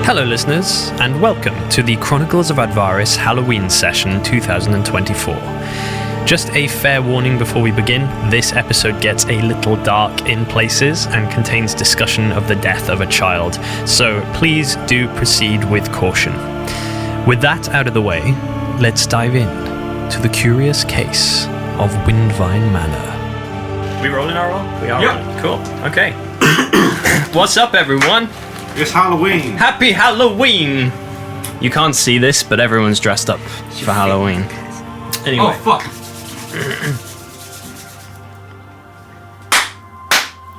Hello listeners, and welcome to the Chronicles of Advaris Halloween Session 2024. Just a fair warning before we begin, this episode gets a little dark in places and contains discussion of the death of a child, so please do proceed with caution. With that out of the way, let's dive in to the curious case of Windvine Manor. We rolling our roll? We are rolling. Cool. Okay. What's up, everyone? It's Halloween. Happy Halloween! You can't see this, but everyone's dressed up for Halloween. Anyway. Oh, fuck.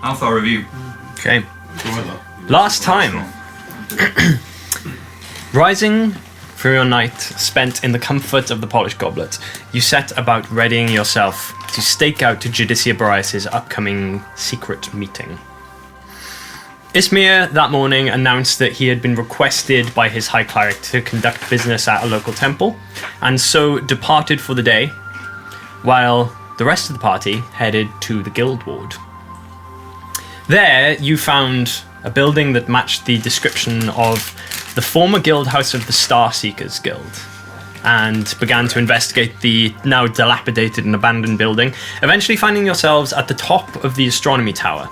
Althar review. Okay. Last time. Rising through your night spent in the comfort of the polished goblet, you set about readying yourself to stake out to Judicia Boreas' upcoming secret meeting. Ismir that morning announced that he had been requested by his High Cleric to conduct business at a local temple, and so departed for the day, while the rest of the party headed to the guild ward. There, you found a building that matched the description of the former guild house of the Starseekers Guild, and began to investigate the now dilapidated and abandoned building, eventually finding yourselves at the top of the astronomy tower,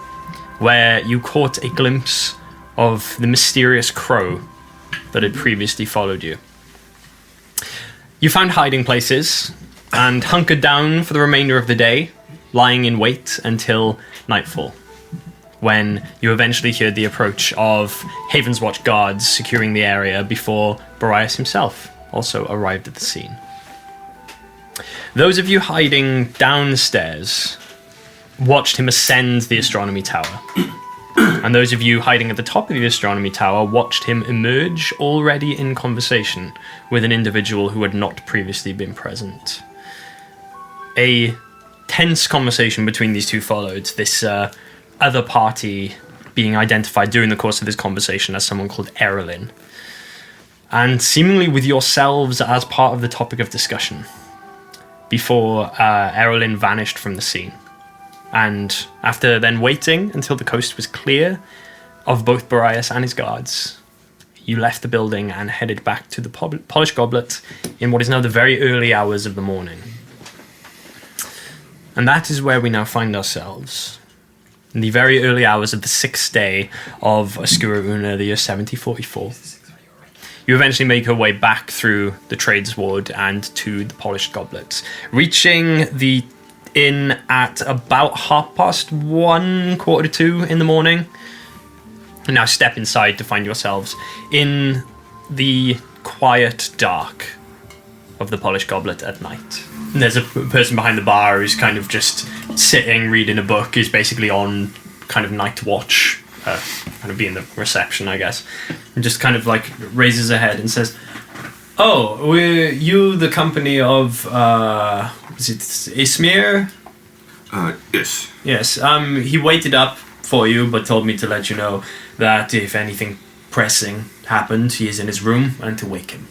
where you caught a glimpse of the mysterious crow that had previously followed you. You found hiding places and hunkered down for the remainder of the day, lying in wait until nightfall, when you eventually heard the approach of Havensreach guards securing the area before Boreas himself also arrived at the scene. Those of you hiding downstairs watched him ascend the astronomy tower, and those of you hiding at the top of the astronomy tower watched him emerge already in conversation with an individual who had not previously been present. A tense conversation between these two followed, this other party being identified during the course of this conversation as someone called Erlin, and seemingly with yourselves as part of the topic of discussion, before Erlin vanished from the scene. And after then waiting until the coast was clear of both Boreas and his guards, you left the building and headed back to the polished goblet in what is now the very early hours of the morning. And that is where we now find ourselves, in the very early hours of the 6th day of Oscura Una, the year 7044. You eventually make your way back through the trades ward and to the polished goblet, reaching the inn at about 1:30, 1:45 in the morning. And now step inside to find yourselves in the quiet dark of the polished goblet at night. And there's a person behind the bar who's kind of just sitting, reading a book, who's basically on kind of night watch, kind of being the reception, I guess. And just kind of like raises her head and says, "Oh, were you the company of, is it Ismir?" Yes. Yes, he waited up for you, but told me to let you know that if anything pressing happened, he is in his room, and to wake him.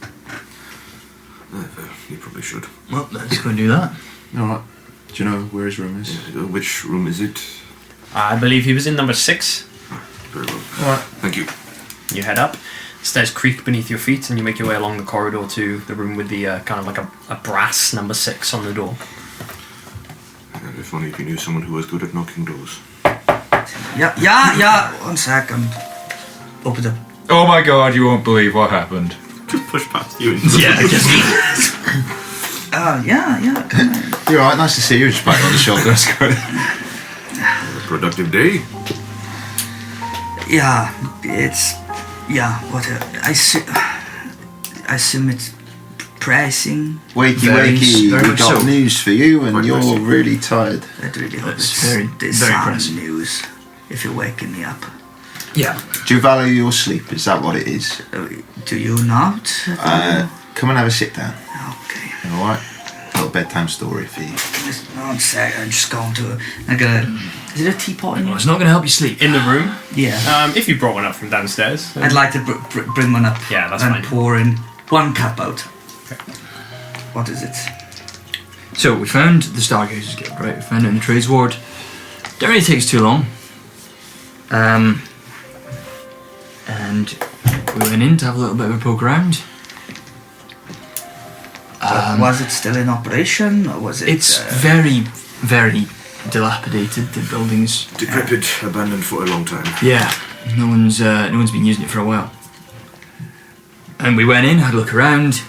You probably should. Well, let's go and do that. Alright. Do you know where his room is? Which room is it? I believe he was in number 6. Very well. Alright. Thank you. You head up. Stairs creak beneath your feet, and you make your way along the corridor to the room with the kind of like a brass number 6 on the door. If only if you knew someone who was good at knocking doors. Yeah. 1 second. Open up. Oh my god, you won't believe what happened. Just push past you. Yeah, just... Yeah. Come on. You're alright, nice to see you. Just pat you on the shoulder. That's good. A productive day. Yeah, it's... Yeah, what I assume it's pricing. Wakey, we very got so. news for you, and Quite you're pressing. really tired. I really hope That's it's very sound pressing. news, if you're waking me up. Yeah. Do you value your sleep? Is that what it is? Do you not? Come and have a sit down. Okay. Alright? Little bedtime story for you. Just 1 second, I'm just going to... Is it a teapot in Well, here? it's not going to help you sleep. In the room? Yeah. If you brought one up from downstairs. I'd like to bring one up. Yeah, that's and fine. pour in 1 cup out. Okay. What is it? So, we found the Stargazers Guild, right? We found it in the Trades Ward. Don't really take us too long. And we went in to have a little bit of a poke around. Was it still in operation, or was it? It's very, very dilapidated. The building's Decrepit, abandoned for a long time. yeah. No one's been using it for a while. And we went in, had a look around.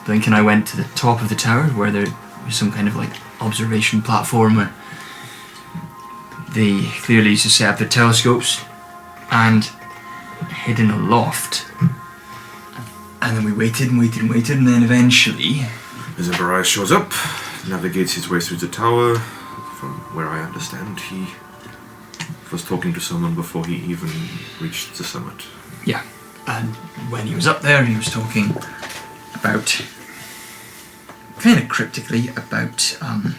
Blink and I went to the top of the tower where there was some kind of like observation platform where they clearly used to set up their telescopes, and hid in a loft. And then we waited and waited and waited, and then eventually As Advaris shows up, navigates his way through the tower. From where I understand, he was talking to someone before he even reached the summit. yeah, and when he was up there, he was talking about, kind of cryptically, about I'm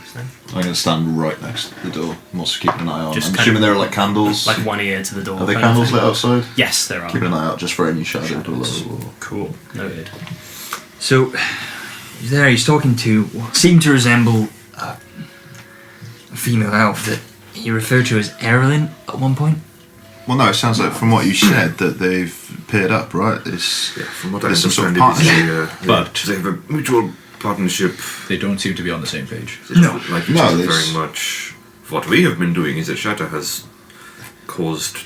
going to stand right next to the door. I'm also keeping an eye on. Just I'm kind assuming of there are like candles. Like one ear to the door. Are there kind of candles thing. lit outside? Yes, there are. Keeping an eye out just for any shadow below. Or... Cool. Noted. So, he's there, he's talking to what seemed to resemble a female elf that he referred to as Erlin at one point. Well, no, it sounds like from what you said that they've paired up, right? It's, Yeah, from what I there's some sort understand, of it is partnership. But- they have a mutual partnership. They don't seem to be on the same page. No. Like No, no, there's- very much. What we have been doing is that Shatter has caused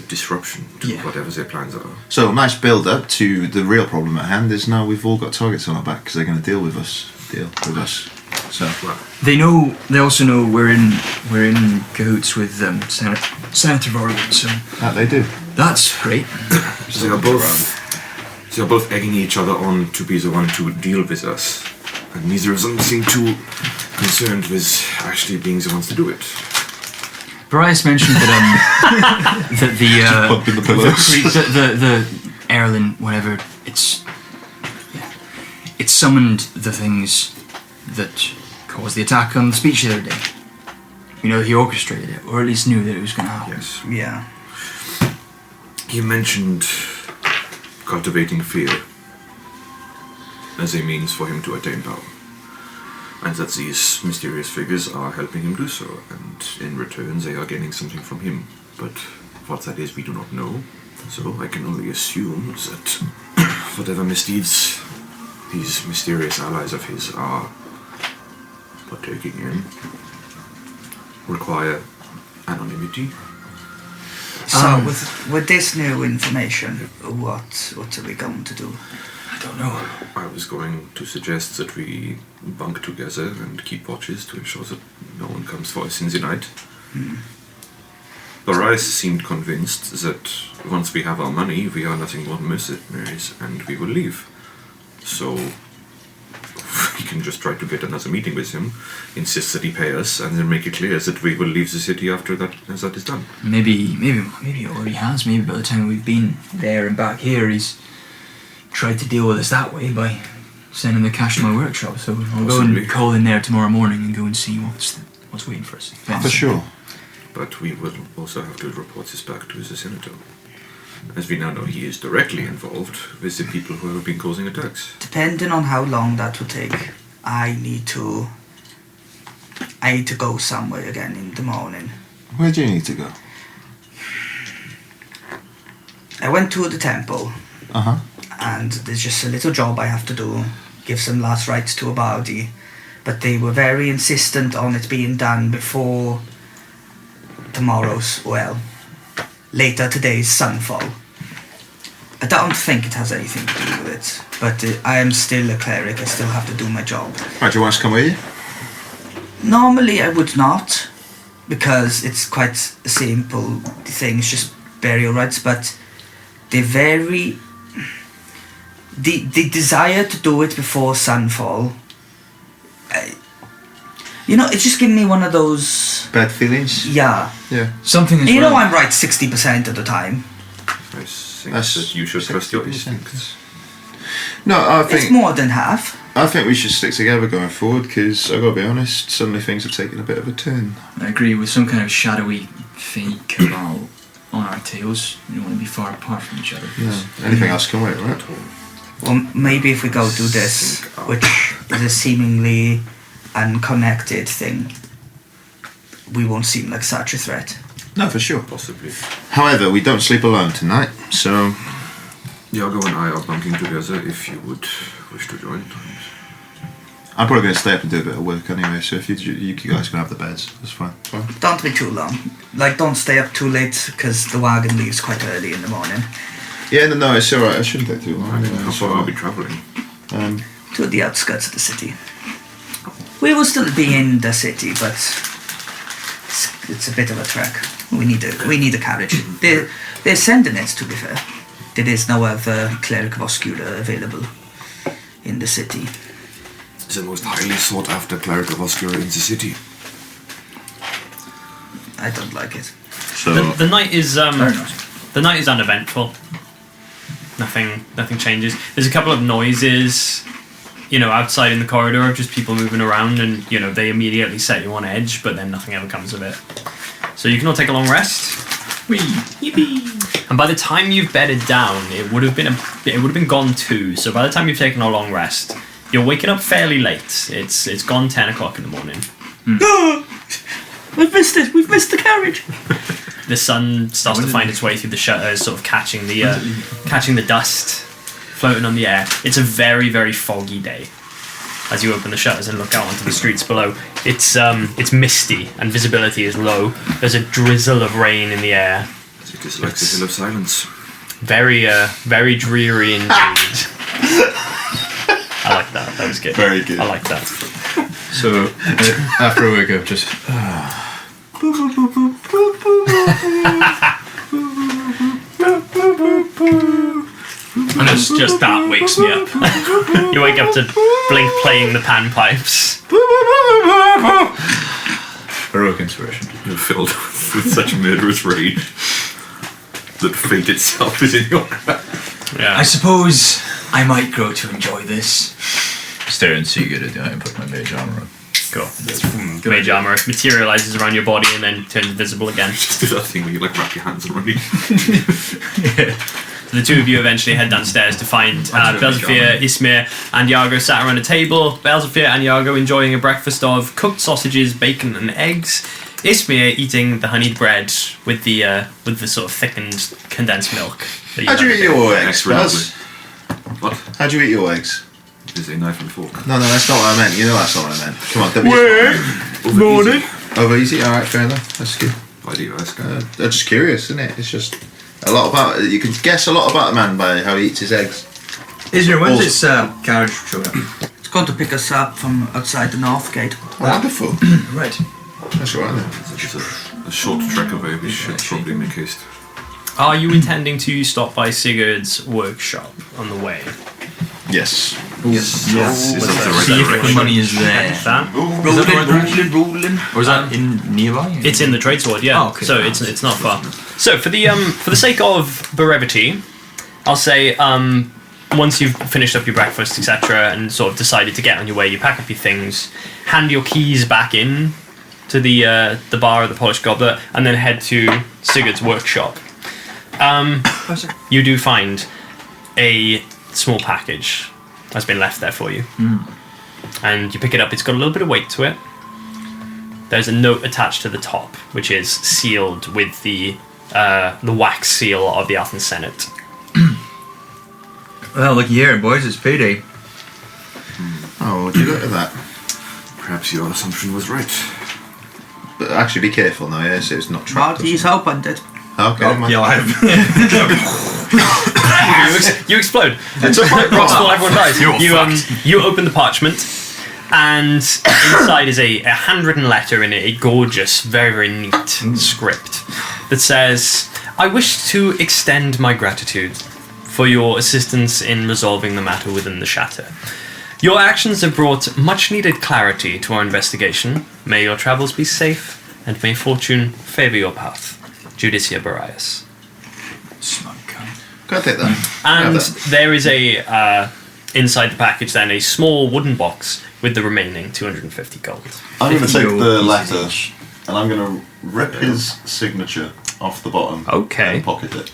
disruption to Yeah. whatever their plans are. So, nice build up to the real problem at hand is now we've all got targets on our back because they're going to deal with us. So, Well, They also know we're in cahoots with Senator Vorgan, so that they do. that's great. they are both egging each other on to be the one to deal with us, and neither of them seem too concerned with actually being the ones to do it. Bryce mentioned that that the Bumping the pillows. the Erlin, whatever, it summoned the things that caused the attack on the speech the other day. You know, he orchestrated it, or at least knew that it was going to happen. Yes. Yeah. He mentioned cultivating fear as a means for him to attain power, and that these mysterious figures are helping him do so, and in return they are gaining something from him. But what that is we do not know, so I can only assume that whatever misdeeds these mysterious allies of his are partaking in require anonymity. So with this new information, what are we going to do? I don't know. I was going to suggest that we bunk together and keep watches to ensure that no one comes for us in the night. Barais seemed convinced that once we have our money, we are nothing more than mercenaries, and we will leave. So we can just try to get another meeting with him, insist that he pay us, and then make it clear that we will leave the city after that, as that is done. Maybe he already has. Maybe by the time we've been there and back here, he's tried to deal with us that way by sending the cash to my workshop. So I'll go Possibly. and call in there tomorrow morning and go and see what's waiting for us. For sure. But we will also have to report this back to the senator. As we now know, he is directly involved with the people who have been causing attacks. Depending on how long that would take, I need to go somewhere again in the morning. Where do you need to go? I went to the temple, Uh-huh. and there's just a little job I have to do, give some last rites to a body, but they were very insistent on it being done before later today's sunfall. I don't think it has anything to do with it, but I am still a cleric, I still have to do my job. Right, do you want us to come with you? Normally I would not, because it's quite a simple thing, it's just burial rites, but the desire to do it before sunfall, it's just giving me one of those, Bad feelings? yeah. Yeah. Something is You know wrong. I'm right 60% of the time. I think That's that you should trust your 60%. instincts. No, I It's think more than half. we should stick together going forward because I've got to be honest, suddenly things have taken a bit of a turn. I agree, with some kind of shadowy fake cabal on our tails. We don't want to be far apart from each other. Anything else can wait, right? Well, maybe if we go do this, which is a seemingly unconnected thing, we won't seem like such a threat. No, for sure. Possibly. However, we don't sleep alone tonight, so Iago and I are bunking together if you would wish to join. I'm probably going to stay up and do a bit of work anyway. So if you guys can have the beds, that's fine. Don't be too long. Like, don't stay up too late, because the wagon leaves quite early in the morning. Yeah, no, it's alright. I shouldn't take too long. How far are we travelling? To the outskirts of the city. We will still be in the city, but it's a bit of a trek. We need a carriage. They're sending it, to be fair. There is no other Cleric of Oscura available in the city. It's the most highly sought after Cleric of Oscura in the city. I don't like it. So The night is Very nice. the night is uneventful. Nothing changes. There's a couple of noises, outside in the corridor of just people moving around, and they immediately set you on edge, but then nothing ever comes of it. So you can all take a long rest. Whee! Yippee! And by the time you've bedded down, it would have been gone too. So by the time you've taken a long rest, you're waking up fairly late. It's gone 10 o'clock in the morning. We've missed it. We've missed the carriage. The sun starts to find its way through the shutters, sort of catching the dust floating on the air. It's a very, very foggy day. As you open the shutters and look out onto the streets below, it's misty and visibility is low. There's a drizzle of rain in the air. It is like the Hill of Silence. Very, very dreary indeed. I like that. That was good. Very good. I like that. So after I wake up, just And it's just that wakes me up. You wake up to Blink playing the panpipes. heroic inspiration. You're filled with such murderous rage that fate itself is in your grasp. Yeah. I suppose I might grow to enjoy this. Stare and see good at the eye and put my mage armor on. Cool. Mage armor materializes around your body and then turns visible again. Just do that thing where you like wrap your hands around you. So the two of you eventually head downstairs to find Belzafir, Ismir, and Iago sat around a table. Belzafir and Iago enjoying a breakfast of cooked sausages, bacon, and eggs. Ismir eating the honeyed bread with the sort of thickened condensed milk. How do you eat your eggs, Excellent. Baz? What? How do you eat your eggs? Is a knife and fork. No, that's not what I meant. You know that's not what I meant. Come on, don't be Morning. over easy. Alright, fair enough. That's good. Why do you ask? I'm just curious, isn't it? It's just a lot about. You can guess a lot about a man by how he eats his eggs. Ismir, when's Also- this carriage showing up? It's going to pick us up from outside the north gate. Wonderful. Right. That's all right then. It's a short trek away. We should probably make haste. Are you intending to stop by Sigurd's workshop on the way? Yes. Yes. Yeah. Is that the See right if the direction? money is there. That? Rolling. Or is that in nearby? It's in the trade sword, yeah. Oh, okay. So it's not far. So for the sake of brevity, I'll say once you've finished up your breakfast, etc., and sort of decided to get on your way, you pack up your things, hand your keys back in to the bar of the Polished Goblet, and then head to Sigurd's workshop. You do find a small package has been left there for you, and you pick it up. It's got a little bit of weight to it. There's a note attached to the top, which is sealed with the wax seal of the Althar Senate. Well, looky here, boys, it's payday. Oh, would you look at that? Perhaps your assumption was right. But actually, be careful now. Yes, it's not trapped. or He's opened it. something. Okay. never mind. Yeah, I have. You explode. It's a fight. Rocks fall, everyone dies. You're You open the parchment, and inside is a handwritten letter in a gorgeous, very, very neat script that says, "I wish to extend my gratitude for your assistance in resolving the matter within the Shatter. Your actions have brought much-needed clarity to our investigation. May your travels be safe, and may fortune favour your path. Judicia Barias." Smug cunt. Go and take that. And Have that. there is a inside the package then a small wooden box with the remaining 250 gold. I'm going to 50 take gold the pieces letter each. and I'm going to rip his signature off the bottom. Okay. And pocket it.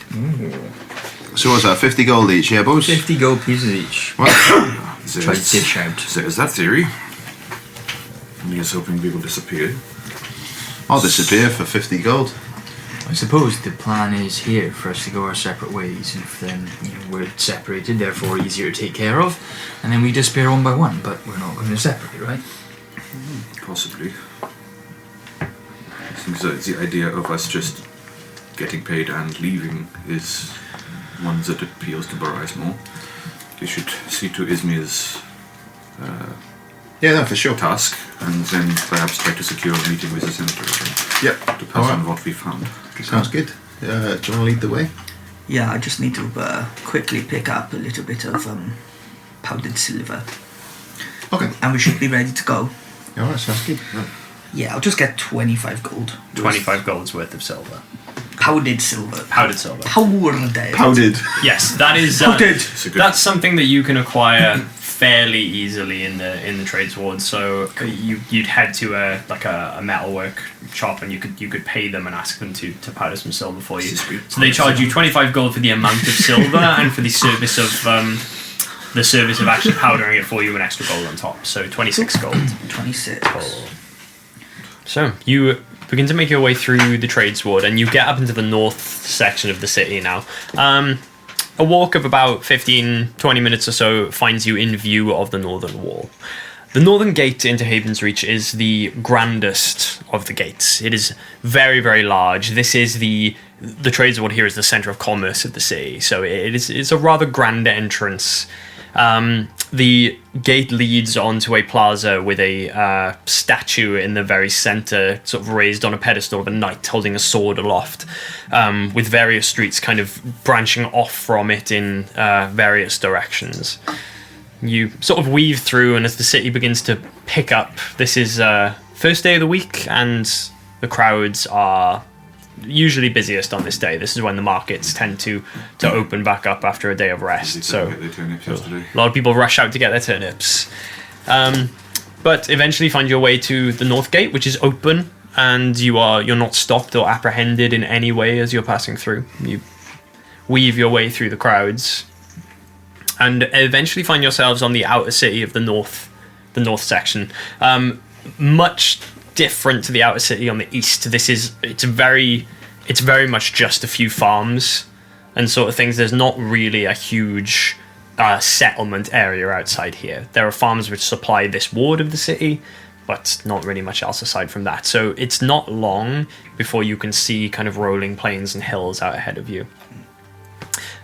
So what's that? 50 gold each, yeah, boys? 50 gold pieces each. Well, Try to dish out. There's that theory. And he is hoping we will disappear. I'll disappear for 50 gold. I suppose the plan is here for us to go our separate ways, and if then we're separated, therefore easier to take care of, and then we disappear one by one. But we're not going to separate, right? Possibly. I think the idea of us just getting paid and leaving is one that appeals to Barais more. We should see to Ismir's Yeah, no, for sure. task, and then perhaps try to secure a meeting with the senator again. Yep. To pass on what we found. Sounds good. Do you want to lead the way? Yeah, I just need to quickly pick up a little bit of powdered silver. Okay. And we should be ready to go. Alright, sounds good. Yeah, I'll just get 25 gold. 25 gold's worth of silver. Powdered silver. Powdered silver. Powdered. Powdered. Yes, that is. Powdered. That's something that you can acquire fairly easily in the trades ward. So you'd head to a metalwork shop, and you could pay them and ask them to powder some silver for you. So they charge you 25 gold for the amount of silver and for the service of actually powdering it for you, an extra gold on top. So 26 gold. 26. So you begin to make your way through the trades ward, and you get up into the north section of the city now. A walk of about 15-20 minutes or so finds you in view of the northern wall. The northern gate into Havensreach is the grandest of the gates. It is very, very large. This is the trades ward here is the centre of commerce of the city, so it's a rather grand entrance. The gate leads onto a plaza with a statue in the very centre, sort of raised on a pedestal of a knight holding a sword aloft, with various streets kind of branching off from it in various directions. You sort of weave through, and as the city begins to pick up, this is first day of the week, and the crowds are usually busiest on this day. This is when the markets tend to open back up after a day of rest. So a lot of people rush out to get their turnips. But eventually find your way to the north gate, which is open, and you're not stopped or apprehended in any way as you're passing through. You weave your way through the crowds, and eventually find yourselves on the outer city of the north section. Much different to the outer city on the east. It's very much just a few farms and sort of things. There's not really a huge settlement area outside here. There are farms which supply this ward of the city, but not really much else aside from that. So it's not long before you can see kind of rolling plains and hills out ahead of you.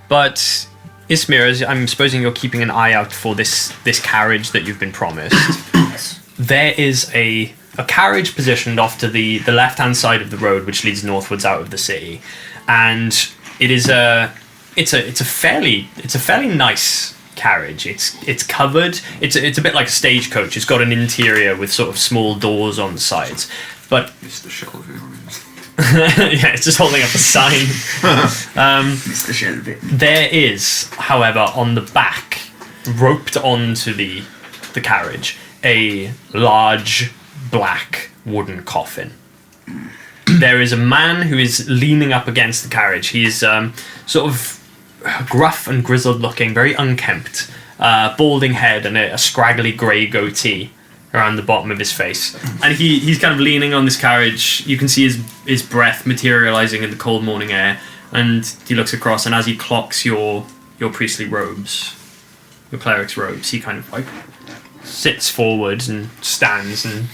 But Ismir, I'm supposing you're keeping an eye out for this carriage that you've been promised. Yes. There is a carriage positioned off to the left-hand side of the road, which leads northwards out of the city, and it's a fairly nice carriage. It's covered. It's a bit like a stagecoach. It's got an interior with sort of small doors on the sides, but Mr. Shelby. yeah, it's just holding up a sign. Mr. Shelby. There is, however, on the back, roped onto the carriage, a large black wooden coffin. There is a man who is leaning up against the carriage. He is sort of gruff and grizzled looking, very unkempt, balding head and a scraggly grey goatee around the bottom of his face. And he's kind of leaning on this carriage. You can see his breath materialising in the cold morning air, and he looks across, and as he clocks your priestly robes, your cleric's robes, he kind of like sits forward and stands and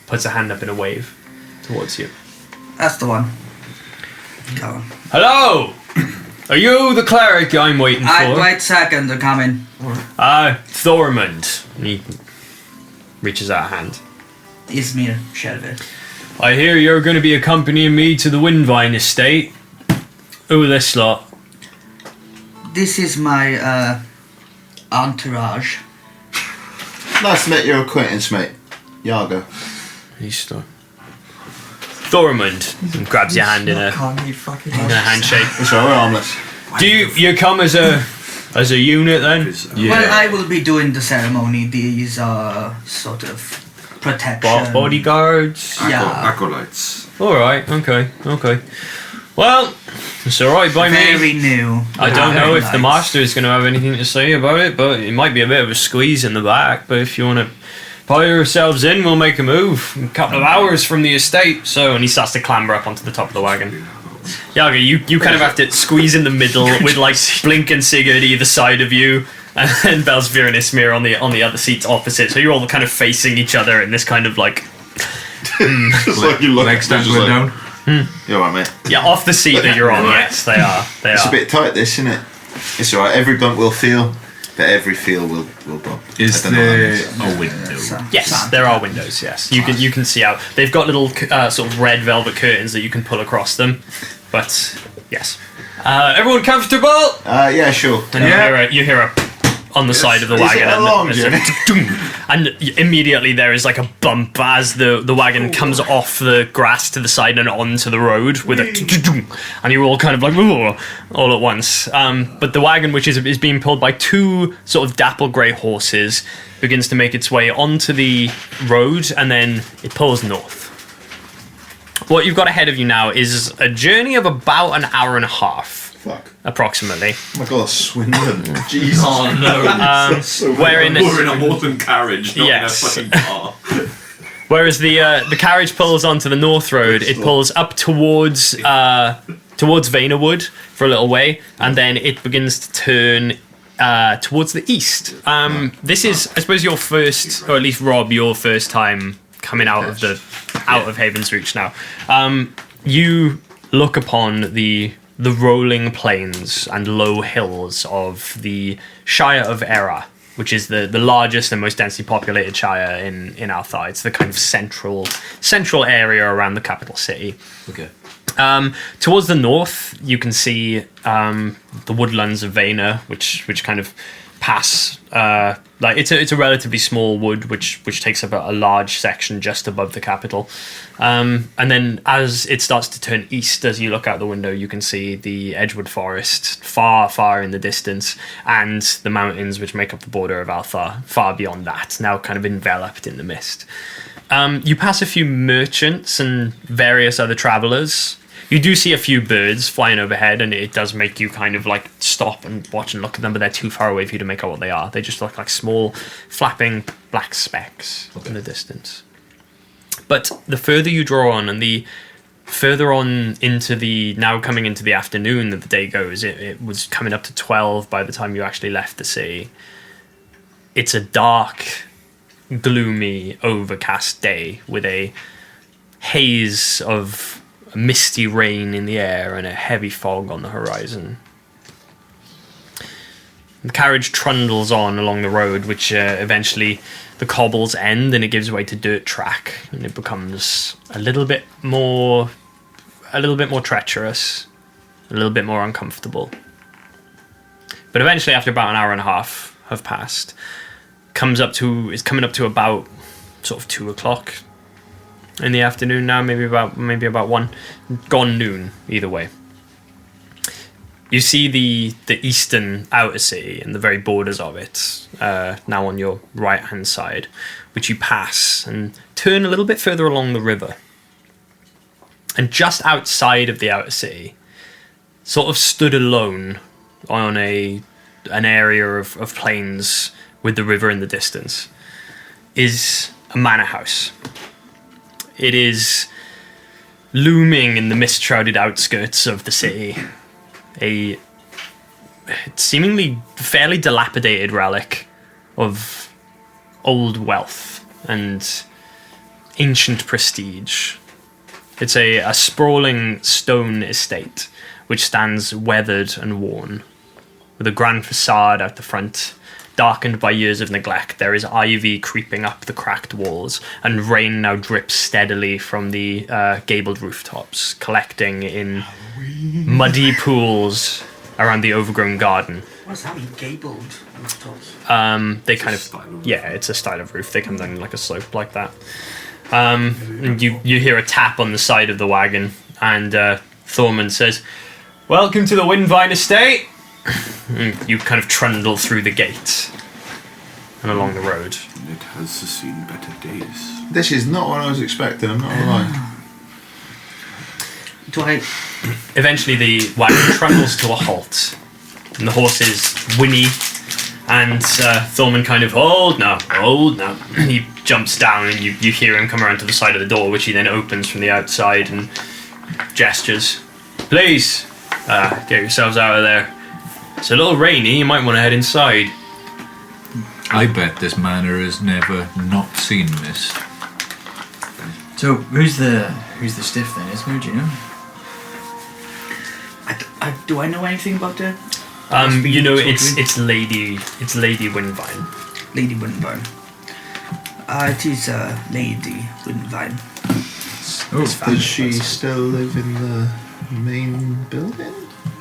puts a hand up in a wave towards you. That's the one. Go on. Hello! Are you the cleric I'm waiting for? Wait a second, they're coming. Thormund. He reaches out a hand. Ismir Shelby. I hear you're going to be accompanying me to the Windvine estate. Who are this lot? This is my entourage. Nice to meet your acquaintance, mate. Yaga. He's Thormund grabs your hand in a handshake. That's right, we're harmless. Do you come as a unit then? Yeah. Well, I will be doing the ceremony. These are sort of protection. Bodyguards? Yeah. Acolytes. Alright, okay. Well, it's alright by me. Very new. I don't know Very if the nice. master is going to have anything to say about it, but it might be a bit of a squeeze in the back. But if you want to pile yourselves in, we'll make a move. A couple of hours from the estate. And he starts to clamber up onto the top of the wagon. Yeah, okay, you kind of have to squeeze in the middle with like Blink and Sigurd either side of you, and then Belsvir and Ismir on the other seats opposite. So you're all kind of facing each other in this kind of like. Just like you look. Legs just dangling down. You alright, mate? Yeah, off the seat that you're on. Yes, they are. They It's are. a bit tight, this, isn't it? It's alright. Every bump will feel, but every feel will bump. Is I don't know what that there means. a window? Yes, there are windows. Yes, you can see out. They've got little sort of red velvet curtains that you can pull across them. But yes, everyone comfortable? Yeah, sure. And you hear a on the side of the Is wagon, it a and long there's a journey? ding, and immediately there is like a bump as the wagon comes off the grass to the side and onto the road with a ding, and you're all kind of like all at once. But the wagon, which is being pulled by two sort of dapple grey horses, begins to make its way onto the road, and then it pulls north. What you've got ahead of you now is a journey of about an hour and a half. Fuck. Approximately. Oh my god, Swindon. Jesus. Oh no. That's so Wherein We're in a modern carriage, not Yes. in a fucking car. Whereas the carriage pulls onto the north road, it pulls up towards Vanerwood for a little way, and then it begins to turn towards the east. This is, I suppose, your first, or at least Rob, your first time coming out of Havensreach now. You look upon the rolling plains and low hills of the Shire of Era, which is the largest and most densely populated shire in Althar. It's the kind of central area around the capital city. Okay. Towards the north, you can see the woodlands of Vayner, which kind of pass. Like it's a relatively small wood, which takes up a large section just above the capital. And then as it starts to turn east, as you look out the window, you can see the Edgewood Forest far in the distance, and the mountains which make up the border of Althar far beyond that, now kind of enveloped in the mist. You pass a few merchants and various other travellers. You do see a few birds flying overhead, and it does make you kind of like stop and watch and look at them, but they're too far away for you to make out what they are. They just look like small, flapping black specks in the distance. But the further you draw on, and the further on into the, now coming into the afternoon that the day goes, it was coming up to 12 by the time you actually left the city. It's a dark, gloomy, overcast day with a haze of misty rain in the air and a heavy fog on the horizon. The carriage trundles on along the road, which eventually the cobbles end and it gives way to dirt track, and it becomes a little bit more treacherous, a little bit more uncomfortable. But eventually, after about an hour and a half have passed, it's coming up to about sort of 2 o'clock in the afternoon now, maybe about 1, gone noon either way. You see the eastern outer city and the very borders of it now on your right hand side, which you pass and turn a little bit further along the river. And just outside of the outer city, sort of stood alone on an area of plains with the river in the distance, is a manor house. It is looming in the mist-shrouded outskirts of the city, a seemingly fairly dilapidated relic of old wealth and ancient prestige. It's a sprawling stone estate which stands weathered and worn, with a grand facade out the front, darkened by years of neglect. There is ivy creeping up the cracked walls, and rain now drips steadily from the gabled rooftops, collecting in muddy pools around the overgrown garden. What's that mean, gabled rooftops? They kind of, it's a style of roof. They come down like a slope like that. And you hear a tap on the side of the wagon, and Thorman says, "Welcome to the Windvine estate." You kind of trundle through the gate and along the road. It has seen better days. This is not what I was expecting, I'm not gonna lie. Eventually the wagon trundles to a halt, and the horses whinny, and Thorman kind of, hold now. He jumps down, and you hear him come around to the side of the door, which he then opens from the outside and gestures. Please, get yourselves out of there. It's a little rainy, you might want to head inside. I bet this manor has never not seen this. So who's the stiff then, Ismir? Do you know? Do I know anything about the You know, it's Lady Windvine. Lady Windvine? It is Lady Windvine. Does she still live in the main building?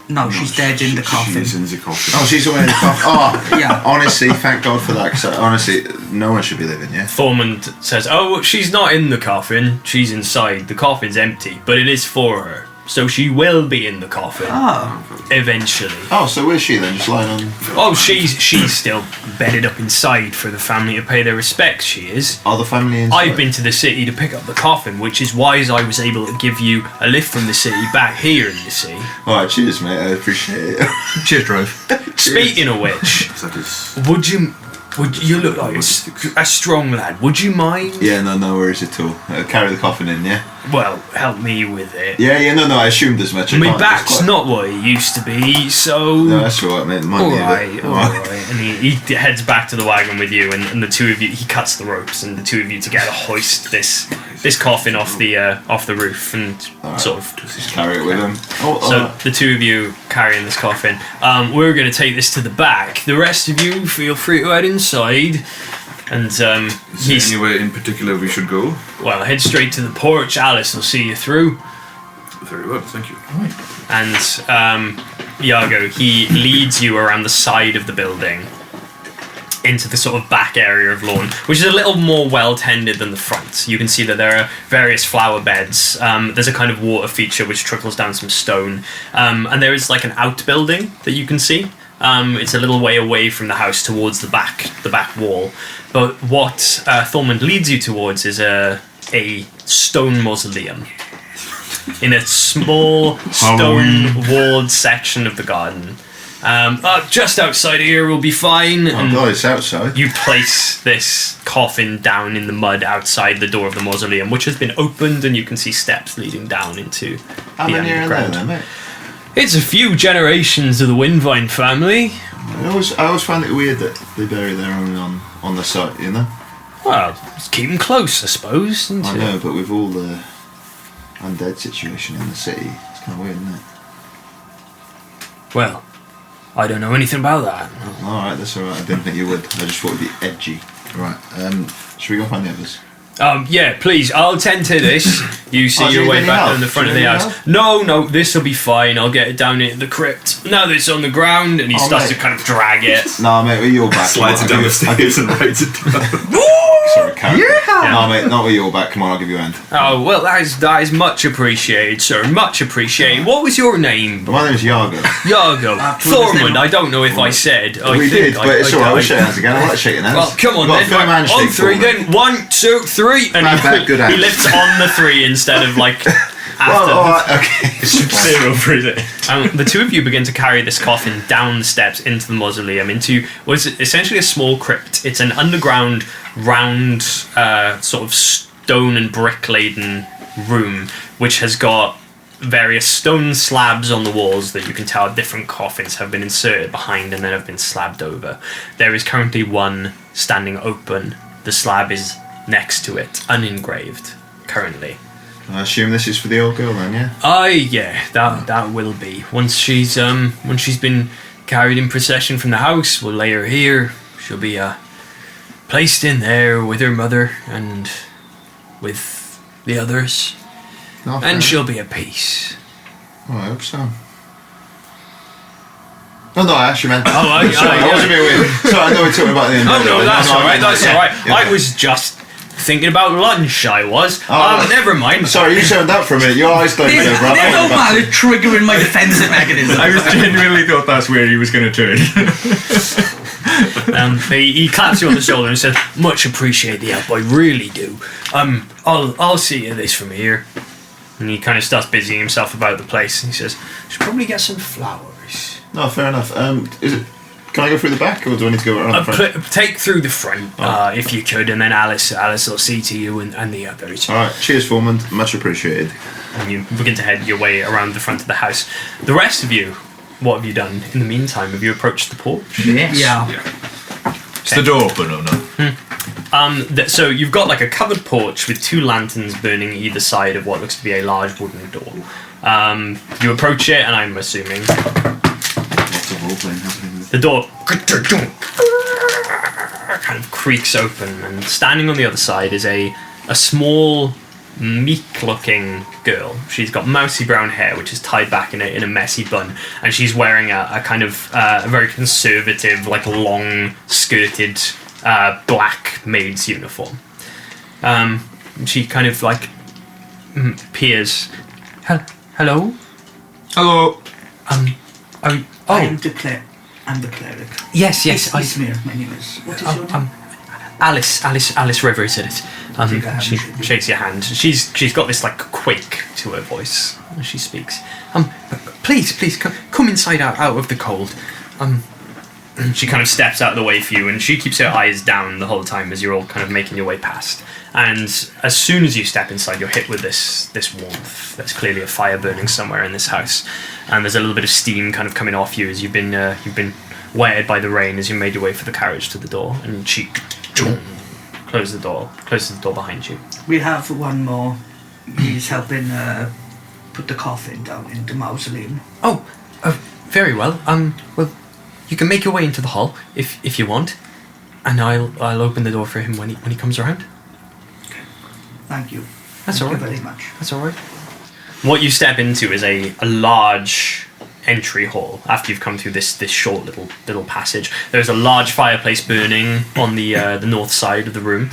No, she's dead in the coffin. She's in the coffin. Oh, she's away in the coffin. Oh, Yeah. Honestly, thank God for that. Because honestly, no one should be living. Yeah. Thormund says, "Oh, she's not in the coffin. She's inside. The coffin's empty, but it is for her. So she will be in the coffin eventually." Oh, so where's she then? Just lying on. Oh, she's still bedded up inside for the family to pay their respects. She is. Oh, the family inside. I've been to the city to pick up the coffin, which is why I was able to give you a lift from the city back here. You see. All right, cheers, mate. I appreciate it. Cheers, Drive. Speaking of which, That is. would you look like a strong lad? Would you mind? Yeah, no worries at all. Carry the coffin in, yeah. Well, help me with it. Yeah, no. I assumed as much. My back's not what it used to be, so... No, that's all right, mate. Alright. And he heads back to the wagon with you, and the two of you, he cuts the ropes, and the two of you together hoist this coffin off the roof, and sort of... Just carry it with him. So the two of you carrying this coffin. We're going to take this to the back. The rest of you, feel free to head inside. And Is there anywhere in particular we should go? well, head straight to the porch. Alice will see you through. Very well, thank you. And Iago, he leads you around the side of the building into the sort of back area of lawn, which is a little more well tended than the front. You can see that there are various flower beds. There's a kind of water feature which trickles down some stone, and there is like an outbuilding that you can see. It's a little way away from the house towards the back wall. But what Thormund leads you towards is a stone mausoleum in a small stone-walled section of the garden. Just outside here will be fine. Oh God, it's outside. You place this coffin down in the mud outside the door of the mausoleum, which has been opened, and you can see steps leading down into How the many are in there, underground. then, mate? It's a few generations of the Windvine family. I always find it weird that they bury their own on the site, you know? Well, just keep them close, I suppose. Isn't I it? know, but with all the undead situation in the city, it's kind of weird, isn't it? Well, I don't know anything about that. Alright, that's alright. I didn't think you would. I just thought it'd be edgy. Right, should we go find the others? Yeah, please, I'll tend to this. You see Oh, do your you way need back help? down the front Do of you the need house. No, this'll be fine. I'll get it down into the crypt. Now that it's on the ground, and he starts mate. to kind of drag it. No, mate, with your back. Slides it down the stairs and rides it down. Sorry, Karen. Yeah. No, mate, not with your back. Come on, I'll give you a hand. Oh, well, that is much appreciated, sir. Much appreciated. What was your name? My name's Iago. Yago. Thormund, I don't know if I said. We did, but it's alright. We'll shake hands again. I like shaking hands. Well, come on We've got then. a firm handshake On three, for me. then. 1, 2, 3. And Bad back, good he hands. lifts on the 3 instead of like after. Well, alright, okay. Zero for it. The two of you begin to carry this coffin down the steps into the mausoleum, into what is essentially a small crypt. It's an underground, round, sort of stone and brick laden room, which has got various stone slabs on the walls that you can tell different coffins have been inserted behind and then have been slabbed over. There is currently one standing open. The slab is next to it, unengraved, currently. I assume this is for the old girl then, yeah? Yeah, that will be. Once she's been carried in procession from the house, we'll lay her here. She'll be placed in there with her mother and with the others, No, and she'll be at peace. Oh, I hope so. No, I actually meant. I was a bit weird. Sorry, I know we're talking about the end. Oh no, that's all right. That's all right. Yeah. I was just thinking about lunch. I was. Oh, Never mind. Sorry, you said that for a minute. Your eyes glowed There's there, bro. no matter triggering my defensive mechanism. I genuinely thought that's where he was going to turn. He claps you on the shoulder and says, "Much appreciate the help. I really do. I'll see you this from here." And he kind of starts busying himself about the place. And he says, "Should probably get some flowers." No, fair enough. Can I go through the back, or do I need to go around the front? Take through the front, if you could, and then Alice will see to you and the others. All right. Cheers, Foreman. Much appreciated. And you begin to head your way around the front of the house. The rest of you, what have you done in the meantime? Have you approached the porch? Yes. Yeah. Is the door open or not? So you've got like a covered porch with 2 lanterns burning either side of what looks to be a large wooden door. You approach it, and I'm assuming Lots of role-playing happening. the door kind of creaks open, and standing on the other side is a small, meek-looking girl. She's got mousy brown hair, which is tied back in a messy bun, and she's wearing a kind of a very conservative, like long-skirted black maid's uniform. She kind of like peers. Hello. Hello. I'm the cleric. Yes. Ismir, my name is. What is your name? Alice Rivers, it is. She Sure. shakes your hand. She's got this like quake to her voice as she speaks. Please come inside out of the cold. And she kind of steps out of the way for you, and she keeps her eyes down the whole time as you're all kind of making your way past. And as soon as you step inside, you're hit with this warmth. There's clearly a fire burning somewhere in this house, and there's a little bit of steam kind of coming off you as you've been wetted by the rain as you made your way for the carriage to the door. And she closes the door behind you. We have one more. He's helping put the coffin down in the mausoleum. Oh, very well. Well, you can make your way into the hall if you want, and I'll open the door for him when he comes around. Thank you. That's all right. Thank you very much. That's all right. What you step into is a large entry hall. After you've come through this short little passage, there's a large fireplace burning on the north side of the room.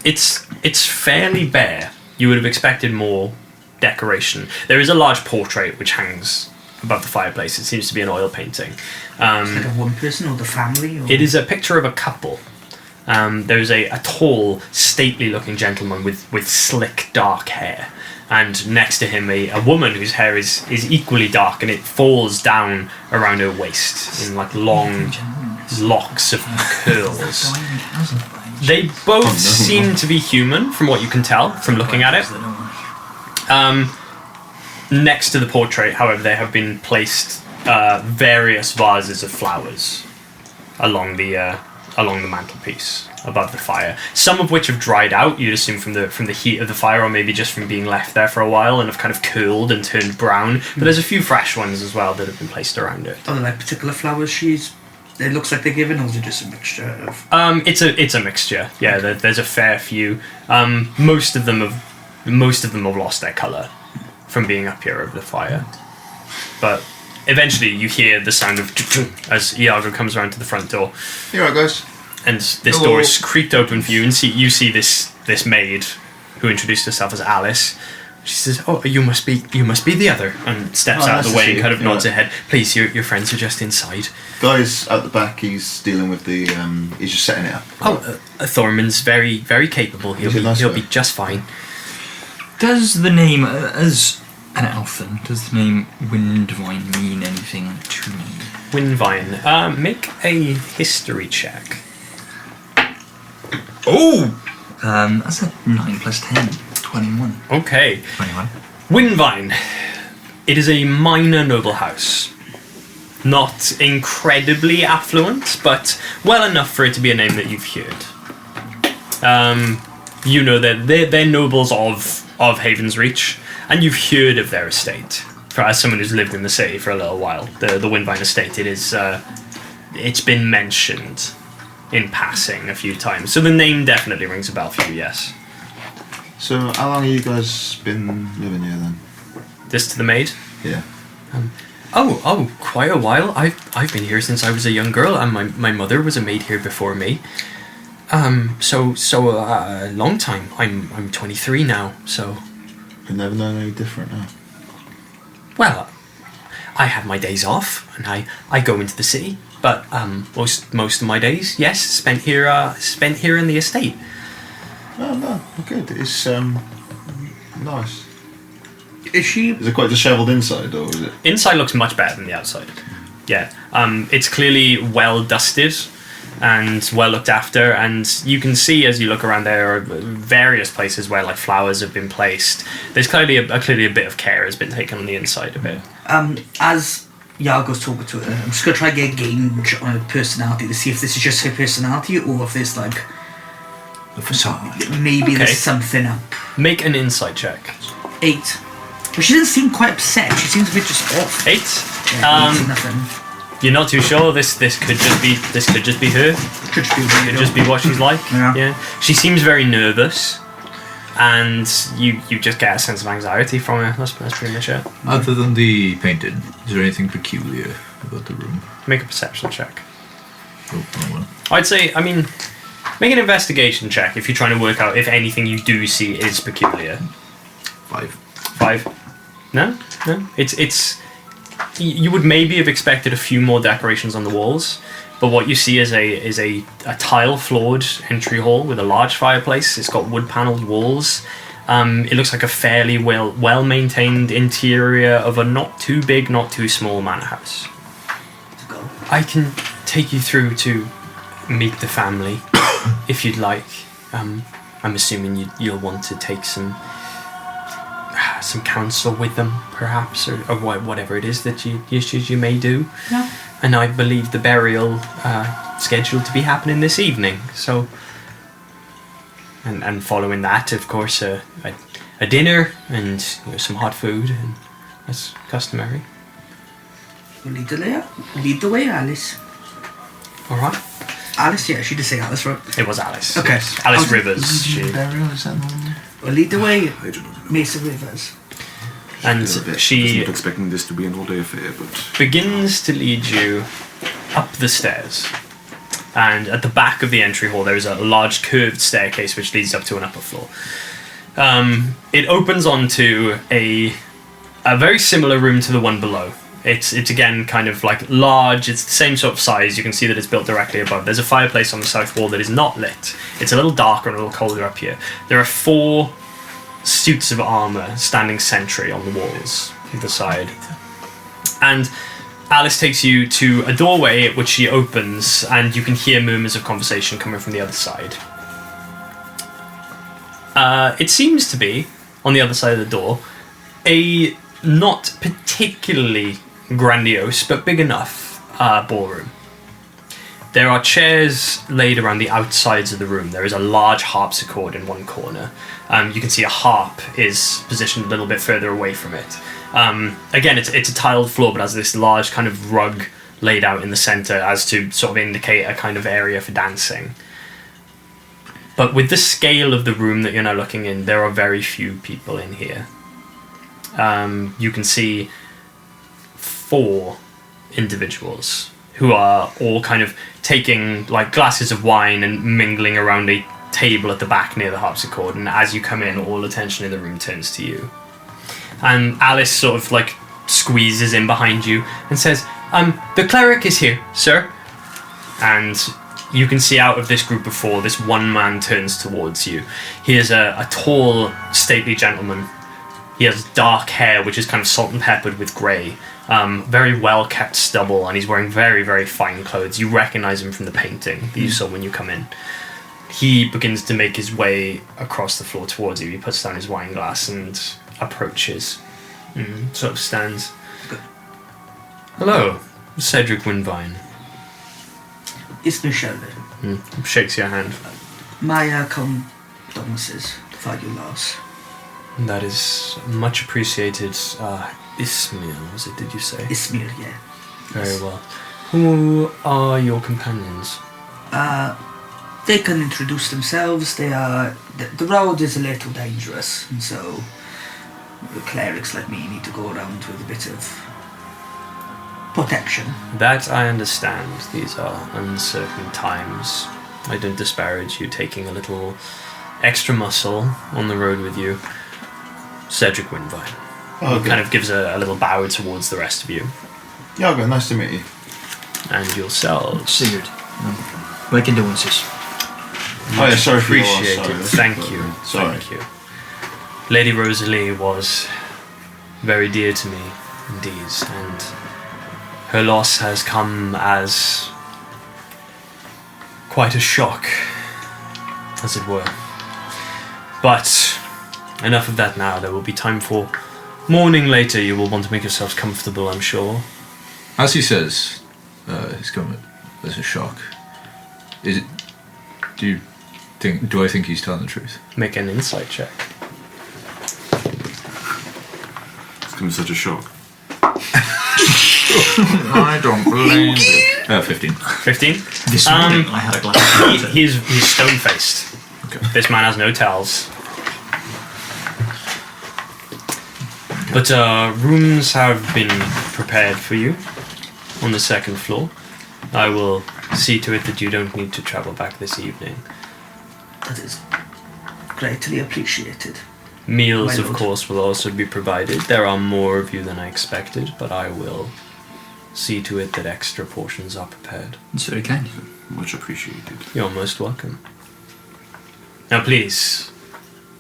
It's fairly bare. You would have expected more decoration. There is a large portrait which hangs above the fireplace. It seems to be an oil painting. Is it a one person or the family? Or? It is a picture of a couple. There's a tall, stately-looking gentleman with slick, dark hair, and next to him a woman whose hair is equally dark, and it falls down around her waist in like long locks of curls. They both seem to be human, from what you can tell from looking at it. Next to the portrait, however, there have been placed various vases of flowers along the mantelpiece above the fire. Some of which have dried out, you'd assume from the heat of the fire, or maybe just from being left there for a while and have kind of curled and turned brown. But there's a few fresh ones as well that have been placed around it. Are there like particular flowers it looks like they're given, or is it just a mixture of? It's a mixture. Yeah, there's a fair few. Most of them have lost their colour from being up here over the fire. But eventually you hear the sound of as Iago comes around to the front door. You alright, guys? And this door is creaked open for you, and you see this maid who introduced herself as Alice. She says, "Oh, you must be the other," and steps out of the way and kind of nods her head. "Please, your friends are just inside." Guys out the back, he's dealing with the. He's just setting it up. Thorman's very, very capable. He'll be just fine. Does the name, as an elfin, does the name Windvine mean anything to me? Windvine. Make a history check. Oh! That's a 9 plus 10. 21. Okay. 21. Windvine. It is a minor noble house. Not incredibly affluent, but well enough for it to be a name that you've heard. You know that they're nobles of Havensreach, and you've heard of their estate. As someone who's lived in the city for a little while, the Windvine estate, it's been mentioned in passing a few times. So the name definitely rings a bell for you, yes. So how long have you guys been living here then? This to the maid? Yeah. Oh, quite a while. I've been here since I was a young girl, and my mother was a maid here before me. So a long time. I'm 23 now, so. You've never known any different now. Well, I have my days off, and I go into the city. But most of my days, yes, spent here in the estate. Oh no, good. It's nice. Is she? Is it quite dishevelled inside, or is it? Inside looks much better than the outside. Yeah. It's clearly well dusted and well looked after, and you can see as you look around there are various places where like flowers have been placed. There's clearly a bit of care has been taken on the inside of it. As Yargo's talking to her, I'm just gonna try to get a gauge on her personality to see if this is just her personality or if there's like The facade. maybe Okay. there's something up. Make an insight check. 8. But she doesn't seem quite upset. She seems a bit just off. 8. Yeah, 8 is nothing. You're not too sure. This could just be her. Could just be Could weird. just be what she's like. Yeah. She seems very nervous, and you just get a sense of anxiety from her. That's pretty much it. Other than the painting, is there anything peculiar about the room? Make a perception check. Oh, wrong one. I'd say, make an investigation check if you're trying to work out if anything you do see is peculiar. 5. 5. No. It's. You would maybe have expected a few more decorations on the walls, but what you see is a tile-floored entry hall with a large fireplace. It's got wood-paneled walls. It looks like a fairly well-maintained interior of a not too big, not too small manor house. Go. I can take you through to meet the family if you'd like. I'm assuming you'll want to take some counsel with them, perhaps, or whatever it is that you may do. Yeah. And I believe the burial scheduled to be happening this evening. So, and following that, of course, a dinner and some hot food, and that's customary. We'll lead the way, Alice. All right. Alice, yeah, she did say Alice, right? It was Alice. Okay. Alice Rivers. Burial, is that the one? We'll lead the way, I do not know. Mesa Rivers. And I was she not expecting this to be an all-day affair, but begins to lead you up the stairs. And at the back of the entry hall, there is a large curved staircase which leads up to an upper floor. It opens onto a very similar room to the one below. It's again kind of like large. It's the same sort of size. You can see that it's built directly above. There's a fireplace on the south wall that is not lit. It's a little darker and a little colder up here. There are 4 suits of armor standing sentry on the walls either side. And Alice takes you to a doorway which she opens, and you can hear murmurs of conversation coming from the other side. It seems to be, on the other side of the door, a not particularly grandiose, but big enough ballroom. There are chairs laid around the outsides of the room. There is a large harpsichord in one corner. You can see a harp is positioned a little bit further away from it. Again, it's a tiled floor, but has this large kind of rug laid out in the center as to sort of indicate a kind of area for dancing. But with the scale of the room that you're now looking in, there are very few people in here. You can see 4 individuals who are all kind of taking like glasses of wine and mingling around a table at the back near the harpsichord, and as you come in, all attention in the room turns to you. And Alice sort of like squeezes in behind you and says, the cleric is here, sir. And you can see out of this group of 4, this one man turns towards you. He is a tall, stately gentleman. He has dark hair, which is kind of salt and peppered with grey. Very well kept stubble, and he's wearing very, very fine clothes. You recognise him from the painting that you saw when you come in. He begins to make his way across the floor towards you. He puts down his wine glass and approaches. Sort of stands. Hello, Cedric Windvine. Ismir Shelby. Shakes your hand. My condolences for your loss. That is much appreciated. Ismir, was it, did you say? Ismir, yeah. Very well. Who are your companions? They can introduce themselves. They are. The road is a little dangerous, and so the clerics like me need to go around with a bit of protection. That I understand. These are uncertain times. I don't disparage you taking a little extra muscle on the road with you. Cedric Windvine. He kind of gives a little bow towards the rest of you. Yago, nice to meet you. And yourselves. Sigurd. My condolences. Oh yeah, sorry for your loss. Appreciated. Sorry. Thank you. Sorry. Thank you. Lady Rosalie was very dear to me, indeed, and Her loss has come as quite a shock, as it were. But enough of that now. There will be time for mourning later. You will want to make yourselves comfortable, I'm sure. As he says, it's come as a shock. Is it? Do I think he's telling the truth? Make an insight check. It's come as such a shock. I don't believe it. 15. 15? This morning I had a glass of water. He's stone-faced. Okay. This man has no tells. But rooms have been prepared for you on the second floor. I will see to it that you don't need to travel back this evening. That is greatly appreciated. Meals, My of lord. course, will also be provided. There are more of you than I expected, but I will see to it that extra portions are prepared. It's very kind. Much appreciated. You're most welcome. Now, please,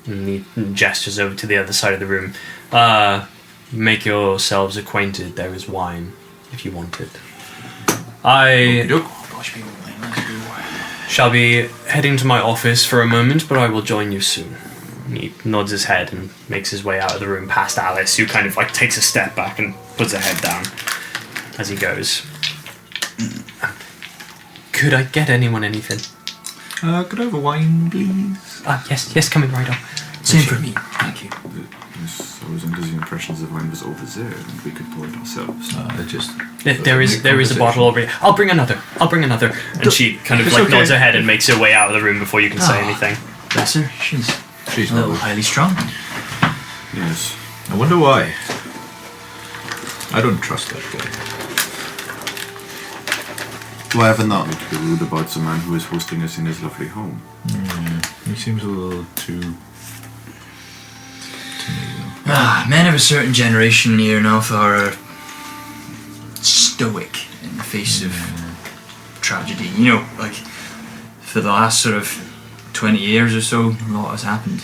and he gestures over to the other side of the room. Make yourselves acquainted. There is wine, if you want it. I shall be heading to my office for a moment, but I will join you soon. He nods his head and makes his way out of the room past Alice, who kind of like takes a step back and puts her head down as he goes. Could I get anyone anything? Could I have a wine, please? Yes, coming right up. Same for me. Thank you. Yes, I was under the impression the wine was over there and we could pour it ourselves. There is a bottle already. I'll bring another. And she kind of like nods her head and makes her way out of the room before you can say anything. Bless her. She's a little highly strung. Yes. I wonder why. I don't trust that guy. Do I ever not? Not to be rude about the man who is hosting us in his lovely home. He seems a little too... Men of a certain generation here in Althar are stoic in the face of tragedy. You know, like, for the last sort of 20 years or so, a lot has happened.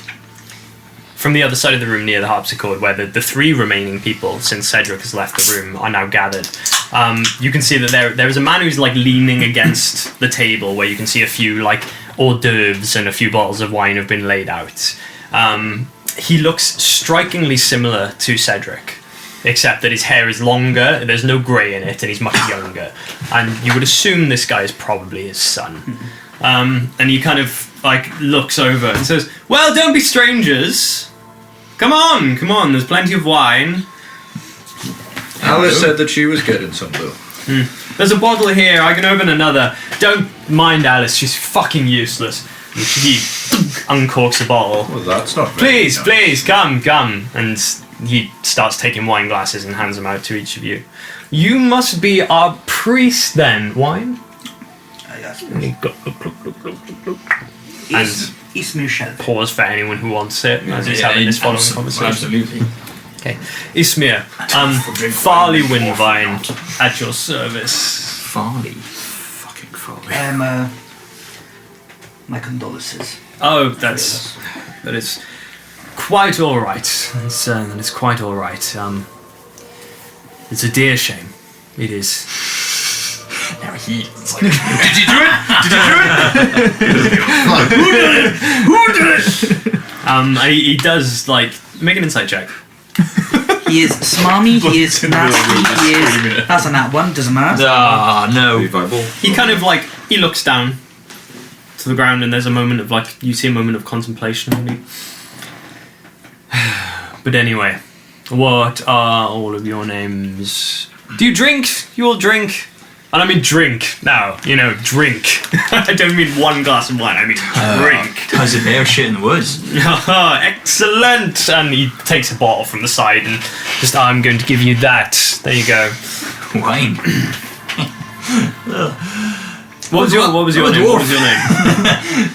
From the other side of the room near the harpsichord, where the three remaining people, since Cedric has left the room, are now gathered, you can see that there is a man who's like leaning against the table, where you can see a few like hors d'oeuvres and a few bottles of wine have been laid out. He looks strikingly similar to Cedric, except that his hair is longer, there's no grey in it, and he's much younger. And you would assume this guy is probably his son. And he kind of like looks over and says, "Well, don't be strangers. Come on, there's plenty of wine." Alice said that she was getting some, though. There's a bottle here, I can open another. Don't mind Alice, she's fucking useless. And he uncorks a bottle. Well, that's not very Please, come. And he starts taking wine glasses and hands them out to each of you. You must be our priest then, wine? Yes. And he Ismir shall. pours for anyone who wants it as he's having this following conversation. Absolutely. Okay. Ismir, Farley Windvine at your service. Folly. Fucking folly. My condolences. Oh, that is quite all right. That is quite all right. It's a dear shame. It is. Now he. Did you do it? Who did it? He does like make an insight check. He is smarmy, he is nasty, he is... That's a nat one, doesn't matter. Ah, no. Revival. He kind of like he looks down to the ground, and there's a moment of like you see a moment of contemplation. And he... But anyway, what are all of your names? Do you drink? You all drink? And I mean drink now. Drink. I don't mean one glass of wine. I mean drink. How's the bear shit in the woods? Excellent. And he takes a bottle from the side and just, I'm going to give you that. There you go. Wine. What was your name?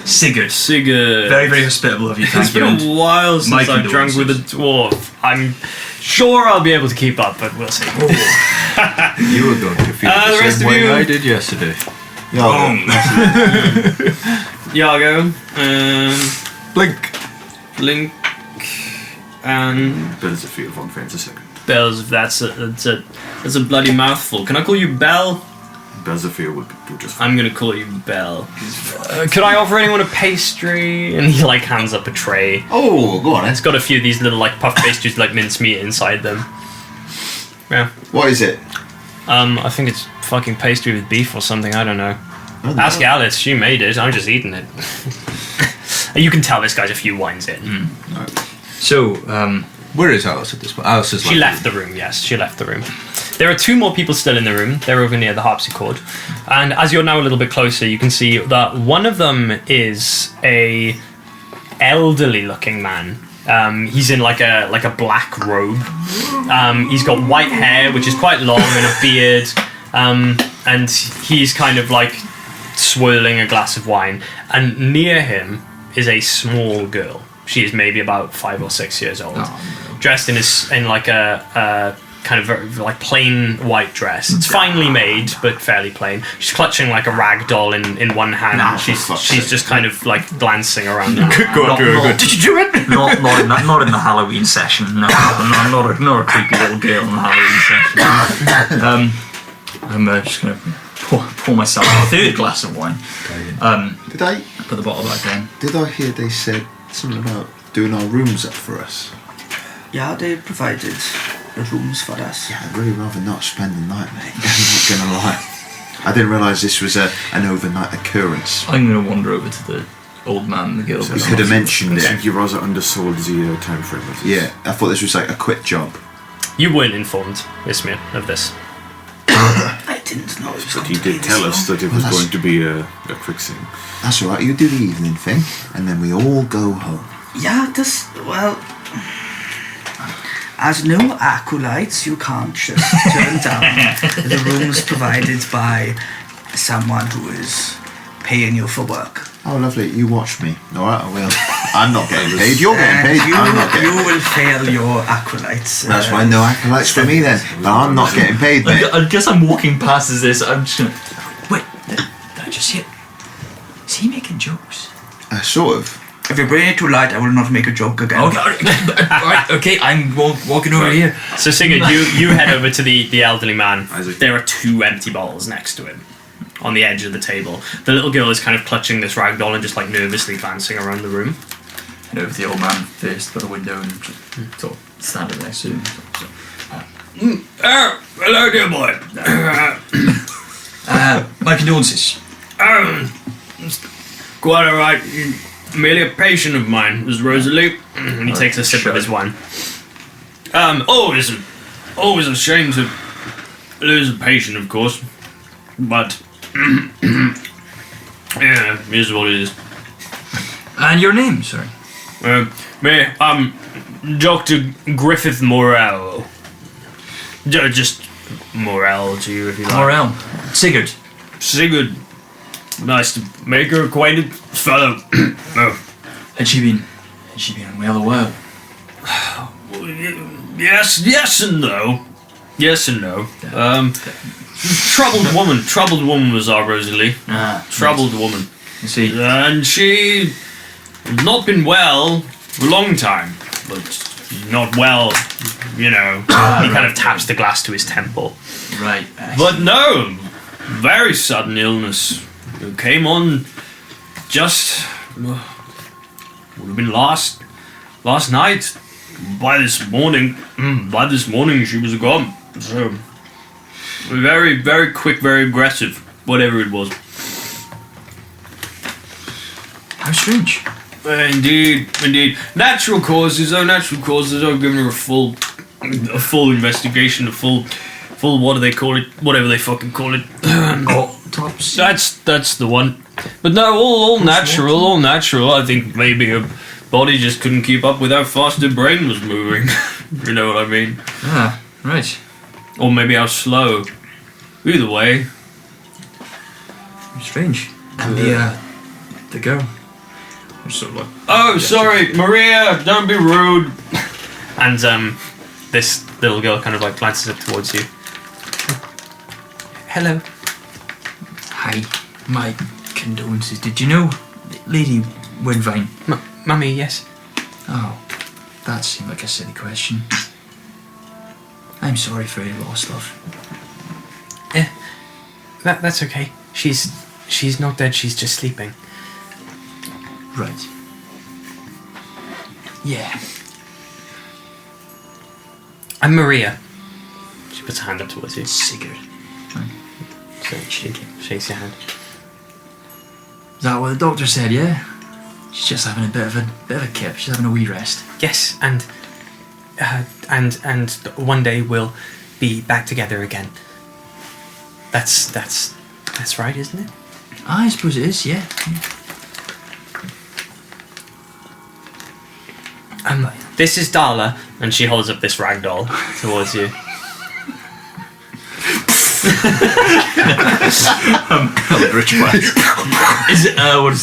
Sigurd. Sigurd. Very, very hospitable of you. Thank It's you. been a while since My I've drunk with a dwarf. I'm sure I'll be able to keep up, but we'll see. You were going to feel the the rest same of way you- I did yesterday. Yago, Blink. Link, and That is a feel of one fancy second. Bells, that's a bloody mouthful. Can I call you Bell? Belzafir would do just fine. I'm gonna call you Bell. Could I offer anyone a pastry? And he like hands up a tray. Oh, go on. It's got a few of these little like puff pastries, like mincemeat inside them. Yeah. What is it? I think it's fucking pastry with beef or something. I don't know. Ask Alice. She made it. I'm just eating it. You can tell this guy's a few wines in. So, Where is Alice at this point? Alice is She left the room. Yes, she left the room. There are two more people still in the room. They're over near the harpsichord. And as you're now a little bit closer, you can see that one of them is a elderly-looking man. He's in like a black robe. He's got white hair, which is quite long, and a beard. And he's kind of like swirling a glass of wine. And near him is a small girl. She is maybe about 5 or 6 years old, dressed in like a kind of very, like plain white dress. It's finely made, but fairly plain. She's clutching like a rag doll in one hand. She's just kind of like glancing around. did you do it? Not in the Halloween session. No, not a creepy little girl in the Halloween session. I'm just gonna pour myself a third glass of wine. Did I Put the bottle back down. Did I hear they said something about doing our rooms up for us? Yeah, they provided the rooms for us. Yeah, I'd really rather not spend the night, mate. I'm not gonna lie. I didn't realise this was an overnight occurrence. I'm gonna wander over to the old man, the girl. You could have mentioned I it. think you rather undersold the time frame of this. Yeah, I thought this was like a quick job. You weren't informed, Ismir, of this. I didn't know it was But going he to be did this tell us long. that it was going to be a quick thing. That's alright, you do the evening thing, and then we all go home. Yeah, well, as new acolytes, you can't just turn down the rooms provided by someone who is paying you for work. Oh, lovely, you watch me. Alright, I will. I'm not getting paid, you're getting paid, I'm not getting You paid. will fail your acolytes. That's why no acolytes for me then. But I'm not getting paid, mate. I guess I'm walking past as this. I'm just gonna. Wait, did I just hear? Is he making jokes? Sort of. If you bring it too light, I will not make a joke again. Okay, I'm walking over here. So Sigurd, you head over to the elderly man. Isaac. There are 2 empty bottles next to him on the edge of the table. The little girl is kind of clutching this rag doll and just like nervously glancing around the room. Head over to the old man first by the window and just sort of stand next to him. Hello, dear boy. My condolences. Quite alright. Merely a patient of mine, was Rosalie. And he takes a sip of his wine. Always a shame to lose a patient, of course. But yeah, here's what it is. And your name, sorry? Dr. Griffith Morel. Just Morel to you if you like. Morel. Sigurd. Sigurd. Nice to make her acquainted, fellow. Had she been unwell a while? Yes and no. Yes and no. Troubled woman was our Rosalie. Troubled woman. You see. And she not been well for a long time, but not well, you know. He kind of taps the glass to his temple. Right. But no, very sudden illness. It came on just would have been last night. By this morning she was gone. So very, very quick, very aggressive, whatever it was. How strange. Indeed. Natural causes. I've given her a full investigation, a full, what do they call it? Whatever they fucking call it. Autopsy. That's the one. But no, all natural. I think maybe her body just couldn't keep up with how fast her brain was moving. You know what I mean? Ah, right. Or maybe how slow. Either way. Strange. And the girl. Sort of like, Oh, sorry, Maria, don't be rude. And this little girl kind of like glances up towards you. Hello. hi, my condolences. Did you know Lady Windvine? Mummy, yes. Oh, that seemed like a silly question. I'm sorry for your loss, love. That's okay. She's not dead, she's just sleeping. Right. Yeah. I'm Maria. She puts her hand up towards you. Sigurd. So she shakes your hand. Is that what the doctor said, yeah? She's just having a bit of a kip. She's having a wee rest. Yes, and one day we'll be back together again. That's right, isn't it? I suppose it is, yeah. This is Darla, and she holds up this rag doll towards you. Rich man. Is it?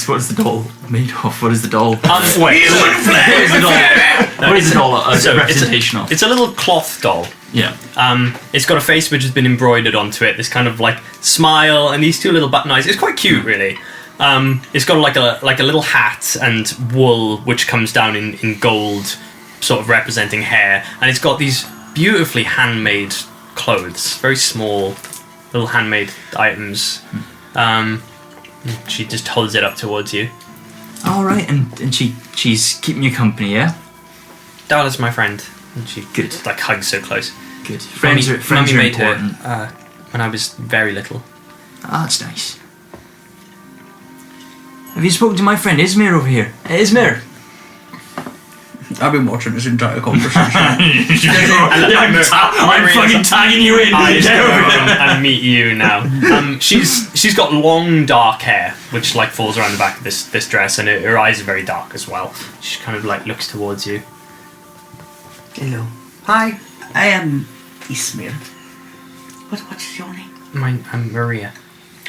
What's the doll made of? What is the doll? Wait. What is the doll? What is the doll? So Representation of? It's a little cloth doll. Yeah. It's got a face which has been embroidered onto it. This kind of like smile and these two little button eyes. It's quite cute, really. It's got like a little hat and wool which comes down in gold, sort of representing hair, and it's got these beautifully handmade clothes, very small, little handmade items. She just holds it up towards you. All right, and she's keeping you company, yeah. Darla's my friend, and she Good. like hugs so close. Good. Friends are made important. her when I was very little. Ah, that's nice. Have you spoken to my friend Ismir over here? Ismir! I've been watching this entire conversation. I'm fucking tagging you in! I just go over and meet you now. She's got long dark hair, which like falls around the back of this dress, and her eyes are very dark as well. She kind of like looks towards you. Hello. Hi. I am Ismir. What's your name? I'm Maria.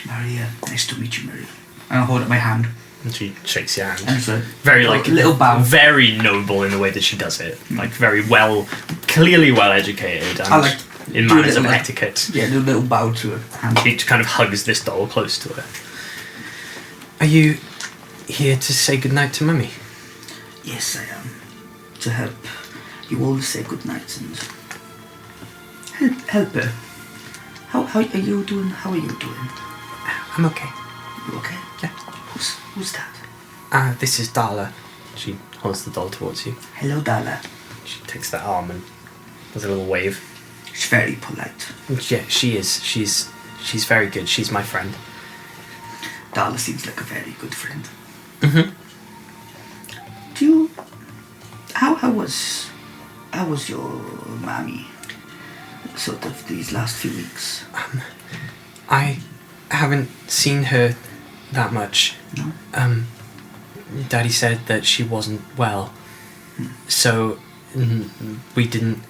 Maria. Nice to meet you, Maria. And I'll hold up my hand. And she shakes your hand. And it's a Very like little bow. Very noble in the way that she does it. Like very clearly well educated, and I like in do a manners of little, etiquette. Yeah, do a little bow to her hand. She kind of hugs this doll close to her. Are you here to say goodnight to Mummy? Yes, I am. To help you all say goodnight and help her. How are you doing? How are you doing? I'm okay. You okay? Yeah. Who's that? This is Darla. She holds the doll towards you. Hello, Darla. She takes that arm and does a little wave. She's very polite. Yeah, she is. She's very good. She's my friend. Darla seems like a very good friend. Mm-hmm. How was your mommy? Sort of these last few weeks. I haven't seen her that much. No? Daddy said that she wasn't well, so we didn't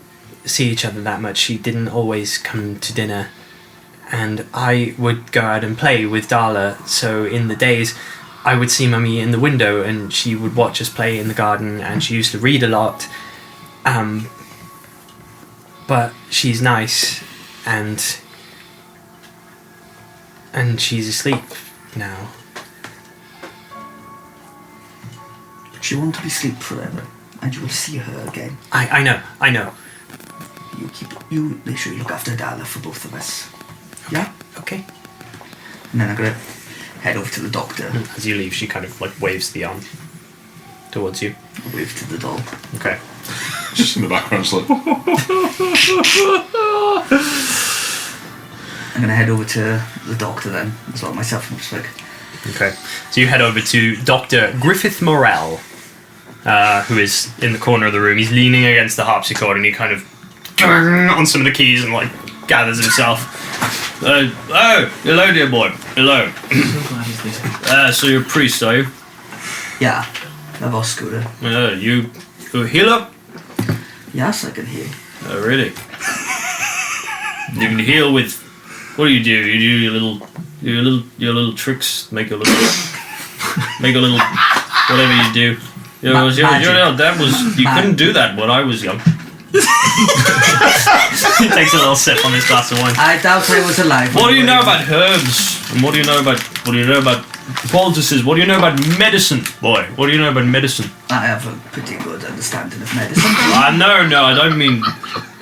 see each other that much. She didn't always come to dinner, and I would go out and play with Darla, so in the days I would see Mummy in the window and she would watch us play in the garden, and she used to read a lot, but she's nice, and she's asleep now. She won't be asleep forever, and you will see her again. I know. You make sure you look after Darla for both of us. Yeah? Okay. And then I'm gonna head over to the doctor. As you leave, she kind of like waves the arm towards you. I'll wave to the doll. Okay. Just in the background, it's like. I'm gonna head over to the doctor then, as well, myself and Spike. Okay. So you head over to Dr. Griffith Morell, who is in the corner of the room. He's leaning against the harpsichord and he kind of on some of the keys and like gathers himself. Oh, hello, dear boy. Hello. So you're a priest, are you? Yeah, I've Oscar. You a healer? Yes, I can hear. Oh, really? You can heal with. What do? You do your little tricks. Make a little whatever you do. You couldn't do that when I was young. He takes a little sip on his glass of wine. I doubt I was alive. What do you know about herbs? And what do you know about poultices? What do you know about medicine, boy? What do you know about medicine? I have a pretty good understanding of medicine. No, I don't mean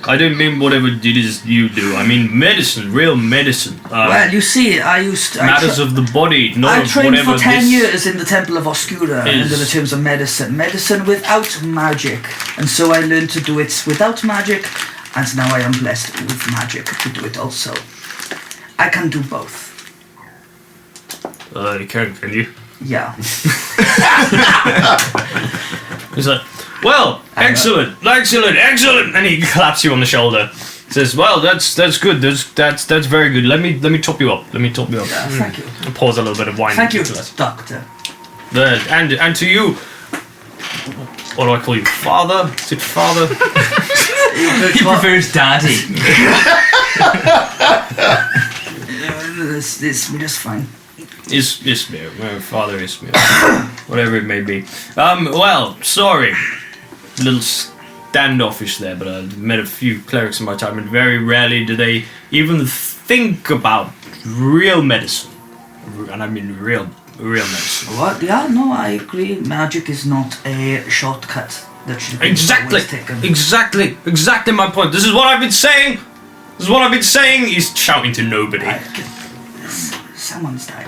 I don't mean whatever it is you do. I mean medicine, real medicine. Well, you see, matters of the body, not I of trained whatever for 10 this years in the Temple of Oscura is. under the terms of medicine. Medicine without magic. And so I learned to do it without magic, and now I am blessed with magic to do it also. I can do both. You can you? Yeah. He's like, well, excellent, and he claps you on the shoulder. Says, well, that's good. That's very good. Let me top you up. Yeah, thank you. And pours a little bit of wine. Thank you, into us. Doctor. And to you, what do I call you? Father? Is it father? He prefers daddy. This is fine. Ismir. My father Ismir. Whatever it may be. Well, sorry. A little standoffish there, but I've met a few clerics in my time, and very rarely do they even think about real medicine. And I mean real medicine. What? Yeah, no, I agree. Magic is not a shortcut that should be always taken. Exactly my point. This is what I've been saying. He's shouting to nobody. Someone's died.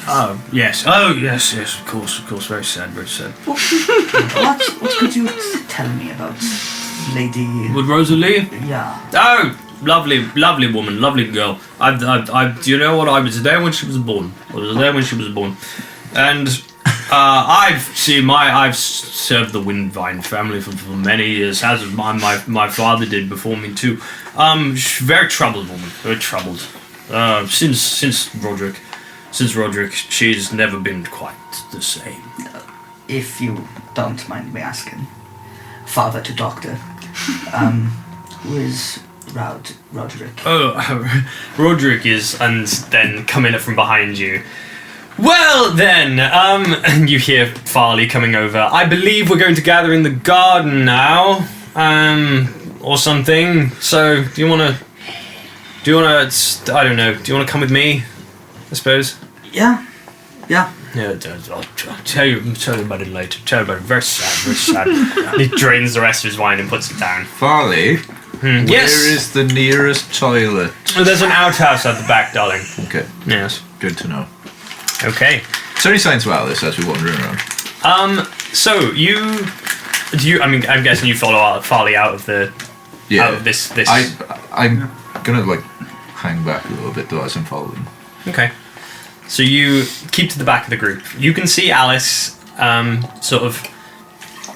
Oh yes, of course. Very sad. What could you tell me about Lady? With Rosalie? Yeah. Oh, lovely woman, lovely girl. I do you know what? I was there when she was born. And I've served the Windvine family for many years, as my father did before me too. Very troubled woman, very troubled. Since Roderick, she's never been quite the same. If you don't mind me asking, father to doctor, who is Roderick? Oh, Roderick is, and then coming up from behind you. Well then, and you hear Farley coming over. I believe we're going to gather in the garden now, or something. So, do you wanna, I don't know, do you wanna come with me? I suppose. Yeah. Yeah, I'll tell you about it later. Tell you about it. Very sad. He drains the rest of his wine and puts it down. Farley, Yes. where is the nearest toilet? Oh, there's an outhouse at the back, darling. Okay, Yes. good to know. Okay. Is there any signs of Alice as we wander around? So I'm guessing you follow Farley out of the out of this. I'm gonna hang back a little bit though as I'm following. Okay. So you keep to the back of the group. You can see Alice sort of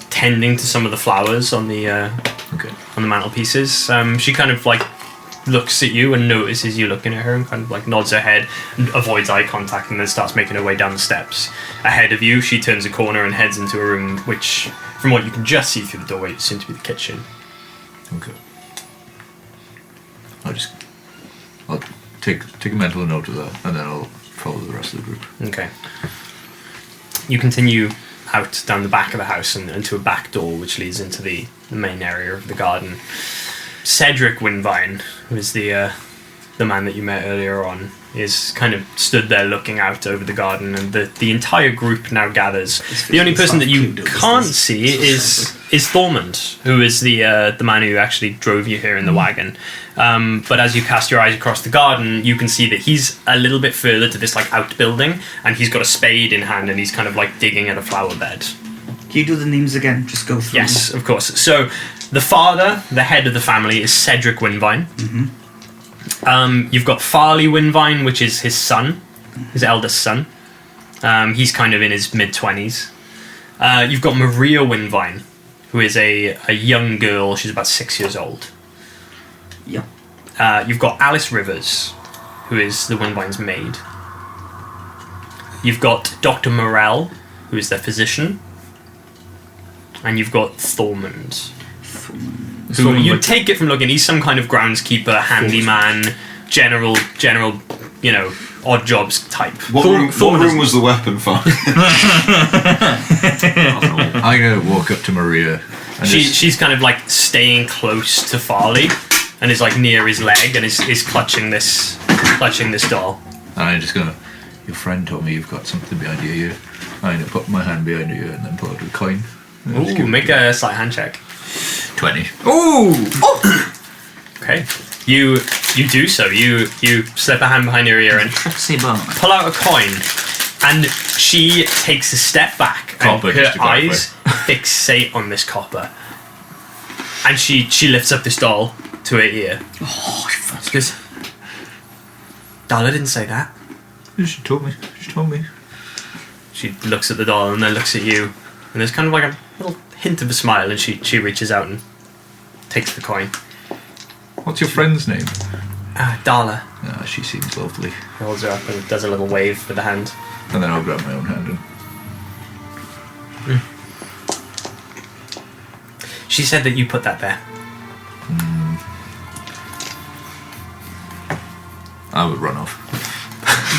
tending to some of the flowers on the mantelpieces. She kind of looks at you and notices you looking at her and kind of nods her head and avoids eye contact and then starts making her way down the steps. Ahead of you, she turns a corner and heads into a room which, from what you can just see through the doorway, seems to be the kitchen. Okay. I'll take a mental note of that, and then I'll follow the rest of the group. Okay. You continue out down the back of the house and to a back door which leads into the main area of the garden. Cedric Windvine, who is the man that you met earlier on, is kind of stood there looking out over the garden, and the entire group now gathers. The only person that you can't see is Thormund, who is the man who actually drove you here in the wagon. But as you cast your eyes across the garden, you can see that he's a little bit further to this outbuilding, and he's got a spade in hand, and he's kind of digging at a flower bed. Can you do the names again? Just go through. Yes, of course. So the father, the head of the family, is Cedric Windvine. Mm-hmm. You've got Farley Windvine, which is his son, his eldest son. He's kind of in his mid-20s. You've got Maria Windvine, who is a young girl. She's about 6 years old. Yeah. You've got Alice Rivers, who is the Windvine's maid. You've got Dr. Morell, who is their physician. And you've got Thormund. Who you take it from looking, he's some kind of groundskeeper, handyman, general, odd jobs type. What room was the weapon for? I'm gonna walk up to Maria. And She's kind of staying close to Farley, and is near his leg, and is clutching this doll. And I'm just gonna. Your friend told me you've got something behind your ear. I'm gonna put my hand behind your ear and then pull out a coin. Ooh, make a sleight hand check. 20. Ooh! Oh! Okay. You do so. You slip a hand behind your ear and C'est bon. pull out a coin, and she takes a step back, Copper, and just her to clarify. eyes fixate on this copper. And she lifts up this doll to her ear. Oh, fuck. She goes, Dala didn't say that. She told me. She looks at the doll and then looks at you, and there's kind of like a little hint of a smile, and she reaches out and takes the coin. What's your friend's name? Dala. Ah, she seems lovely. Holds her up and does a little wave with the hand. And then I'll grab my own hand and... She said that you put that there. I would run off.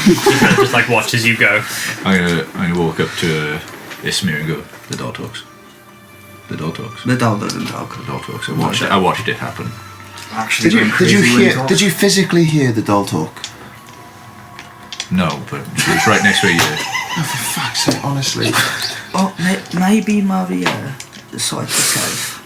She kind of just like watches you go. I'm gonna walk up to Ismir and go, the doll talks. The doll talks. The doll doesn't talk. The doll talks. I watched it happen. Actually, Did you physically hear the doll talk? No, but she was right next to her ear. Oh, for fuck's sake, honestly. Oh, maybe Maria saw it herself.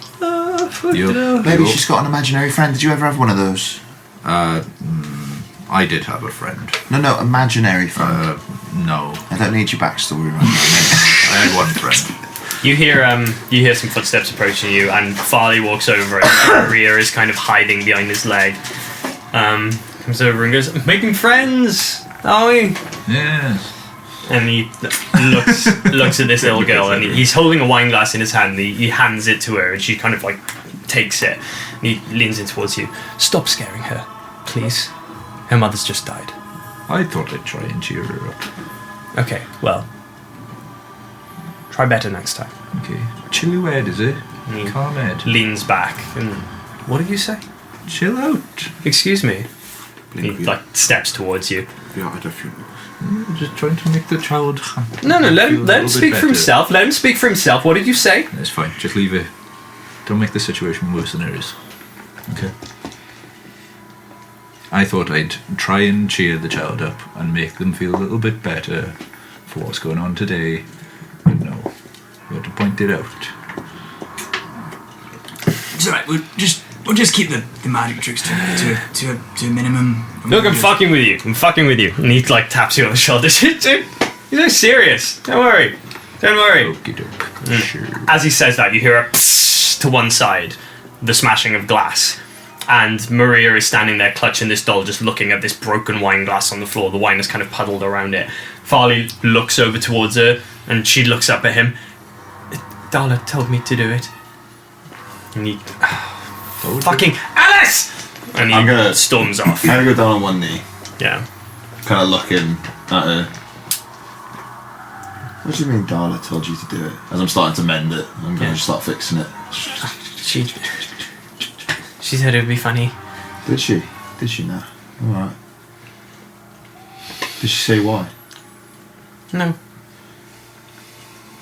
Maybe she's got an imaginary friend. Did you ever have one of those? I did have a friend. No, imaginary friend. No. I don't need your backstory right now. I had one friend. You hear some footsteps approaching you, and Farley walks over, and Maria is kind of hiding behind his leg. Comes over and goes, "Making friends, are we?" Yes. And he looks at this little girl, and he's holding a wine glass in his hand. He hands it to her, and she kind of like takes it. And he leans in towards you. "Stop scaring her, please. Her mother's just died." I thought I'd try and cheer her up. Okay, well, try better next time. Okay. Chill Ed, is it? Mm. Calm Ed. Leans back, and what did you say? Chill out. Excuse me. He Blink, like steps towards you. we are at a funeral. Just trying to make the child happy. No, let Feel a him little speak bit for better. himself. Let him speak for himself. What did you say? It's fine. Just leave it. Don't make the situation worse than it is. Okay. I thought I'd try and cheer the child up and make them feel a little bit better for what's going on today. But no, we had to point it out. It's alright, we'll just keep the magic tricks to a minimum. Look, I'm fucking with you. I'm fucking with you. And he like taps you on the shoulder. Dude, you're not serious. Don't worry. Don't worry. Okie doke. Sure. As he says that, you hear a psst to one side, the smashing of glass. And Maria is standing there clutching this doll, just looking at this broken wine glass on the floor. The wine is kind of puddled around it. Farley looks over towards her, and she looks up at him. Dala told me to do it. And he... fucking Alice! And I'm he gonna- storms off. I'm gonna go down on one knee, Yeah. kind of looking at her. What do you mean Darla told you to do it? As I'm starting to mend it, I'm gonna Yeah. just start fixing it. She said it would be funny. Did she? Did she now? Alright. Did she say why? No.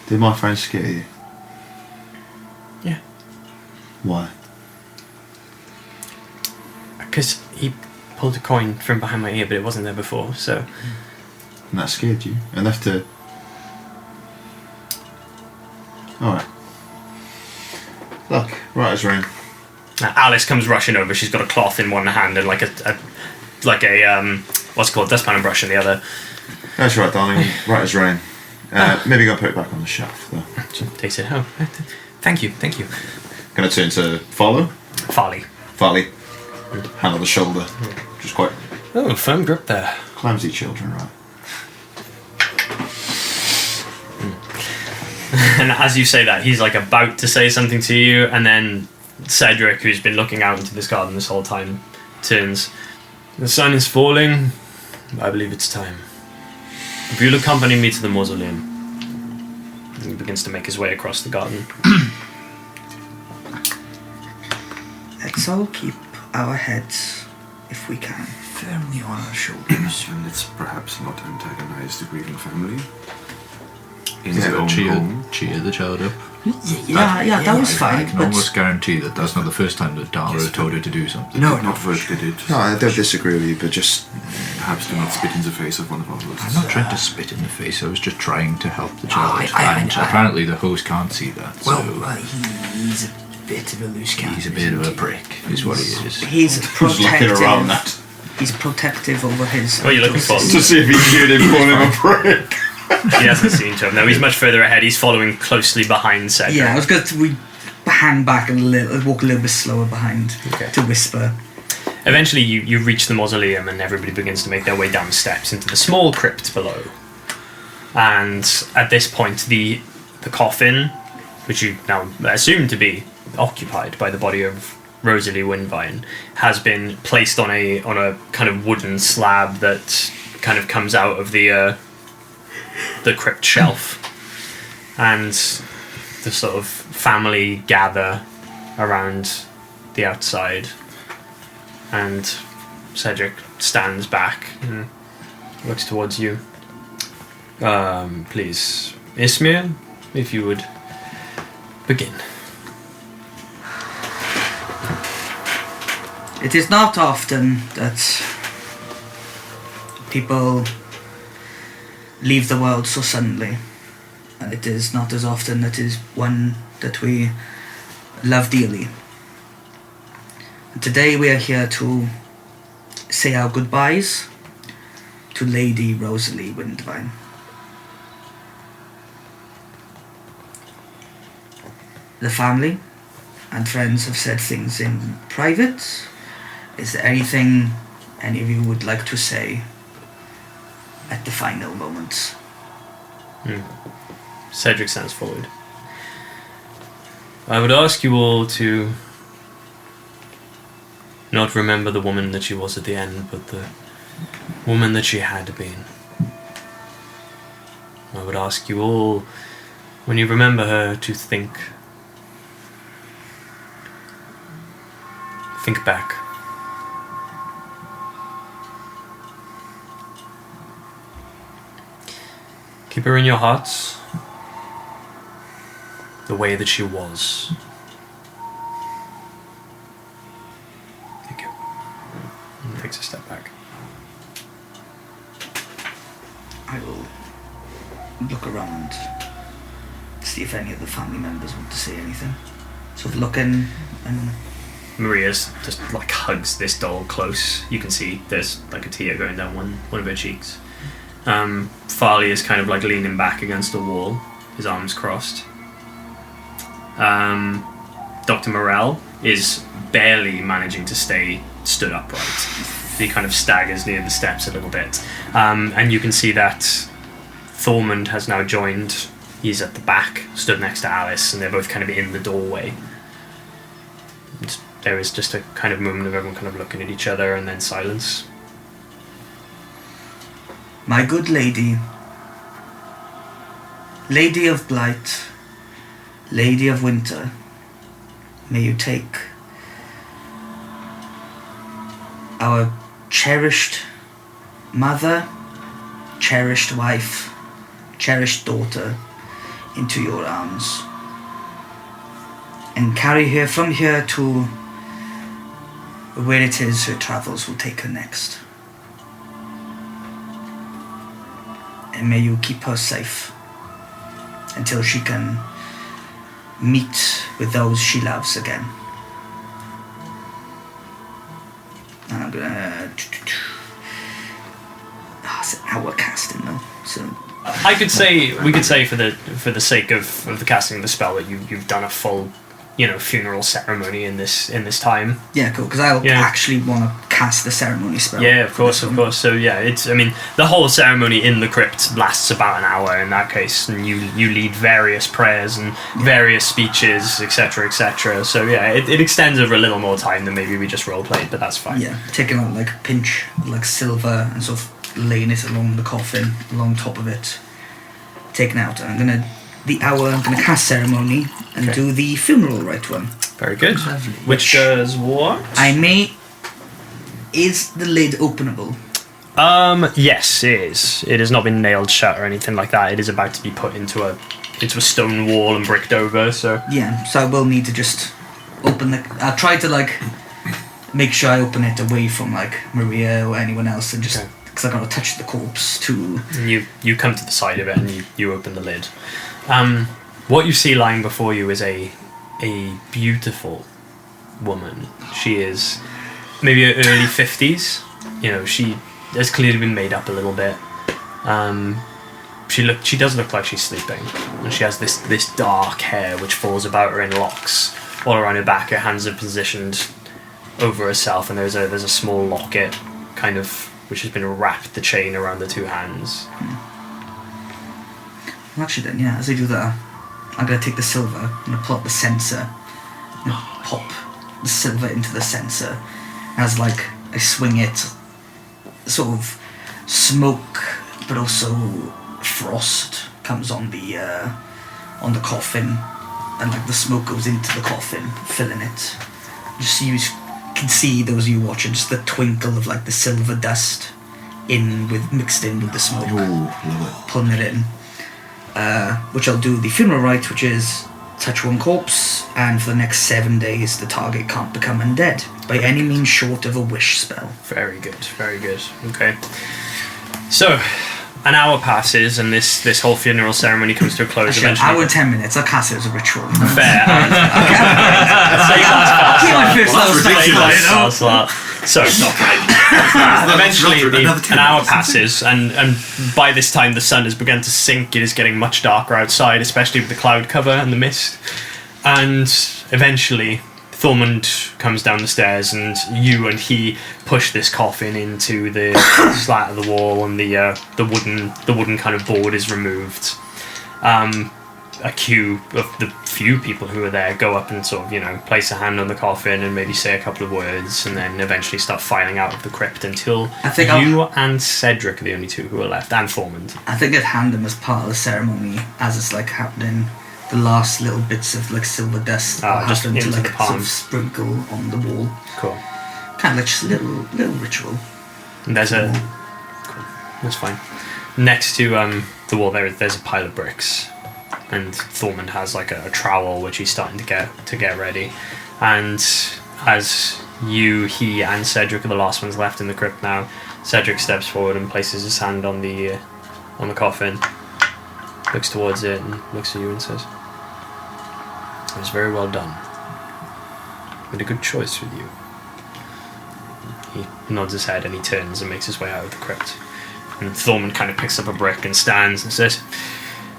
Did my friend scare you? Yeah. Why? Because he pulled a coin from behind my ear, but it wasn't there before, so... And that scared you? Enough to... Alright. Look, right as rain. Alice comes rushing over. She's got a cloth in one hand and like a what's it called, dustpan and brush in the other. That's right, darling. Right as rain. Maybe go and put it back on the shelf, though. She takes it home. Thank you. Gonna turn to Follow. Farley. Farley. Hand on the shoulder. Just quite Oh, firm grip there. clumsy children, right? And as you say that, he's like about to say something to you, and then Cedric, who's been looking out into this garden this whole time, turns. The sun is falling. I believe it's time. If you'll accompany me to the mausoleum. And he begins to make his way across the garden. Let's all keep our heads, if we can, firmly on our shoulders. And let's perhaps not antagonize the grieving family. In Yeah, their own home. Cheer the child up. Yeah, that was I fine. can But almost guarantee that that's not the first time that Dara told her to do something. No, Not work did it. No, I don't disagree with you, but just... Perhaps do not spit in the face of one of our hosts. I'm not trying to spit in the face. I was just trying to help the child, I- and apparently the host can't see that. well, so bit of a loose cannon. He's a bit of a prick, is what he is. He's Who's looking around protective. that He's protective over his. What are you looking for? to see if he can hear him calling him a prick? He hasn't seen to him. No, he's much further ahead. He's following closely behind Cedric. Yeah, I was going to hang back a little, walk a little bit slower behind Okay. to whisper. Eventually, you reach the mausoleum, and everybody begins to make their way down the steps into the small crypt below. And at this point, the coffin, which you now assume to be occupied by the body of Rosalie Windvine, has been placed on a kind of wooden slab that kind of comes out of the crypt shelf, and the sort of family gather around the outside, and Cedric stands back and looks towards you. Please, Ismir, if you would begin. It is not often that people leave the world so suddenly, and it is not as often that it is one that we love dearly. And today we are here to say our goodbyes to Lady Rosalie Windvine. The family and friends have said things in private. Is there anything any of you would like to say at the final moments? Cedric stands forward. I would ask you all to not remember the woman that she was at the end, but the woman that she had been. I would ask you all, when you remember her, to think back. Keep her in your hearts the way that she was. Thank you. And takes a step back. I will look around, see if any of the family members want to say anything. Sort of looking, and Maria's just like hugs this doll close. You can see there's like a tear going down one of her cheeks. Farley is kind of like leaning back against a wall, his arms crossed. Dr. Morell is barely managing to stay stood upright. He kind of staggers near the steps a little bit. And you can see that Thormund has now joined. He's at the back, stood next to Alice, and they're both kind of in the doorway. And there is just a kind of moment of everyone kind of looking at each other, and then silence. my good lady, Lady of Blight, Lady of Winter, may you take our cherished mother, cherished wife, cherished daughter into your arms and carry her from here to where it is her travels will take her next. And may you keep her safe until she can meet with those she loves again. And I'm gonna... it's an hour casting though, so... We could say for the sake of the casting of the spell that you've done a full, funeral ceremony in this time. Yeah, cool, because I'll actually want to cast the ceremony spell. Yeah, of course. So yeah, the whole ceremony in the crypt lasts about an hour in that case, and you lead various prayers and various speeches, etc., etc. So yeah, it extends over a little more time than maybe we just roleplayed, but that's fine. Yeah, taking out like a pinch of like silver and sort of laying it along the coffin, along top of it. Taken out. I'm gonna cast ceremony and do the funeral rite one. Very good. Lovely. Which does what? Is the lid openable? Yes, it is. It has not been nailed shut or anything like that. It is about to be put into a stone wall and bricked over, so... Yeah, so I will need to just open I'll try to, make sure I open it away from, Maria or anyone else, and just... Because I gotta touch the corpse, too. And you come to the side of it, and you open the lid. What you see lying before you is a a beautiful woman. She is maybe her early 50s. You know, she has clearly been made up a little bit. She does look like she's sleeping, and she has this dark hair which falls about her in locks all around her back. Her hands are positioned over herself, and there's a small locket, kind of, which has been wrapped the chain around the two hands. Well, actually, then, yeah, as I do that, I'm gonna take the silver. I'm gonna pull up the sensor, and pop the silver into the sensor. As like I swing it, sort of smoke, but also frost comes on the coffin, and like the smoke goes into the coffin, filling it. Just you can see, those of you watching, just the twinkle of like the silver dust mixed in with the smoke. Oh, love Pulling it in. Which I'll do the funeral rite, which is touch one corpse, and for the next 7 days the target can't become undead by any means short of a wish spell. Very good, very good. Okay. So, an hour passes, and this whole funeral ceremony comes to a close. Actually, Eventually, an hour and 10 minutes. I'll cast it as a ritual. fair. So, eventually, an hour passes, and by this time the sun has begun to sink. It is getting much darker outside, especially with the cloud cover and the mist. And eventually, Thormund comes down the stairs, and you and he push this coffin into the slat of the wall, and the wooden kind of board is removed. A queue of the few people who are there go up and sort of, you know, place a hand on the coffin and maybe say a couple of words, and then eventually start filing out of the crypt until you and Cedric are the only two who are left, and Thormund. I think I'd hand them as part of the ceremony as it's like happening. The last little bits of like silver dust just happen to into like the palm. sort of sprinkle on the wall. Cool. Kind of like just a little ritual. And there's a... Cool. That's fine. Next to the wall there's a pile of bricks. And Thormund has like a trowel which he's starting to get ready. And as he and Cedric are the last ones left in the crypt now, Cedric steps forward and places his hand on the coffin, looks towards it and looks at you and says, "It was very well done. Made a good choice with you." He nods his head and he turns and makes his way out of the crypt. And Thormund kind of picks up a brick and stands and says,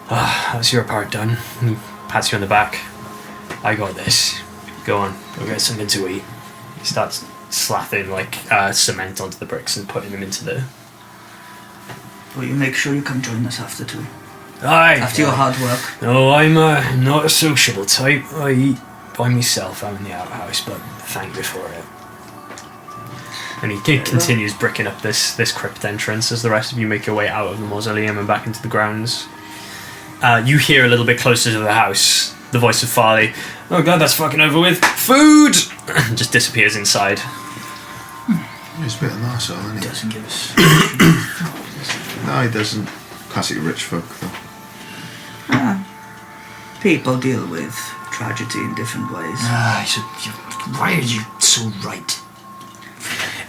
"That's your part done." And he pats you on the back. "I got this. Go on, go get something to eat." He starts slathing like cement onto the bricks and putting them into the... Will you make sure you come join us after too? Aye. After your hard work. No, I'm not a sociable type. I eat by myself out in the outhouse, but thank you for it. And he continues bricking up this crypt entrance as the rest of you make your way out of the mausoleum and back into the grounds. You hear a little bit closer to the house the voice of Farley. "Oh god, that's fucking over with. Food!" Just disappears inside. He's a bit of an arsehole, isn't he? Doesn't give us... No, he doesn't. Classic rich folk, though. People deal with tragedy in different ways. Why are you so right?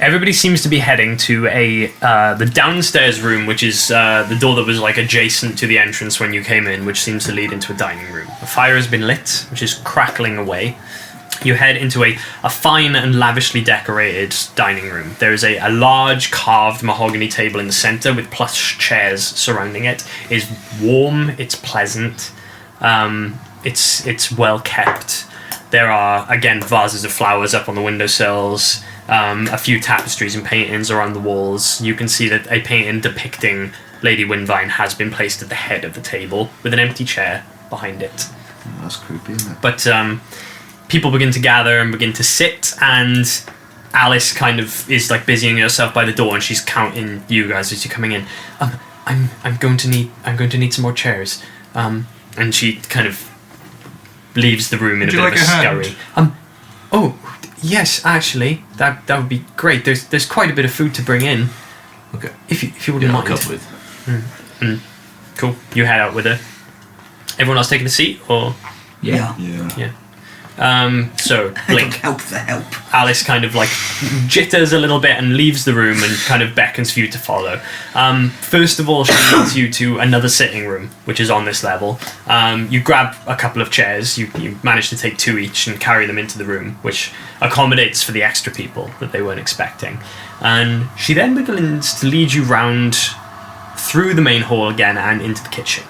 Everybody seems to be heading to the downstairs room, which is the door that was like adjacent to the entrance when you came in, which seems to lead into a dining room. A fire has been lit, which is crackling away. You head into a fine and lavishly decorated dining room. There is a large carved mahogany table in the centre with plush chairs surrounding it. It is warm, it's pleasant, it's well kept. There are, again, vases of flowers up on the windowsills, a few tapestries and paintings around the walls. You can see that a painting depicting Lady Windvine has been placed at the head of the table with an empty chair behind it. Oh, that's creepy, isn't it? But people begin to gather and begin to sit, and Alice kind of is like busying herself by the door, and she's counting you guys as you're coming in. I'm going to need some more chairs. And she kind of leaves the room in a bit of a scurry. Oh, yes, actually, that would be great. There's quite a bit of food to bring in. Okay. If you wouldn't mind. I'll come with. Cool. You head out with her. Everyone else taking a seat, or Yeah. yeah. So Blink. Help the help. Alice kind of like jitters a little bit and leaves the room and kind of beckons for you to follow. First of all, she leads you to another sitting room, which is on this level. You grab a couple of chairs. You manage to take 2 each and carry them into the room, which accommodates for the extra people that they weren't expecting. And she then begins to lead you round through the main hall again and into the kitchen.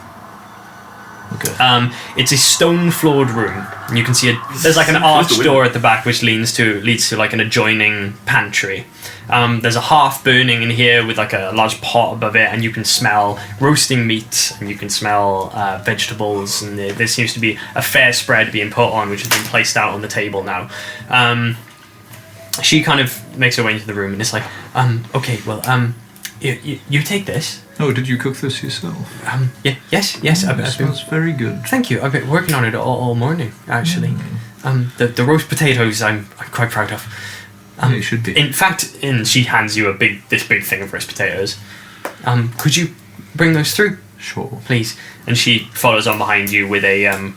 Okay. It's a stone-floored room. And you can see there's like an arched door at the back which leads to like an adjoining pantry. There's a hearth burning in here with like a large pot above it, and you can smell roasting meat and you can smell vegetables, and there seems to be a fair spread being put on, which has been placed out on the table now. She kind of makes her way into the room and it's like, okay, well, you take this. Oh, did you cook this yourself? Yes. It smells very good. Thank you. I've been working on it all morning, actually. The roast potatoes I'm quite proud of. Yeah, you should be. In fact, she hands you this big thing of roast potatoes. Could you bring those through? Sure. Please. And she follows on behind you with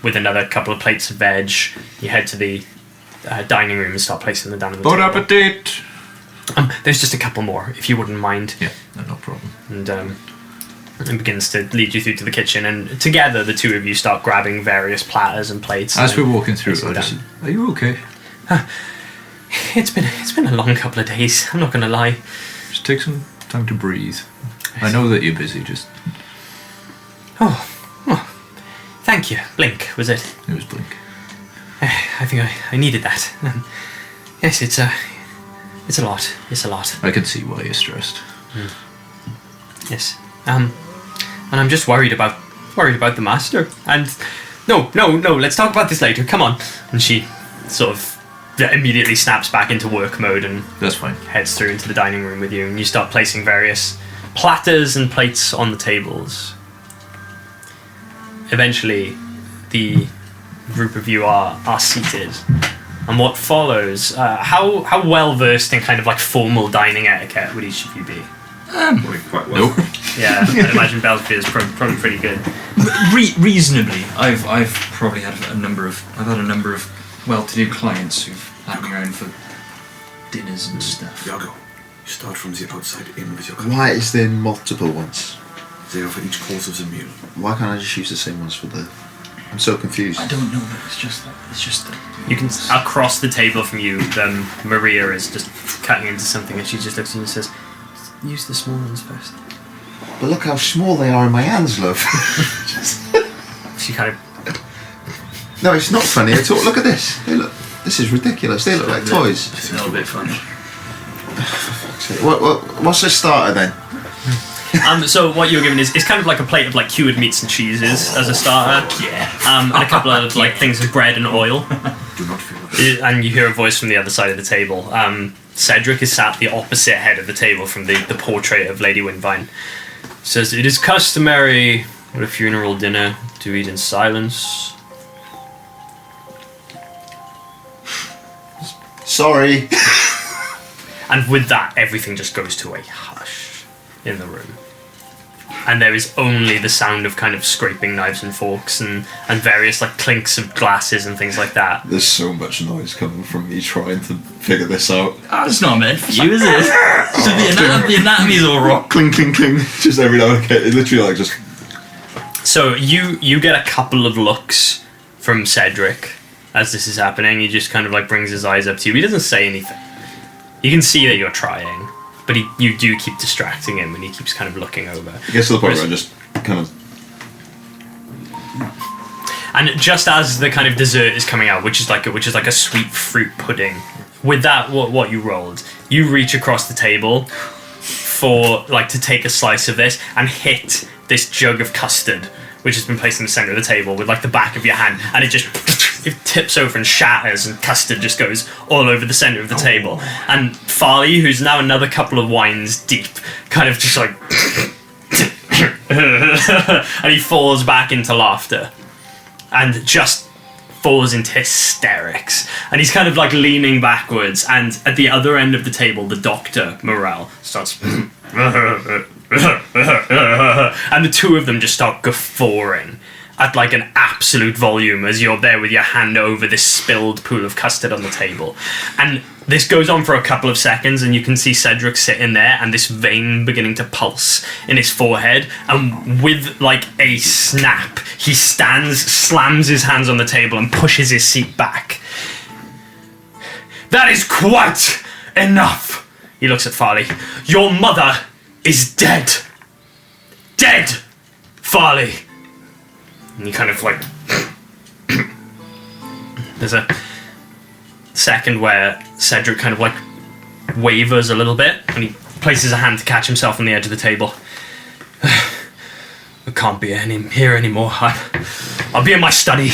with another couple of plates of veg. You head to the dining room and start placing them down on the Bon table. appetit! There's just a couple more, if you wouldn't mind. Yeah, no problem. And begins to lead you through to the kitchen, and together the two of you start grabbing various platters and plates. As and we're walking through, placing I them just down. said, are you okay? It's been a long couple of days, I'm not going to lie. Just take some time to breathe. I know that you're busy, just... Oh, thank you. Blink, was it? It was Blink. I think I needed that. Yes, it's a lot. It's a lot. I can see why you're stressed. Yes. And I'm just worried about the master. And no, let's talk about this later. Come on. And she sort of immediately snaps back into work mode and That's fine. heads through into the dining room with you, and you start placing various platters and plates on the tables. Eventually, the group of you are seated, and what follows, how well versed in kind of like formal dining etiquette would each of you be? Quite well. Nope. Yeah, I imagine Belfield is probably pretty good. Reasonably, I've probably had a number of well-to-do clients who've had me around for dinners and stuff. Yago, you start from the outside in with your Why is there multiple ones? They are for each course of the meal. Why can't I just use the same ones for the... I'm so confused. I don't know, but it's just that. You can across the table from you, Maria is just cutting into something, and she just looks at you and says, "Use the small ones first." But look how small they are in my hands, love. She kind of No, it's not funny at all. Look at this. They look... This is ridiculous. They look like toys. It's a little bit funny. What's the starter then? so what you're given is kind of like a plate of like cured meats and cheeses as a starter. Yeah. And a couple of like things of bread and oil. Do not feel And you hear a voice from the other side of the table. Cedric is sat the opposite head of the table from the portrait of Lady Windvine. Says, "It is customary at a funeral dinner to eat in silence." Sorry. And with that, everything just goes to a hush in the room. And there is only the sound of kind of scraping knives and forks and various like clinks of glasses and things like that. There's so much noise coming from me trying to figure this out. Oh, it's not meant for you, is it? The anatomy's all wrong. Cling, cling, cling. Just every now and again. It literally like just... So you get a couple of looks from Cedric as this is happening. He just kind of like brings his eyes up to you. He doesn't say anything. You can see that you're trying, but you do keep distracting him, and he keeps kind of looking over. It gets to the point where I just kind of... And just as the kind of dessert is coming out, which is like a sweet fruit pudding, with that what you rolled, you reach across the table for like to take a slice of this and hit this jug of custard, which has been placed in the center of the table with like the back of your hand, and it tips over and shatters, and custard just goes all over the center of the table. And Farley, who's now another couple of wines deep, kind of just like and he falls back into laughter and just falls into hysterics, and he's kind of like leaning backwards, and at the other end of the table the doctor Morel starts and the two of them just start guffawing, at like an absolute volume as you're there with your hand over this spilled pool of custard on the table. And this goes on for a couple of seconds, and you can see Cedric sitting there and this vein beginning to pulse in his forehead. And with like a snap, he stands, slams his hands on the table and pushes his seat back. That is quite enough. He looks at Farley. Your mother is dead. Dead, Farley. And you kind of like... There's a second where Cedric kind of like wavers a little bit, and he places a hand to catch himself on the edge of the table. I can't be here anymore. I'll be in my study.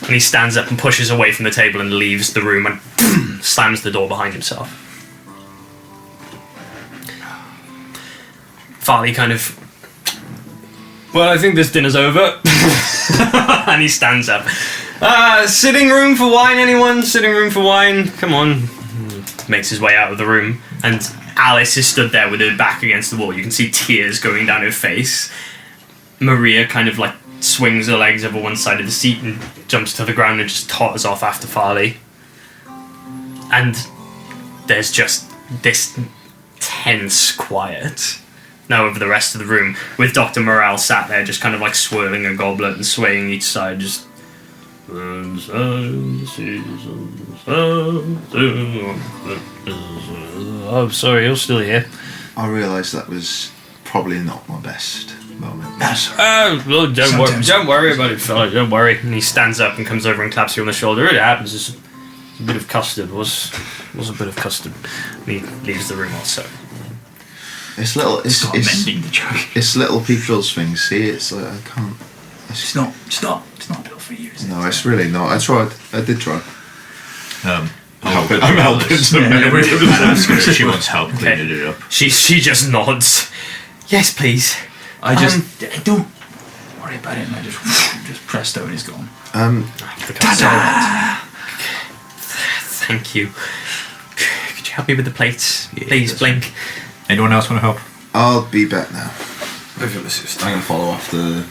And he stands up and pushes away from the table and leaves the room and slams the door behind himself. Farley kind of... Well, I think this dinner's over. And he stands up. Sitting room for wine, anyone? Sitting room for wine? Come on. Makes his way out of the room. And Alice is stood there with her back against the wall. You can see tears going down her face. Maria kind of like swings her legs over one side of the seat and jumps to the ground and just totters off after Farley. And there's just this tense quiet now over the rest of the room, with Dr. Morale sat there just kind of like swirling a goblet and swaying each side, just... Oh, sorry, you're still here. I realised that was probably not my best moment. Oh, well, don't worry about it, fella, don't worry. And he stands up and comes over and claps you on the shoulder. It happens, it's a bit of custard, was a bit of custard. And he leaves the room also. It's little. Mending the joke. It's little people's things. See, it's like I can't. It's not built for you. Is it? No, it's really not. I tried. I did try. I'm helping She wants help cleaning it up. She just nods. Yes, please. I don't worry about it. And I just presto and he's gone. Thank you. Could you help me with the plates, please, Blink? Anyone else want to help? I'll be back now. I can assist. I'm going to follow after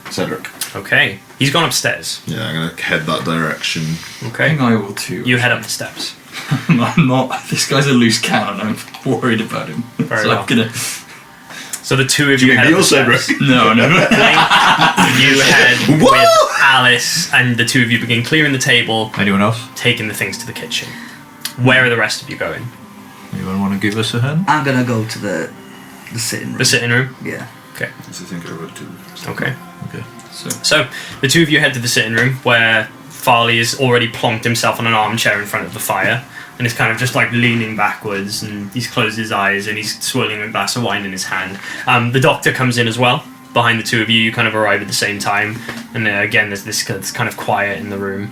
Cedric. Okay. He's gone upstairs. Yeah, I'm going to head that direction. I Okay. think I will too. You head up the steps. I'm not. This guy's a loose cannon. I'm worried about him. Very so well. I'm gonna. So the two of you head up the stairs. No. You head with Alice, and the two of you begin clearing the table, Anyone else? taking the things to the kitchen. Where are the rest of you going? Anyone want to give us a hand? I'm gonna go to the sitting room. The sitting room? Yeah. Okay. Yes, I think I would too. Okay. Okay. So the two of you head to the sitting room, where Farley has already plonked himself on an armchair in front of the fire and is kind of just like leaning backwards, and he's closed his eyes and he's swirling a glass of wine in his hand. The doctor comes in as well. Behind the two of you, you kind of arrive at the same time, and again there's this kind of quiet in the room.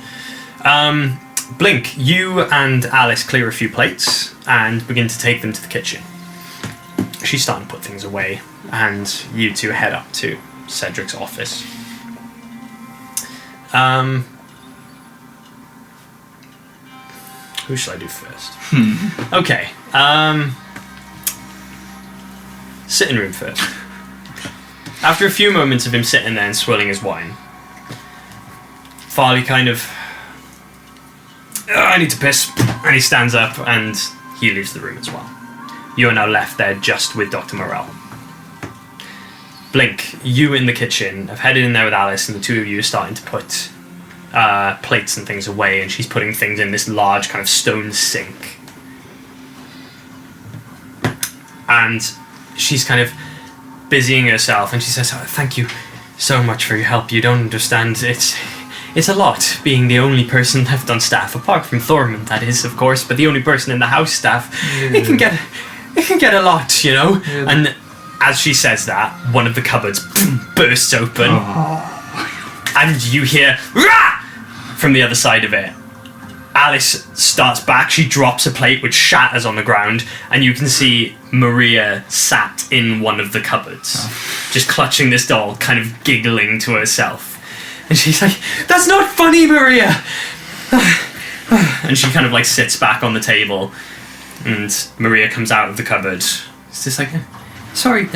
Blink, you and Alice clear a few plates and begin to take them to the kitchen. She's starting to put things away, and you two head up to Cedric's office. Who shall I do first? Okay. Sitting room first. After a few moments of him sitting there and swirling his wine, Farley kind of... I need to piss. And he stands up and he leaves the room as well. You are now left there just with Dr. Morale. Blink, you in the kitchen have headed in there with Alice, and the two of you are starting to put plates and things away, and she's putting things in this large kind of stone sink. And she's kind of busying herself, and she says, "Oh, thank you so much for your help. You don't understand. It's a lot, being the only person left on staff, apart from Thormund, that is, of course, but the only person in the house staff. It can get a lot, you know." Yeah. And as she says that, one of the cupboards bursts open, and you hear "Rah!" from the other side of it. Alice starts back, she drops a plate which shatters on the ground, and you can see Maria sat in one of the cupboards, just clutching this doll, kind of giggling to herself. And she's like, "That's not funny, Maria!" And she kind of like sits back on the table, and Maria comes out of the cupboard. It's just like, sorry,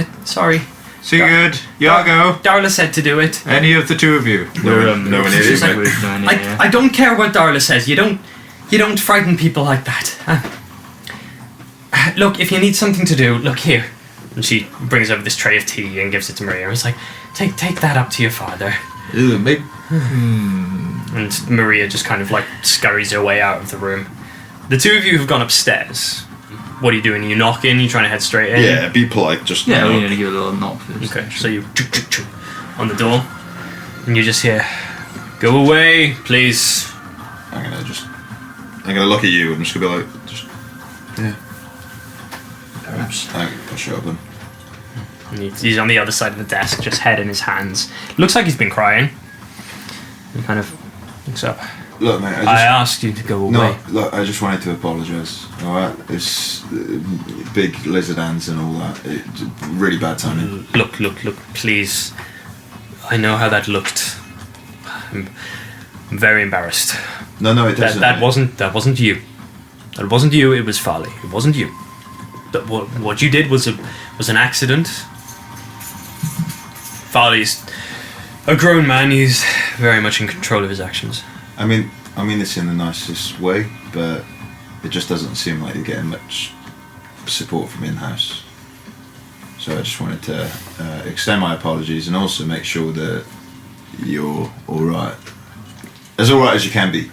Sigurd, Yargo, Darla said to do it. any of the two of you. We're, no one is. She's like, we're going in, yeah. I don't care what Darla says. You don't frighten people like that. Look, if you need something to do, look here. And she brings over this tray of tea and gives it to Maria. And it's like, take that up to your father. Ew, maybe. And Maria just kind of like scurries her way out of the room. The two of you have gone upstairs. What are you doing? Are you knocking? You trying to head straight in? Yeah, be polite. Just Yeah, we knock. need to give it a little knock first. Okay, so you on the door, and you just hear, "Go away, please." I'm gonna look at you and just gonna be like, yeah. Perhaps. I push it open. And he's on the other side of the desk, just head in his hands. Looks like he's been crying. He kind of looks up. Look, mate. I asked you to go away. No, look. I just wanted to apologise. All right, it's big lizard hands and all that. Really bad timing. Look, please. I know how that looked. I'm very embarrassed. No, it doesn't. That wasn't you. That wasn't you. It was Farley. It wasn't you. What you did was an accident. Farley's a grown man. He's very much in control of his actions. I mean this in the nicest way, but it just doesn't seem like you're getting much support from in-house. So I just wanted to extend my apologies and also make sure that you're alright. As alright as you can be.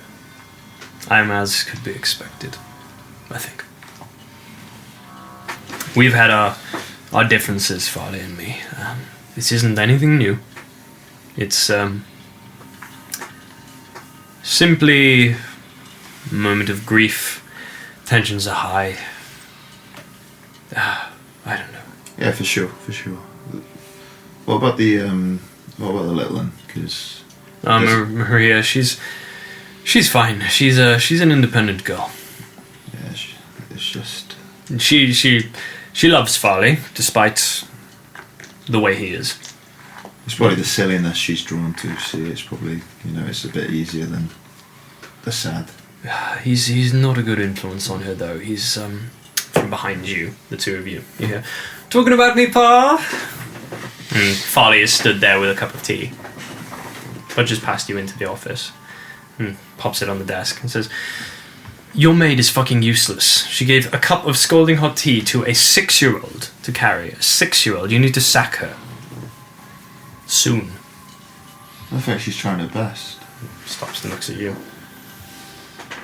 I'm as could be expected, I think. We've had our differences, Farley and me. This isn't anything new. It's simply a moment of grief. Tensions are high. I don't know. Yeah, for sure. What about the little one? Because Maria, she's fine. She's an independent girl. yeah, it's just She loves Farley, despite the way he is. it's probably the silliness she's drawn to. See, it's probably it's a bit easier than the sad. He's not a good influence on her, though. He's from behind you, the two of you. You hear, talking about me, Pa? And Farley is stood there with a cup of tea. Budges past you into the office and pops it on the desk and says, "Your maid is fucking useless. She gave a cup of scalding hot tea to a 6-year-old to carry. A 6-year-old. You need to sack her. Soon." I think she's trying her best. Stops and looks at you.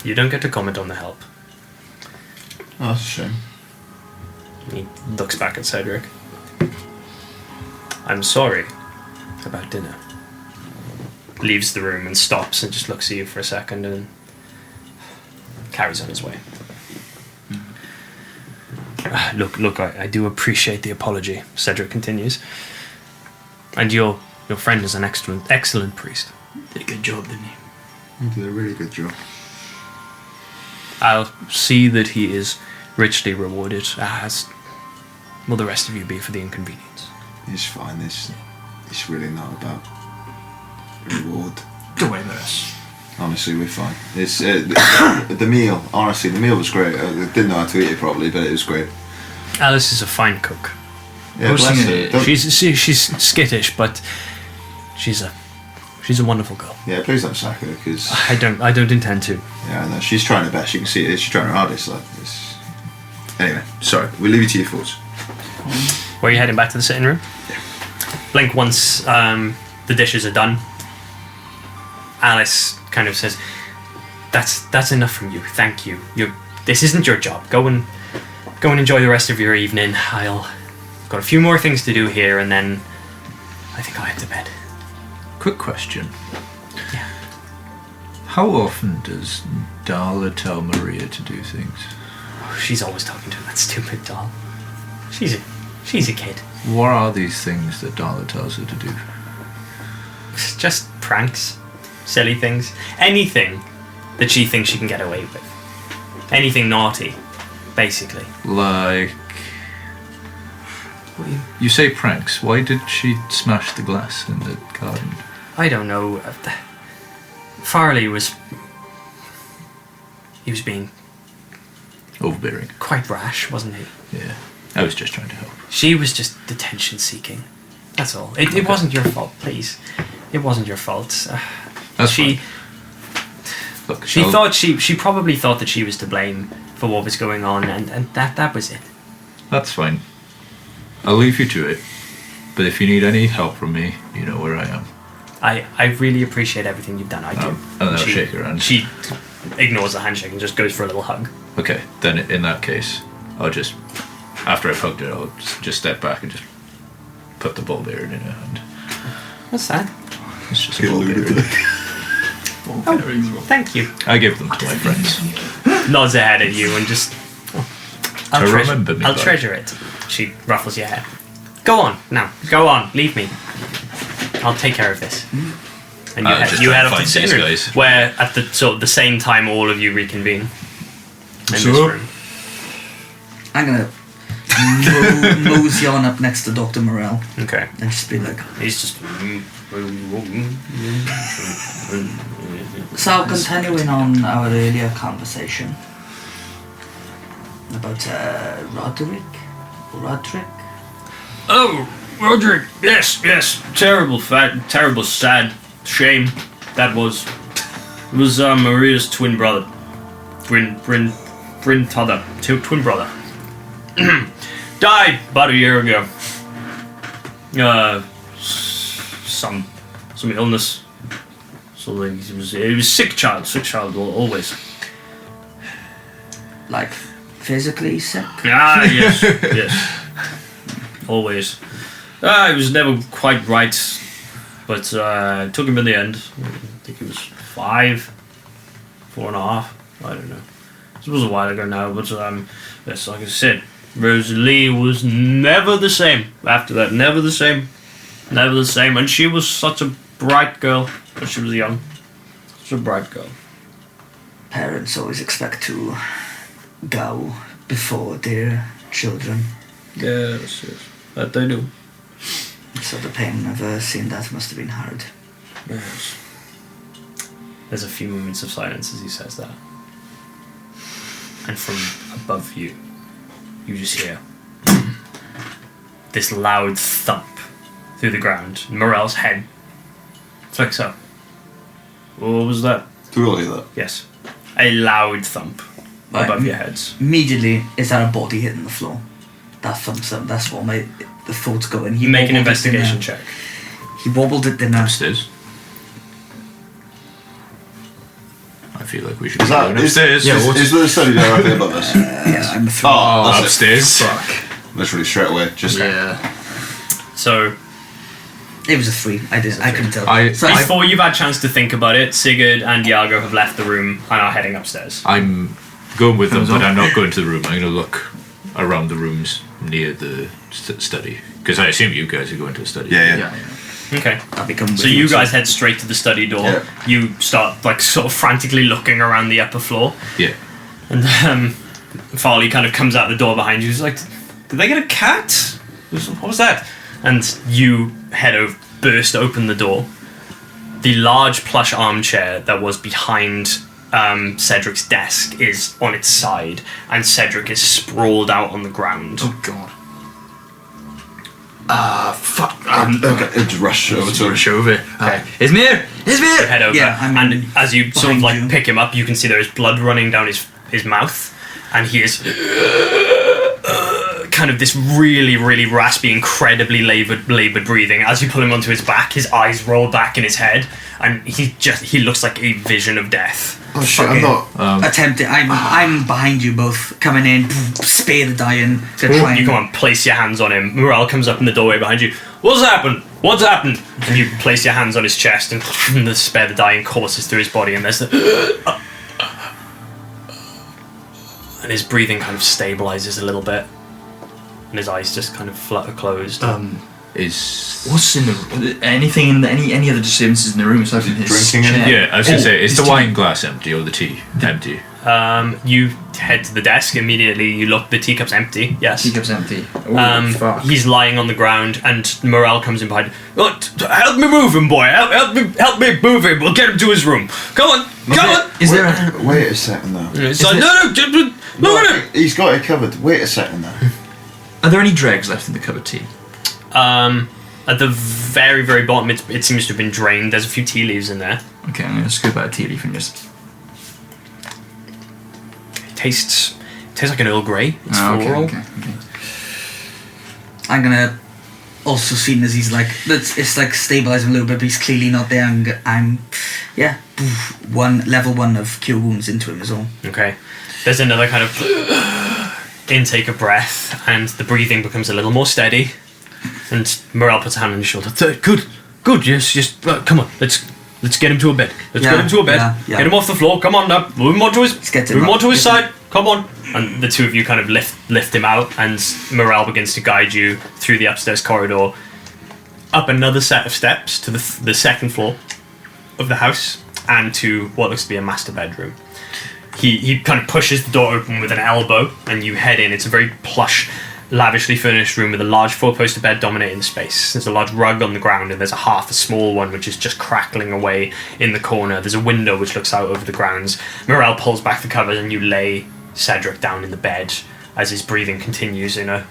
You don't get to comment on the help. Oh, that's a shame. He looks back at Cedric. "I'm sorry about dinner." Leaves the room and stops and just looks at you for a second and carries on his way. Look, I do appreciate the apology, Cedric continues. And your friend is an excellent priest. Did a good job, didn't he? You did a really good job. I'll see that he is richly rewarded, as will the rest of you be for the inconvenience. It's fine. It's really not about reward. Don't worry about us. Honestly, we're fine. It's the meal. Honestly, the meal was great. I didn't know how to eat it properly, but it was great. Alice is a fine cook. Yeah, bless her. Don't- She's skittish, but she's a wonderful girl. Yeah, please don't sack her, because I don't intend to. yeah, no, she's trying her best. You can see it. She's trying her hardest. Like this. Anyway, sorry. We'll leave you to your thoughts. Were you heading back to the sitting room? Yeah. Blink once the dishes are done. Alice kind of says, "That's enough from you. Thank you. This isn't your job. Go and enjoy the rest of your evening. I've got a few more things to do here, and then I think I'll head to bed." Quick question. Yeah. How often does Darla tell Maria to do things? Oh, she's always talking to that stupid doll. She's a kid. What are these things that Darla tells her to do? It's just pranks, silly things, anything that she thinks she can get away with. Anything naughty, basically. Like... You say pranks. Why did she smash the glass in the garden? I don't know. Farley was being Overbearing. quite rash, wasn't he? Yeah. I was just trying to help. She was just attention seeking. That's all. It wasn't your fault, please. It wasn't your fault. That's she fine. Look, she probably thought that she was to blame for what was going on, and that was it. That's fine. I'll leave you to it. But if you need any help from me, you know where I am. I really appreciate everything you've done. I do. And I'll shake her hand. She ignores the handshake and just goes for a little hug. Okay, then in that case, I'll just, after I've hugged her, I'll just step back and just put the ball bearing in her hand. What's that? It's just a ball bearing. Thank you. I give them to my friends. Nods her head at you and just... To remember me I'll by. treasure it. She ruffles your hair. Go on, now. Go on. Leave me. I'll take care of this. And you head off to the sitting room, guys. where at the same time all of you reconvene in this room. I'm gonna mosey on up next to Dr. Morel Okay. and just be like, He's just... so continuing on our earlier conversation about Roderick. Oh, Roderick. Yes. Terrible, sad shame. That was... It was Maria's twin brother. Twin brother. Died about a year ago. Some illness. Something. He was sick child always. Like, physically sick? Ah, yes. Always. He was never quite right, but took him in the end. I think he was 5, 4.5. I don't know. This was a while ago now, but yes, like I said, Rosalie was never the same after that. Never the same. And she was such a bright girl when she was young. Such a bright girl. Parents always expect to go before their children. Yes. That they do. So the pain of seeing that must have been hard. Yes. There's a few moments of silence as he says that. And from above you, you just hear this loud thump through the ground. Morel's head flicks up. What was that? Do we all hear that? Yes. A loud thump Right. above your heads. Immediately, is there a body hitting the floor? That thumps up. That's what the thoughts go in. You make an wobbled it in investigation there. check. He wobbled it in there. Upstairs. I feel like we should Is go that upstairs. Is the study door up here above us? Yeah, I'm afraid. Oh, that's it. Upstairs. Fuck. Literally straight away. Just So, It was a 3. I couldn't tell. before you've had a chance to think about it, Sigurd and Iago have left the room and are heading upstairs. I'm going with them, but I'm not going to the room. I'm going to look around the rooms near the study. Because I assume you guys are going to the study. Yeah. Okay. I'll become So you guys head straight to the study door. Yeah. You start sort of frantically looking around the upper floor, Yeah. and Farley kind of comes out the door behind you. He's like, "Did they get a cat? What was that?" And you burst open the door. The large plush armchair that was behind Cedric's desk is on its side, and Cedric is sprawled out on the ground. Oh god. Fuck. Okay, just rush over to Rush over. Ismir! Ismir! Head over, Yeah, I'm and as you sort of behind you. pick him up, you can see there is blood running down his mouth, and he is kind of this really, really raspy, incredibly laboured breathing. As you pull him onto his back, his eyes roll back in his head, and he looks like a vision of death. Oh shit, I'm not. attempting. I'm behind you both, coming in, spear the dying. To try You and, come on, place your hands on him. Morel comes up in the doorway behind you. What's happened? And you place your hands on his chest, and the spare the dying courses through his body, and there's the... and his breathing kind of stabilizes a little bit, and his eyes just kind of flutter closed. What's in the anything in any other disturbances in the room aside from his drinking chair? anything? Yeah, I was going to say, is his the tea. wine glass empty or the tea empty? You head to the desk immediately. You look, the teacup's empty. Yes. Teacup's empty. Oh, fuck. He's lying on the ground, and Morel comes in behind. Help me move him, boy. Help me move him. We'll get him to his room. Come on. Is there a... Wait a second though. It's like, no, look at him. He's got it covered. Wait a second though. Are there any dregs left in the cup of tea? A At the very, very bottom, it seems to have been drained. There's a few tea leaves in there. Okay, I'm going to scoop out a tea leaf and just... It tastes like an Earl Grey. It's floral. Okay. I'm gonna also, seeing as he's like, it's like stabilizing a little bit, but he's clearly not there. I'm level 1 of cure wounds into him as well. Okay. There's another kind of intake of breath, and the breathing becomes a little more steady. And Morel puts a hand on his shoulder. Good. Yes. Just come on. Let's get him to a bed. Get him to a bed. Yeah. Get him off the floor. Come on now. Move him onto his side. Come on. And the two of you kind of lift him out, and Morel begins to guide you through the upstairs corridor, up another set of steps to the second floor of the house, and to what looks to be a master bedroom. He kind of pushes the door open with an elbow, and you head in. It's a very plush, lavishly furnished room with a large four-poster bed dominating the space. There's a large rug on the ground, and there's a small one which is just crackling away in the corner. There's a window which looks out over the grounds. Morel pulls back the covers, and you lay Cedric down in the bed as his breathing continues in a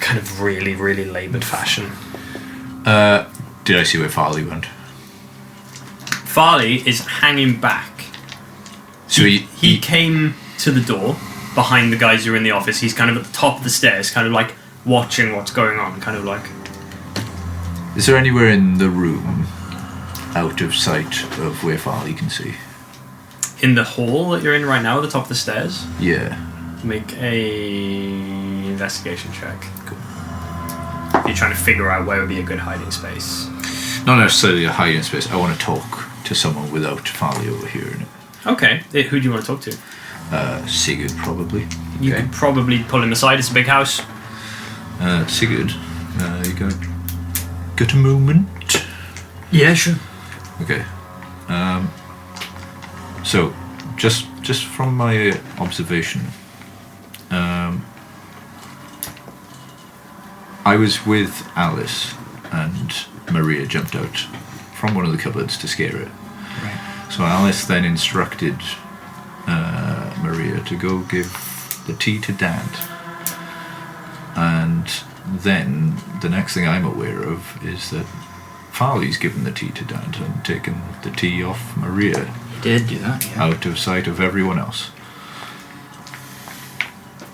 kind of really, really laboured fashion. Did I see where Farley went? Farley is hanging back. So he came to the door behind the guys who are in the office. He's kind of at the top of the stairs, kind of like watching what's going on, kind of like... Is there anywhere in the room out of sight of where Farley can see? In the hall that you're in right now, at the top of the stairs? Yeah. Make a investigation check. Cool. You're trying to figure out where would be a good hiding space. Not necessarily a hiding space. I want to talk to someone without Farley overhearing it. Okay. Who do you want to talk to? Sigurd, probably. You could probably pull him aside. It's a big house. Sigurd, you got a moment? Yeah, sure. Okay. So, just from my observation, I was with Alice, and Maria jumped out from one of the cupboards to scare her. Right. So Alice then instructed Maria to go give the tea to Dad. And then the next thing I'm aware of is that Farley's given the tea to Dad and taken the tea off Maria. He did do that, yeah. Out of sight of everyone else.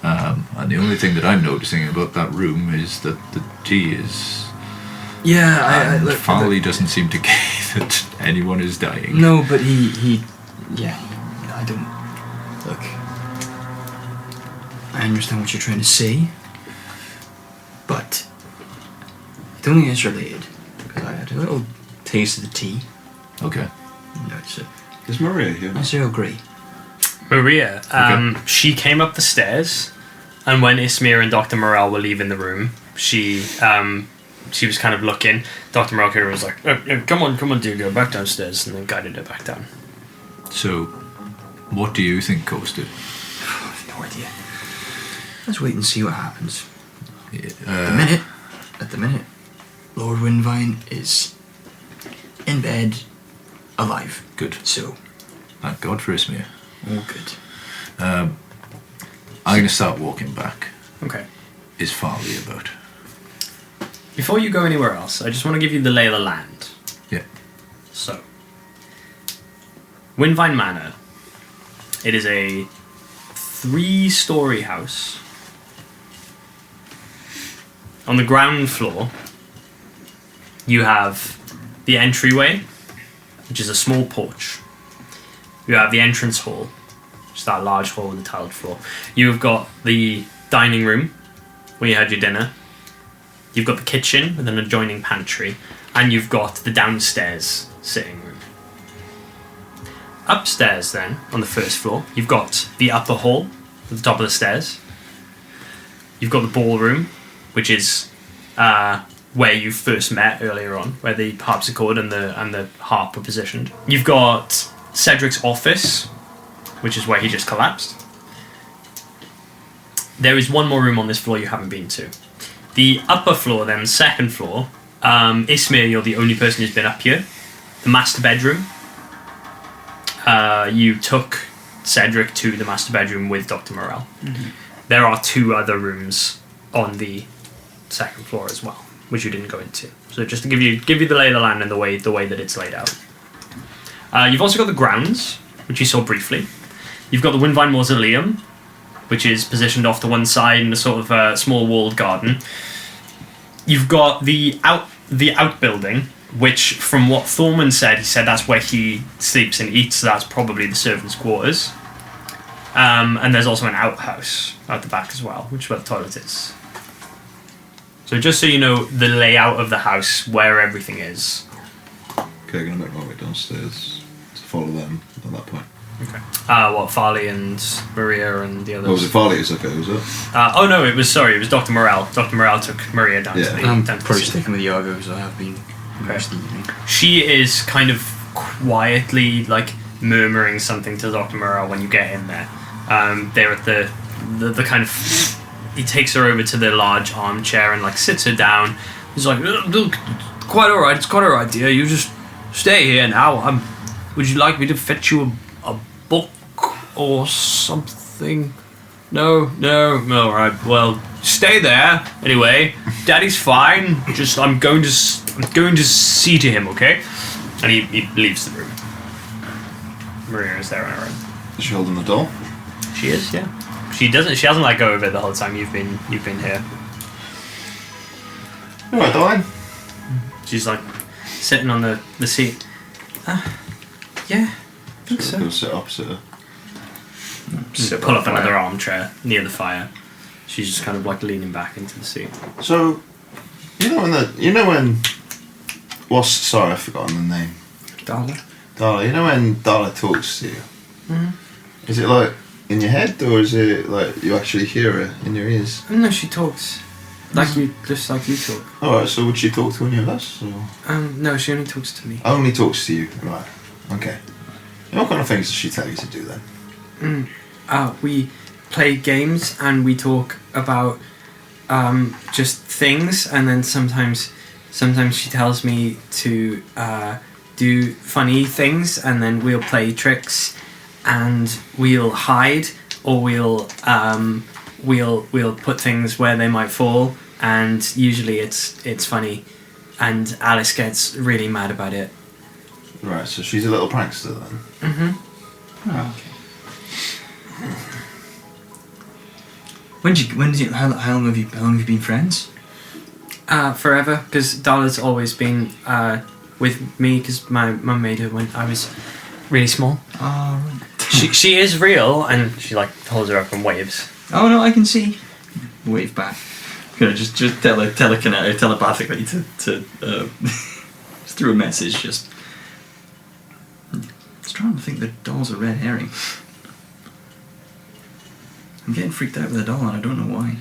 And the only thing that I'm noticing about that room is that the tea is... Yeah, and Farley doesn't seem to care that anyone is dying. No, but he I don't... Look, I understand what you're trying to say, but I don't think it's related, because I had a little taste of the tea. Okay. That's it. Is Maria here? That's Earl Grey. Maria, she came up the stairs, and when Ismir and Dr. Morel were leaving the room, she was kind of looking. Dr. Morel was like, come on, dear, go back downstairs, and then guided her back down. So, what do you think caused it? I have no idea. Let's wait and see what happens. At the minute, Lord Windvine is in bed, alive. Good. So, Thank God for Ismir. all good. I'm going to start walking back. Okay. Is Farley about? Before you go anywhere else, I just want to give you the lay of the land. Yeah. So, Windvine Manor. It is a 3-story house. On the ground floor, you have the entryway, which is a small porch. You have the entrance hall, which is that large hall with a tiled floor. You've got the dining room, where you had your dinner. You've got the kitchen with an adjoining pantry, and you've got the downstairs sitting room. Upstairs then, on the first floor, you've got the upper hall at the top of the stairs. You've got the ballroom, which is where you first met earlier on, where the harpsichord and the harp were positioned. You've got Cedric's office, which is where he just collapsed. There is one more room on this floor you haven't been to. The upper floor then, second floor, Ismir, you're the only person who's been up here. The master bedroom. You took Cedric to the master bedroom with Dr. Morel. Mm-hmm. There are 2 other rooms on the second floor as well, which you didn't go into. So just to give you the lay of the land and the way that it's laid out. You've also got the grounds, which you saw briefly. You've got the Windvine Mausoleum, which is positioned off to one side in a sort of small walled garden. You've got the outbuilding, which, from what Thorman said, he said that's where he sleeps and eats, so that's probably the servants' quarters. And there's also an outhouse out the back as well, which is where the toilet is. So just so you know the layout of the house, where everything is. Okay, I'm going to make my way downstairs to follow them at that point. Okay. What, Farley and Maria and the others? Oh, was it Farley who took it, was it? It was Dr. Morell. Dr. Morell took Maria down to the... I'm down to probably the sticking with Iago, as I have been most of the evening. She is kind of quietly, like, murmuring something to Dr. Morell when you get in there. They're at the kind of... He takes her over to the large armchair and, like, sits her down. He's like, look, it's quite alright, dear. You just stay here now. Would you like me to fetch you a book or something? No, alright, well, stay there. Anyway, Daddy's fine. Just, I'm going to see to him, okay? And he leaves the room. Maria is there on her own. Is she holding the doll? She is, yeah. She hasn't let go of it the whole time you've been here. Alright, darling. She's like sitting on the seat. Yeah, I think so. Go sit opposite her. Pull up another armchair near the fire. She's just kind of like leaning back into the seat. So, sorry, I've forgotten the name. Darla? Darla, you know when Darla talks to you? Mm-hmm. Is it like in your head, or is it like you actually hear her in your ears? No, she talks just like you talk. Alright, so would she talk to any of us? Or? No, she only talks to me. Only talks to you, right? Okay. And what kind of things does she tell you to do then? We play games and we talk about just things, and then sometimes she tells me to do funny things, and then we'll play tricks, and we'll hide, or we'll put things where they might fall, and usually it's funny, and Alice gets really mad about it. Right, so she's a little prankster then. Mm-hmm. Oh, okay. How long have you been friends? Forever, because Darla's always been with me, because my mum made her when I was really small. Oh, right. She is real, and she like holds her up and waves. Oh no, I can see. Wave back. Just telepathically to just through a message. Just trying to think the doll's a red herring. I'm getting freaked out with the doll, and I don't know why.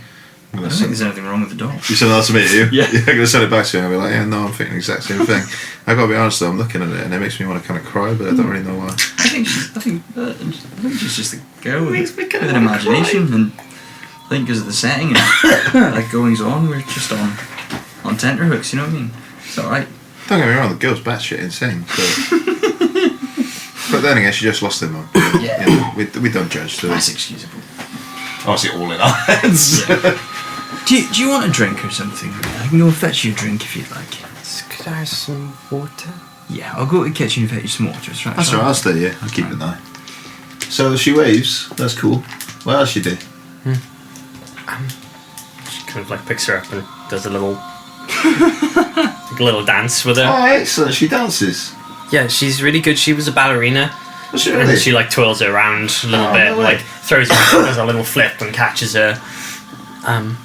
I don't think there's anything wrong with the doll. You send that to me, you? Yeah. I'm going to send it back to you and I'll be like, yeah, no, I'm thinking the exact same thing. I've got to be honest though, I'm looking at it and it makes me want to kind of cry, but I don't really know why. I think she's just a girl with an imagination, and I think because of the setting and like goings on, we're just on tenterhooks, you know what I mean? It's alright. Don't get me wrong, the girl's batshit insane, so... But then again, she just lost her mum. Yeah. You know, we don't judge, so... That's excusable. Obviously all in our heads. Yeah. Do you want a drink or something? I can go fetch you a drink if you'd like. Could I have some water? Yeah, I'll go to the kitchen and fetch you some water. That's alright, I'll stay here. I'll keep an eye. So she waves. That's cool. What else she do? She kind of like picks her up and does a little dance with her. Oh, excellent. She dances. Yeah, she's really good. She was a ballerina. Was she And really? she like twirls her around a little Oh, bit, no way. like throws her, does a little flip and catches her, and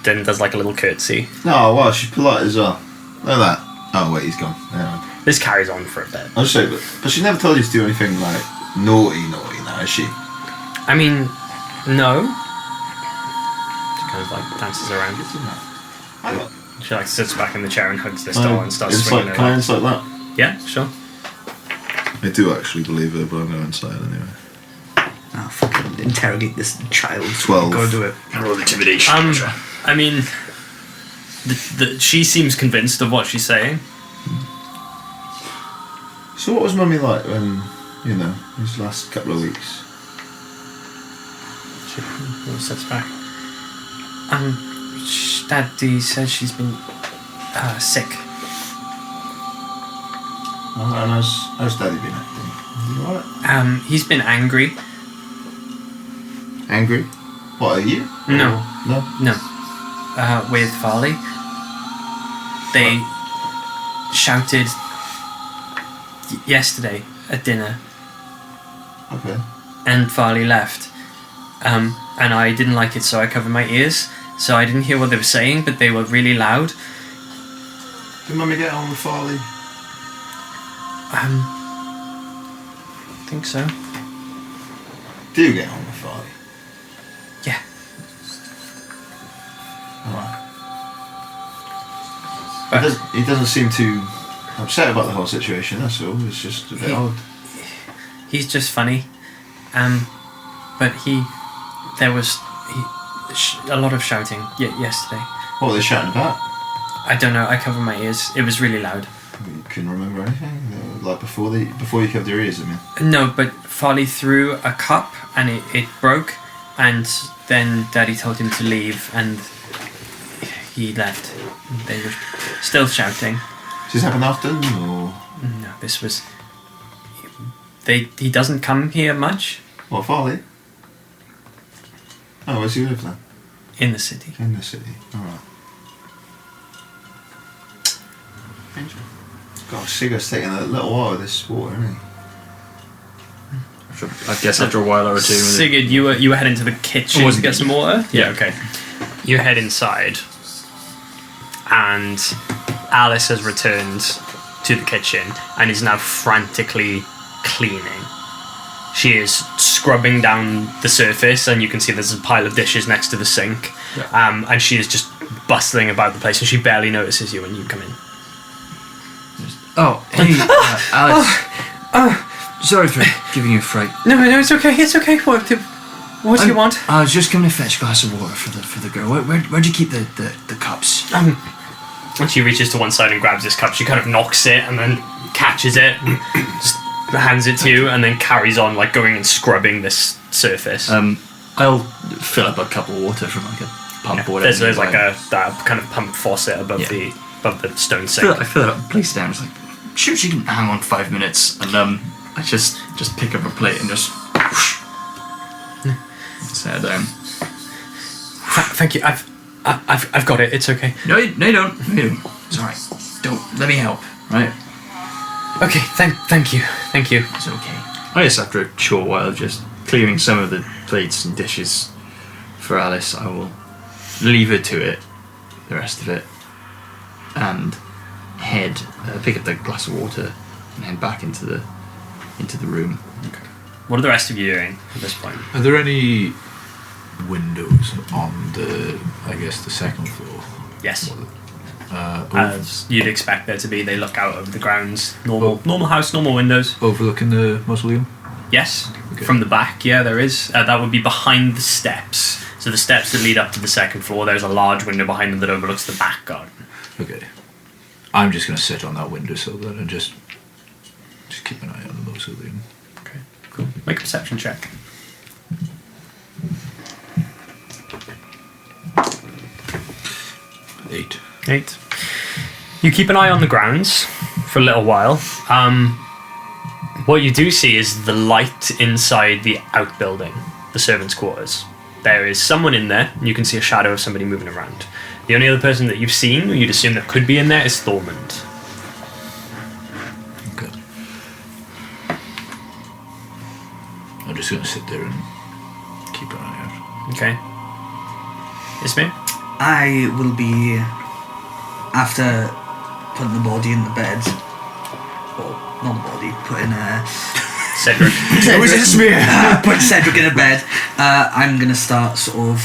then does like a little curtsy. No, wow, she's polite as well. Look at that. Oh, wait, he's gone. Anyway. This carries on for a bit. I'll just say, but she never told you to do anything like naughty now, has she? I mean, no. She kind of like dances around. She like sits back in the chair and hugs this doll and starts swinging her. Can I Like, insight that? yeah, sure. I do actually believe her, but I'm going to insight it anyway. Oh, fucking interrogate this child. 12. Go do it. Roll intimidation. I mean, she seems convinced of what she's saying. So what was Mummy like when, these last couple of weeks? She sits back. Daddy says she's been sick. Oh, and how's Daddy been acting? Is he alright? He's been angry. Angry? What, are you? No. No? With Farley. They shouted yesterday at dinner, Okay. and Farley left. And I didn't like it, so I covered my ears, so I didn't hear what they were saying, but they were really loud. Did Mummy get on with Farley? I think so. Do you get on with Farley? Yeah. Alright. But He doesn't seem too upset about the whole situation, that's all. It's just a bit odd. he's just funny. But there was a lot of shouting yesterday. What were they shouting about? I don't know, I covered my ears. It was really loud. You couldn't remember anything? Like before you covered your ears, I mean? No, but Farley threw a cup and it broke, and then Daddy told him to leave, and he left. They were still shouting. Does this happen often, or...? No, this was... He doesn't come here much. What, Farley? Oh, where's he live then? In the city. In the city, alright. God, Sigurd's taking a little while with this water, isn't he? I guess after a while or two. Sigurd, you were heading to the kitchen to get some water? Yeah, okay. You head inside, and Alice has returned to the kitchen and is now frantically cleaning. She is scrubbing down the surface, and you can see there's a pile of dishes next to the sink. Yeah. And she is just bustling about the place, and she barely notices you when you come in. Oh, hey, Alex. Sorry for giving you a fright. No, it's okay. It's okay. What do you want? I was just coming to fetch a glass of water for the girl. Where'd you keep the cups? When she reaches to one side and grabs this cup, she kind of knocks it and then catches it, and just hands it to you, and then carries on like going and scrubbing this surface. I'll fill up a cup of water from like a pump or whatever. There's like that kind of pump faucet above the stone sink. I fill it up and place it down. It's like, sure, she can hang on 5 minutes, and I just pick up a plate and just set it down. Thank you. I've got it. It's okay. No, you don't. It's alright. Don't let me help. Right? Okay. Thank you. It's okay. I guess after a short while of just clearing some of the plates and dishes for Alice, I will leave her to it, the rest of it, and pick up the glass of water and head back into the room. Okay. What are the rest of you doing at this point? Are there any windows on the second floor? Yes. As As you'd expect there to be. They look out over the grounds. Normal house, normal windows. overlooking the mausoleum? Yes. Okay. From the back, yeah, there is. That would be behind the steps. So the steps that lead up to the second floor, there's a large window behind them that overlooks the back garden. Okay. I'm just going to sit on that windowsill then and just keep an eye on the mausoleum. Okay, cool. Make a perception check. 8. You keep an eye on the grounds for a little while. What you do see is the light inside the outbuilding, the servants' quarters. There is someone in there, and you can see a shadow of somebody moving around. The only other person that you've seen, or you'd assume that could be in there, is Thormund. Okay. I'm just going to sit there and keep an eye out. Okay. Ismir? I will be, after putting the body in the bed, or not the body, putting Cedric. putting Cedric in a bed, I'm going to start sort of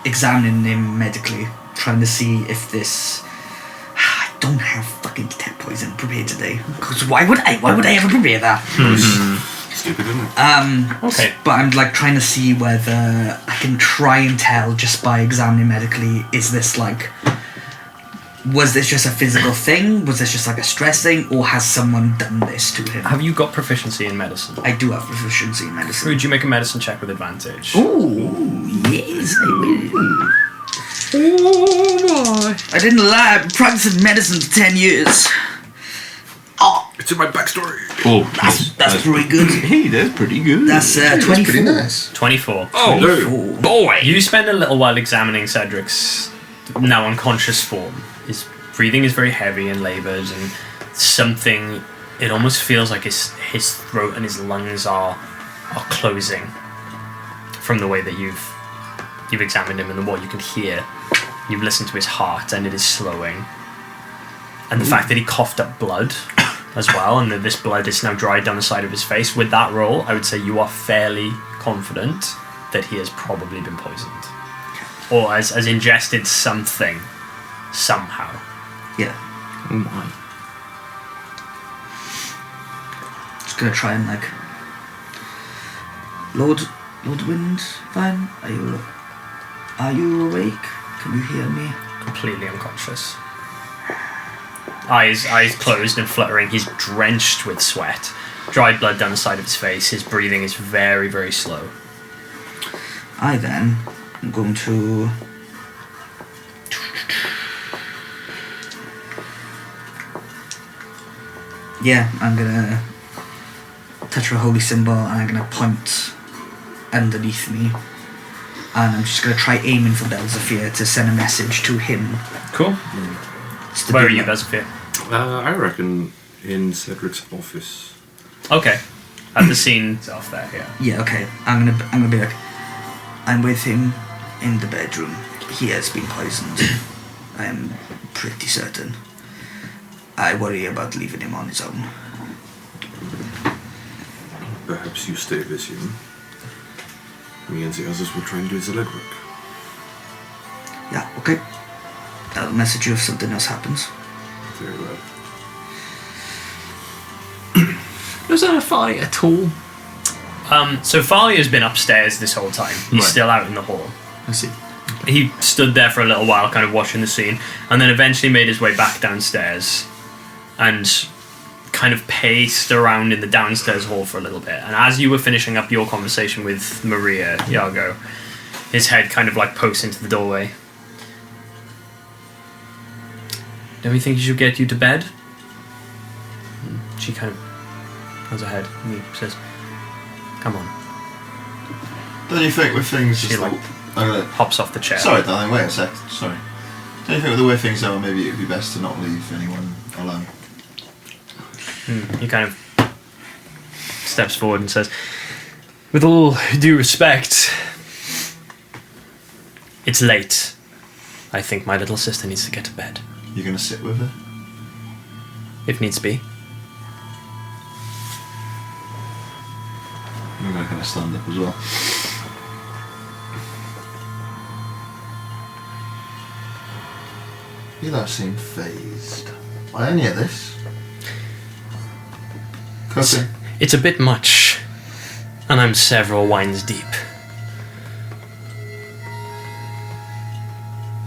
examining him medically, trying to see if this... I don't have fucking cat poison prepared today. Because why would I? Why would I ever prepare that? Stupid, isn't it? Okay. But I'm like trying to see whether I can try and tell just by examining medically, is this like... Was this just a physical thing? Was this just like a stress thing? Or has someone done this to him? Have you got proficiency in medicine? I do have proficiency in medicine. Would you make a medicine check with advantage? Ooh, yes, I will. Oh my! I didn't lie. I've been practicing medicine for 10 years. It's in my backstory. Oh, That's pretty good. Hey, that's pretty good. That's That's 24. pretty nice. 24. Oh, 24. boy! You spend a little while examining Cedric's now unconscious form. His breathing is very heavy and laboured, and something. It almost feels like his throat and his lungs are closing from the way that you've examined him and what you can hear. You've listened to his heart, and it is slowing. And the fact that he coughed up blood as well, and that this blood is now dried down the side of his face. With that roll, I would say you are fairly confident that he has probably been poisoned. Or has ingested something, somehow. Yeah. Oh my. Just gonna try and like. Lord Windvine, are you awake? Can you hear me? Completely unconscious. Eyes closed and fluttering. He's drenched with sweat. Dried blood down the side of his face. His breathing is very, very slow. I then am going to. Yeah, I'm gonna touch a holy symbol and I'm gonna point underneath me. And I'm just gonna try aiming for Belzefir to send a message to him. Cool. It's the Where are big you, one. Bezafir? I reckon in Cedric's office. Okay. At the scene off there, yeah. Yeah, okay. I'm gonna be like, I'm with him in the bedroom. He has been poisoned. I am pretty certain. I worry about leaving him on his own. Perhaps you stay with him. Me and the others will try and do the legwork. Yeah, okay. I'll message you if something else happens. Very well. Was that a fight at all? So Farley has been upstairs this whole time. He's Right. still out in the hall. I see. He stood there for a little while, kind of watching the scene, and then eventually made his way back downstairs and kind of paced around in the downstairs hall for a little bit. And as you were finishing up your conversation with Maria, Iago, his head kind of like pokes into the doorway. Don't we think he should get you to bed? And she kind of nods her head and he says, come on. Don't you think with things She just like I'm gonna, hops off the chair. sorry, darling. Wait a sec. Sorry. Don't you think with the way things are, maybe it would be best to not leave anyone alone? He kind of steps forward and says, with all due respect, it's late. I think my little sister needs to get to bed, You're gonna sit with her? if needs be. I'm gonna kind of stand up as well. You don't seem phased by any of this. Cousin. It's a bit much, and I'm several wines deep.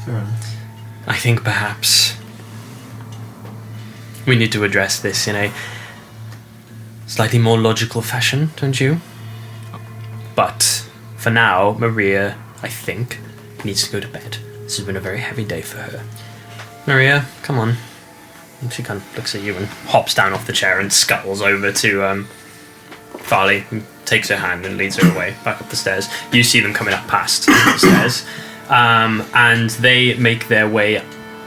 Fair enough. I think perhaps we need to address this in a slightly more logical fashion, don't you? But for now, Maria, I think, needs to go to bed. This has been a very heavy day for her. Maria, come on. And she kind of looks at you and hops down off the chair and scuttles over to Farley and takes her hand and leads her away back up the stairs. You see them coming up past the stairs. And they make their way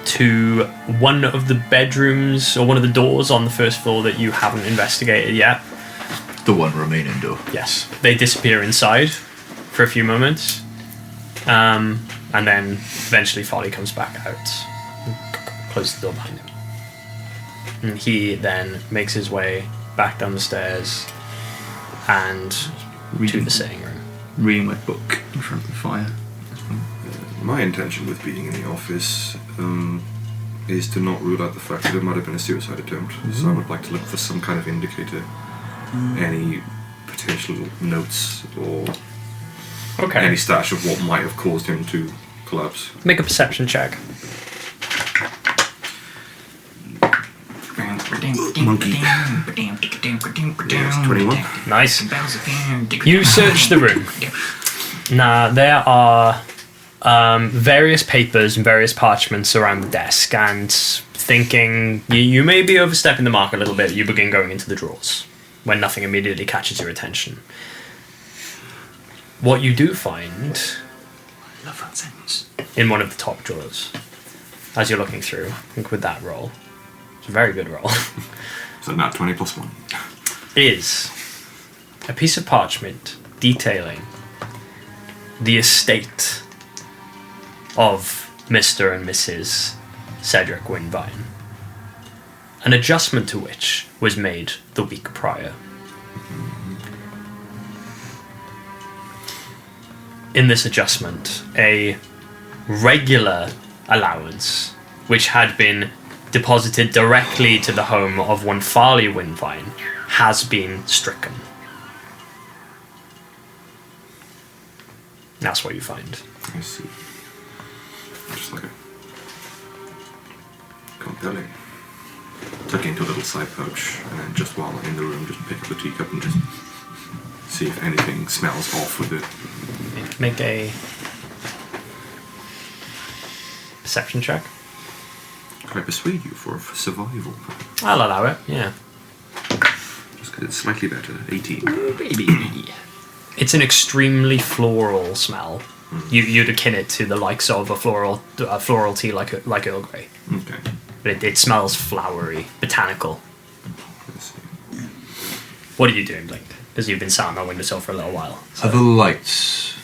to one of the bedrooms or one of the doors on the first floor that you haven't investigated yet. The one remaining door. Yes. They disappear inside for a few moments. And then eventually Farley comes back out and closes the door behind him. And he then makes his way back down the stairs and to the sitting room. Reading my book in front of the fire. My intention with being in the office is to not rule out the fact that it might have been a suicide attempt. So I would like to look for some kind of indicator, any potential notes or any stash of what might have caused him to collapse. Make a perception check. Monkey. Yes, 21. Nice. You search the room. Now, there are various papers and various parchments around the desk, and thinking you may be overstepping the mark a little bit, you begin going into the drawers when nothing immediately catches your attention. What you do find I love that sentence. in one of the top drawers, as you're looking through, I think with that roll, it's a very good roll, So not 20 plus 1. is a piece of parchment detailing the estate of Mr. and Mrs. Cedric Windvine, an adjustment to which was made the week prior. In this adjustment, a regular allowance, which had been deposited directly to the home of one Farley Windvine, has been stricken. That's what you find. I see. Just like a compelling. Tuck into a little side pouch, and then just while I'm in the room, just pick up the teacup and just see if anything smells off with it. Make a perception check. Can I persuade you for survival? I'll allow it, yeah. Just because it's slightly better. 18. It's an extremely floral smell. You'd akin it to the likes of a floral tea like Earl Grey. Okay. But it smells flowery, botanical. Let's see. What are you doing, Blink? Because you've been sat on that windowsill for a little while. Are the lights...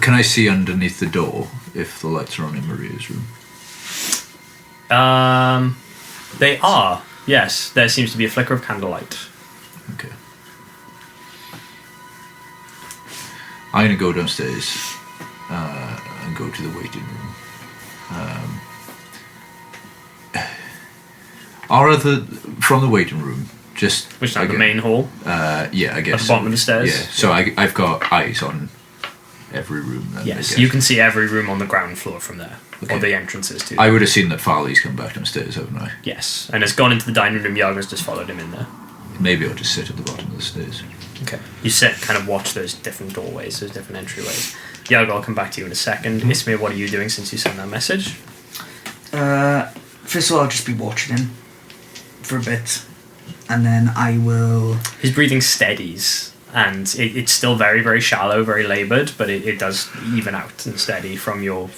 Can I see underneath the door if the lights are on in Maria's room? They are, yes. There seems to be a flicker of candlelight. Okay. I'm going to go downstairs and go to the waiting room. From the waiting room, just... Which is like the main hall? Yeah, I guess. At the bottom of the stairs? Yeah, so I've got eyes on every room then. I Yes, guess. you can see every room on the ground floor from there. Okay. Or the entrances to. I would have seen that Farley's come back downstairs, haven't I? Yes, and has gone into the dining room. Yarger's just followed him in there. Maybe I'll just sit at the bottom of the stairs. Okay. You sit, kind of watch those different doorways, those different entryways. Yarger, I'll come back to you in a second. Ismir, what are you doing since you sent that message? First of all, I'll just be watching him for a bit, and then I will. His breathing steadies, and it's still very, very shallow, very laboured, but it does even out and steady from your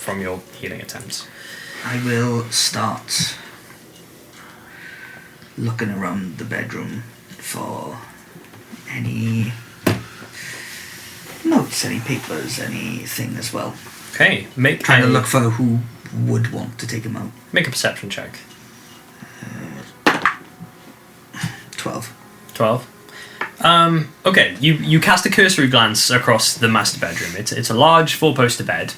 healing attempts. I will start looking around the bedroom for any notes, any papers, anything as well. Okay, Trying to look for who would want to take him out. Make a perception check. 12. 12. Okay, you cast a cursory glance across the master bedroom. It's a large four-poster bed,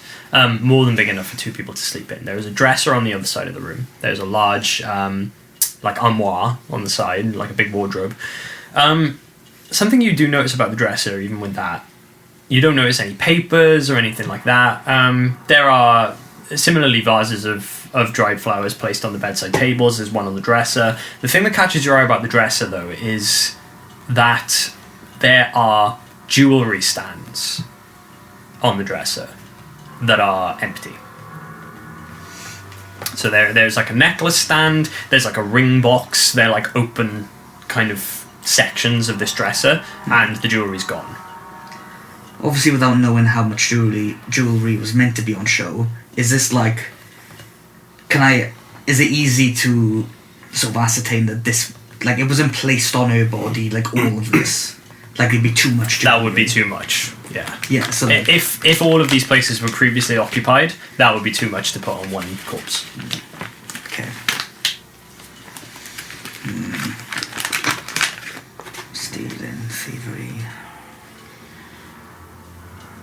more than big enough for two people to sleep in. There is a dresser on the other side of the room. There's a large, armoire on the side, like a big wardrobe. Something you do notice about the dresser, even with that, you don't notice any papers or anything like that. There are similarly vases of dried flowers placed on the bedside tables. There's one on the dresser. The thing that catches your eye about the dresser, though, is that there are jewellery stands on the dresser that are empty. So there's like a necklace stand, there's like a ring box, they're like open kind of sections of this dresser, and the jewellery's gone. Obviously, without knowing how much jewellery was meant to be on show, is this like... Is it easy to sort of ascertain that this... Like, it wasn't placed on her body, like, all of this? Like, it'd be too much jewellery. That would be too much, yeah. Yeah, so... Like, if all of these places were previously occupied, that would be too much to put on one corpse. okay. Stealing, thievery...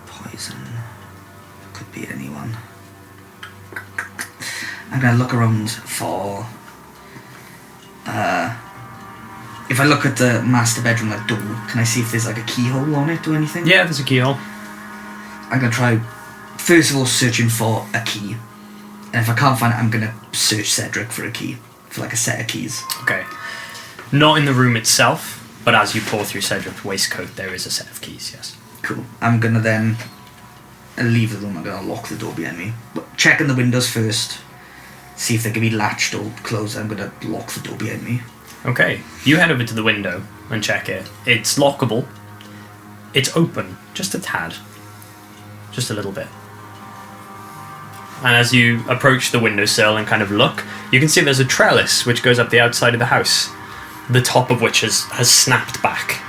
Poison... Could be anyone. I'm gonna look around for... if I look at the master bedroom like door, can I see if there's like a keyhole on it or anything? Yeah, there's a keyhole. I'm gonna try, first of all, searching for a key. And if I can't find it, I'm gonna search Cedric for a key. For like a set of keys. Okay. Not in the room itself, but as you pour through Cedric's waistcoat, there is a set of keys, yes. Cool. I'm gonna then leave the room. I'm gonna lock the door behind me. But checking the windows first. See if they can be latched or closed. I'm gonna lock the door behind me. Okay, you head over to the window and check it. It's lockable. It's open, just a tad. Just a little bit. And as you approach the windowsill and kind of look, you can see there's a trellis which goes up the outside of the house, the top of which has snapped back.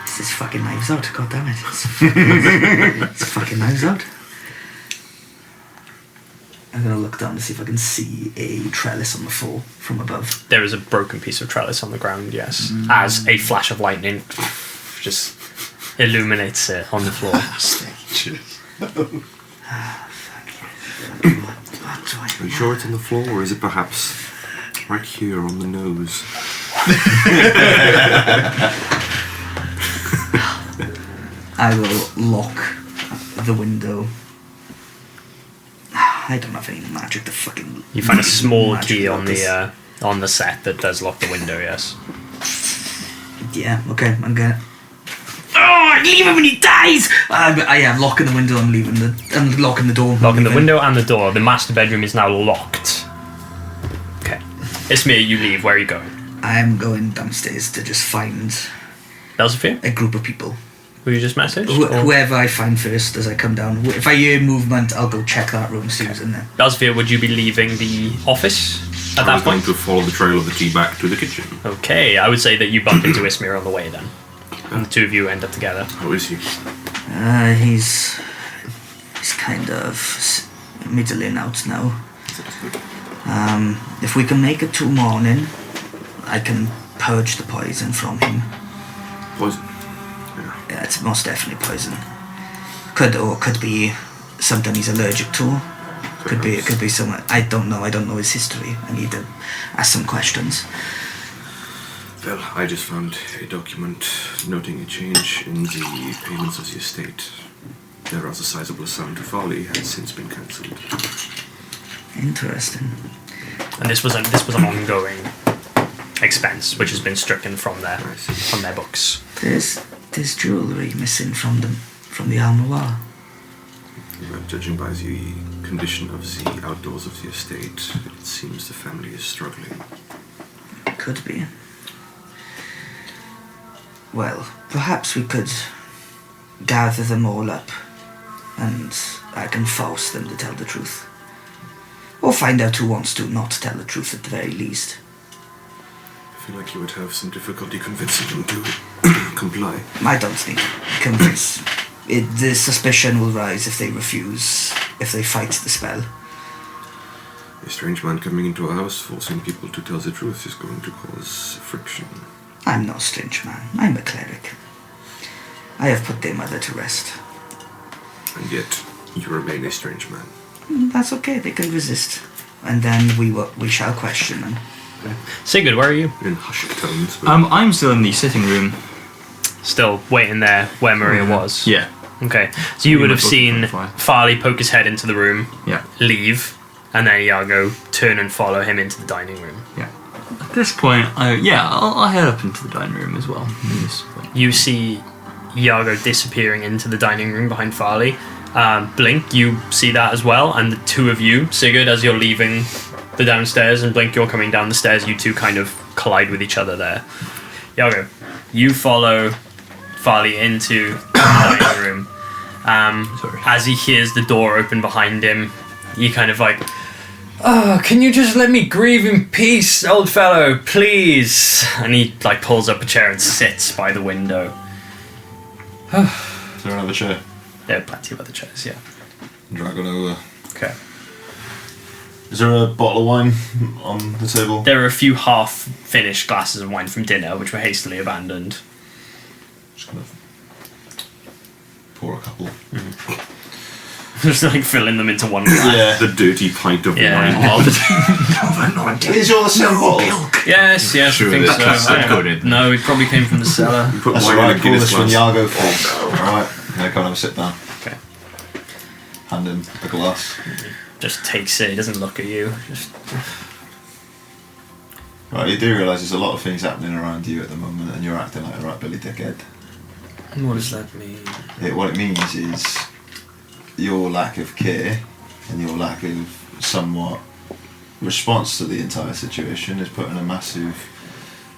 This is fucking Knives Out, god damn it. It's fucking Knives Out. I'm gonna look down to see if I can see a trellis on the floor from above. There is a broken piece of trellis on the ground, yes, as a flash of lightning just illuminates it on the floor. Are you sure it's on the floor, or is it perhaps right here on the nose? I will lock the window. I don't have any magic to fucking... You find a small magic key about on this. the set that does lock the window, yes. Yeah, okay, I'm gonna... Oh, leave him when he dies! I am locking the window and I'm locking the door. Locking the window and the door. The master bedroom is now locked. Okay. Ismir, you leave. Where are you going? I'm going downstairs to just find Elsevier? a group of people. Who you just messaged? Or- Whoever I find first as I come down. If I hear movement, I'll go check that room, see who's in there. Elsevier, would you be leaving the office at I that was going point? to follow the trail of the tea back to the kitchen. Okay, I would say that you bump into Ismir on the way then. And the two of you end up together. How is he? He's kind of middling out now. If we can make it till morning, I can purge the poison from him. Poison? Yeah, it's most definitely poison. Could be something he's allergic to. Could be someone. I don't know his history. I need to ask some questions. Well, I just found a document noting a change in the payments of the estate. There was a sizable sum to Folly has since been cancelled. Interesting. And this was an ongoing expense which has been stricken from their books. There's jewellery missing from the armoire. Judging by the condition of the outdoors of the estate, it seems the family is struggling. Could be. Well, perhaps we could gather them all up and I can force them to tell the truth. Or find out who wants to not tell the truth at the very least. I feel like you would have some difficulty convincing them to comply. I don't think convince. The suspicion will rise if they refuse, if they fight the spell. A strange man coming into a house forcing people to tell the truth is going to cause friction. I'm no strange man. I'm a cleric. I have put their mother to rest. And yet, you remain a strange man. That's okay, they can resist. And then we shall question them. Sigurd, where are you? In hushed tones. But I'm still in the sitting room. Still waiting there where Maria was? Yeah. Okay, so you would have My book seen is on fire. Farley poke his head into the room, Yeah. leave, and then Iago turn and follow him into the dining room. Yeah. At this point, I'll head up into the dining room as well. at this point. You see Iago disappearing into the dining room behind Farley. Blink, you see that as well, and the two of you, Sigurd, as you're leaving the downstairs, and Blink, you're coming down the stairs, you two kind of collide with each other there. Iago, you follow Farley into the dining room. Sorry. As he hears the door open behind him, he kind of like, "Oh, can you just let me grieve in peace, old fellow, please?" And he like pulls up a chair and sits by the window. Is there another chair? There are plenty of other chairs, yeah. Drag on over. Okay. Is there a bottle of wine on the table? There are a few half-finished glasses of wine from dinner, which were hastily abandoned. Just gonna pour a couple. Just like filling them into one glass. Yeah. the dirty pint of Yeah. wine. Is all the same bottle? Yes, Sure, I think there's so. plastic coated. No, it probably came from the cellar. You put That's wine alright, in a pull Guinness this one glass. Iago first. Alright, now come and have a sit down. Okay. Hand him a glass. Just takes it, he doesn't look at you. Just Right, you do realise there's a lot of things happening around you at the moment and you're acting like a right Billy dickhead. What does that mean? What it means is your lack of care and your lack of somewhat response to the entire situation is putting a massive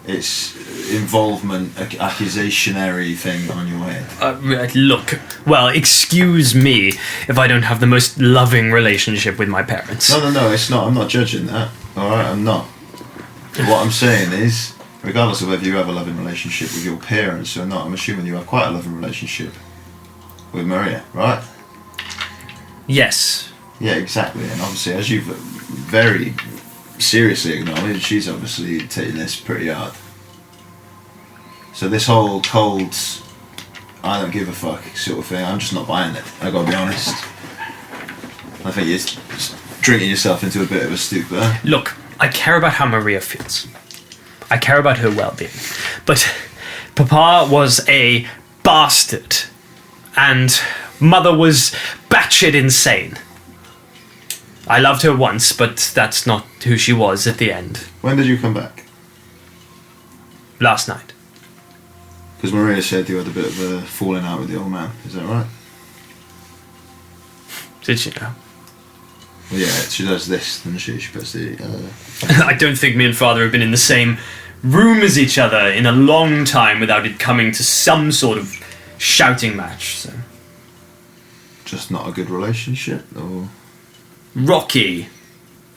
involvement, accusationary thing on your head. Look, well, excuse me if I don't have the most loving relationship with my parents. No, it's not. I'm not judging that. Alright, I'm not. What I'm saying is, regardless of whether you have a loving relationship with your parents or not, I'm assuming you have quite a loving relationship with Maria, right? Yes. Yeah, exactly. And obviously, as you've very seriously acknowledged, she's obviously taking this pretty hard. So this whole cold, I don't give a fuck sort of thing, I'm just not buying it. I gotta be honest. I think you're just drinking yourself into a bit of a stupor. Look, I care about how Maria feels. I care about her well-being. But Papa was a bastard. And Mother was batshit insane. I loved her once, but that's not who she was at the end. When did you come back? Last night. Because Maria said you had a bit of a falling out with the old man, is that right? Did she know? Well, yeah, she does this, doesn't she? She puts the... I don't think me and Father have been in the same room as each other in a long time without it coming to some sort of shouting match, so... Just not a good relationship, or... Rocky.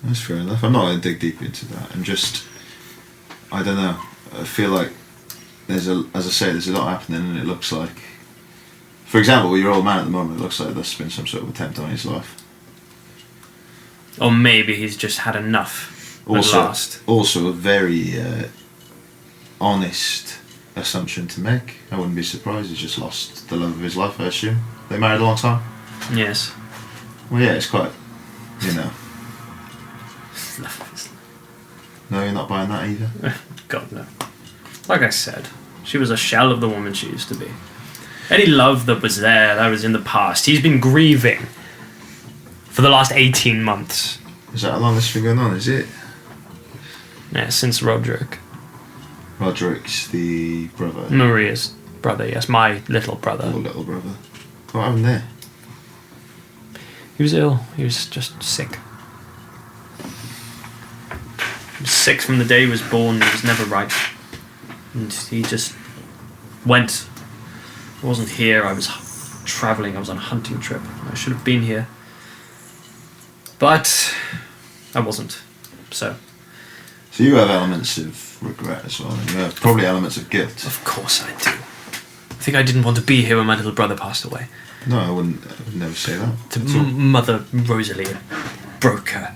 That's fair enough. I'm not going to dig deep into that. I don't know. I feel like there's a lot happening, and it looks like, for example, with your old man at the moment, it looks like there's been some sort of attempt on his life. Or maybe he's just had enough. Also a very honest assumption to make. I wouldn't be surprised he's just lost the love of his life, I assume. They married a long time? Yes. Well, yeah, it's quite, No, you're not buying that either? God, no. Like I said, she was a shell of the woman she used to be. Any love that was there, that was in the past. He's been grieving for the last 18 months. Is that how long this has been going on, is it? Yeah, since Roderick. Roderick's the brother. Maria's brother, yes. My little brother. Your little brother. What happened there? He was ill. He was just sick. He was sick from the day he was born. He was never right. And he just went. I wasn't here. I was travelling. I was on a hunting trip. I should have been here. But I wasn't. So you have elements of regret as well, and you have probably elements of guilt. Of course I do. I think I didn't want to be here when my little brother passed away. No, I would never say that. Mother Rosalie broke her.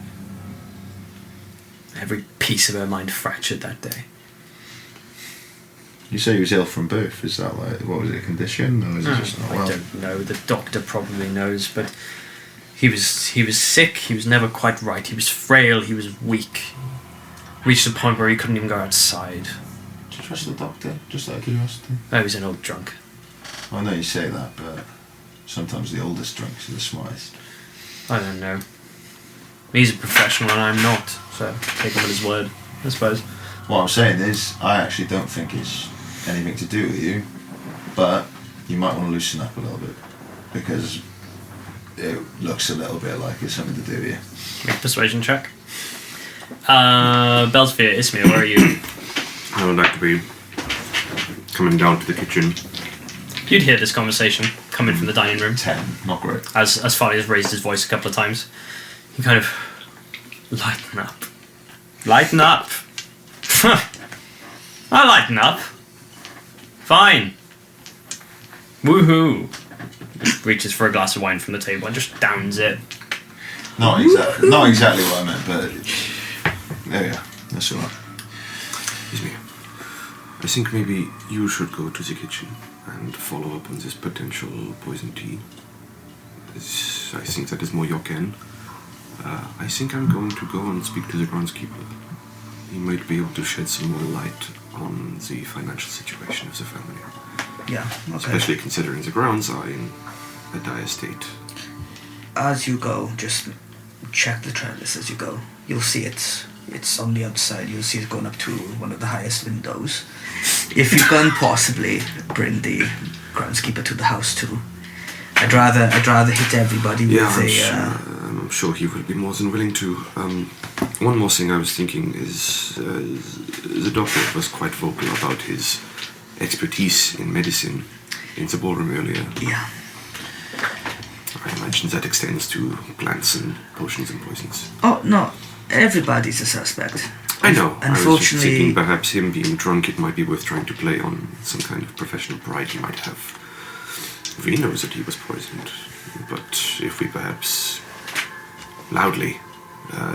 Every piece of her mind fractured that day. You say he was ill from birth. Is that like, what was it, a condition, or is it just not well? I don't know. The doctor probably knows, but he was sick. He was never quite right. He was frail. He was weak. Reached a point where he couldn't even go outside. Do you trust the doctor? Just out of curiosity. Oh, he was an old drunk. I know you say that, but sometimes the oldest drunks are the smartest. I don't know. He's a professional and I'm not, so take him at his word, I suppose. What I'm saying is, I actually don't think it's anything to do with you, but you might want to loosen up a little bit, because it looks a little bit like it's something to do with you. Make a persuasion check. Belsphere, Ismir, where are you? I would like to be coming down to the kitchen. You'd hear this conversation coming from the dining room. 10, not great. As Farley has raised his voice a couple of times. You kind of lighten up. Lighten up. I lighten up. Fine. Woohoo. He reaches for a glass of wine from the table and just downs it. Not exactly what I meant, but there we go. That's alright. Ismir, I think maybe you should go to the kitchen and follow up on this potential poison tea. I think that is more your ken. I think I'm going to go and speak to the groundskeeper. He might be able to shed some more light on the financial situation of the family. Yeah, okay. Especially considering the grounds are in a dire state. As you go, just check the trellis as you go. You'll see it. It's on the outside. You'll see it going up to one of the highest windows. If you can possibly bring the groundskeeper to the house too. I'd rather hit everybody with I'm sure he will be more than willing to. One more thing I was thinking is the doctor was quite vocal about his expertise in medicine in the ballroom earlier. Yeah. I imagine that extends to plants and potions and poisons. Oh no, everybody's a suspect. I know. I was just Unfortunately, thinking perhaps him being drunk, it might be worth trying to play on some kind of professional pride he might have. We know that he was poisoned, but if we perhaps loudly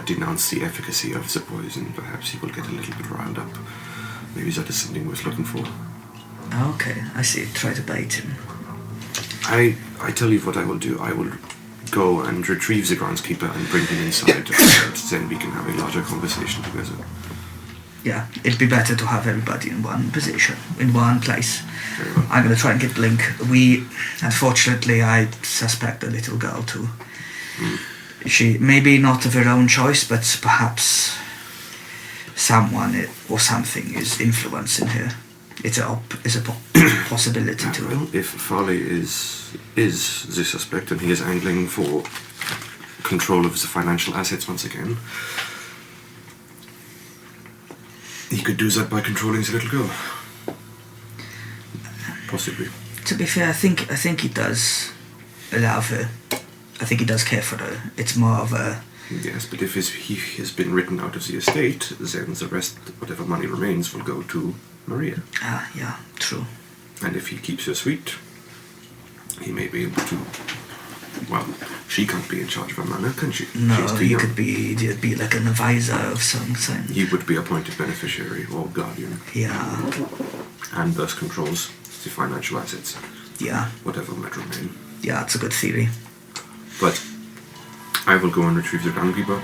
denounce the efficacy of the poison, perhaps he will get a little bit riled up. Maybe that is something worth looking for. okay, I see. Try to bait him. I tell you what I will do. I will go and retrieve the groundskeeper and bring him inside, and then we can have a larger conversation together. Yeah, it'd be better to have everybody in one position, in one place. Very well. I'm gonna try and get Blink. Unfortunately, I suspect a little girl too. She maybe not of her own choice, but perhaps someone or something is influencing her. It's a possibility too. Well, if Farley is the suspect and he is angling for control of the financial assets once again, he could do that by controlling the little girl. Possibly. To be fair, I think he does allow her. I think he does care for her. It's more of a. Yes, but if he has been written out of the estate, then the rest, whatever money remains, will go to Maria. Ah, yeah, true. And if he keeps her sweet, he may be able to. Well, she can't be in charge of a manor, can she? No, She's too he young. could be like an advisor of some kind. He would be appointed beneficiary or guardian, Yeah, and thus controls the financial assets, yeah, whatever might remain. yeah. It's a good theory. But I will go and retrieve the groundskeeper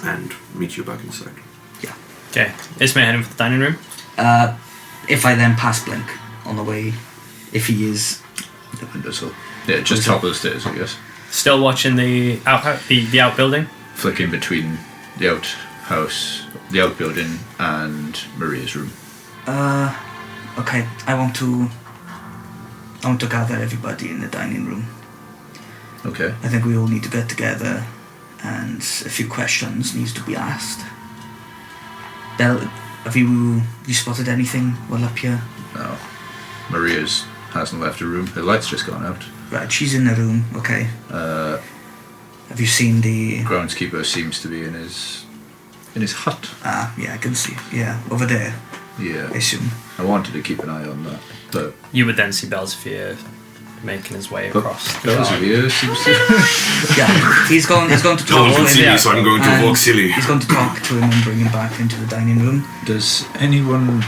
and meet you back inside. Okay, Ismir heading for the dining room. If I then pass Blink on the way, if he is, The windows up. Yeah, just top of the stairs, I guess. Still watching the outbuilding. Flicking between the outhouse, the outbuilding, and Maria's room. okay. I want to gather everybody in the dining room. Okay. I think we all need to get together, and a few questions needs to be asked. Belle, have you spotted anything while up here? No. Maria's hasn't left her room. Her light's just gone out. Right, she's in the room. Okay. Have you seen the? Groundskeeper seems to be in his hut. Ah, yeah, I can see. Yeah, over there. Yeah. I assume. I wanted to keep an eye on that, but You would then see Belzevere making his way across. the Bells garden. of Ear seems to. Yeah, he's going to talk Don't to look him. silly, so I'm going to and walk silly. He's going to talk to him and bring him back into the dining room. Does anyone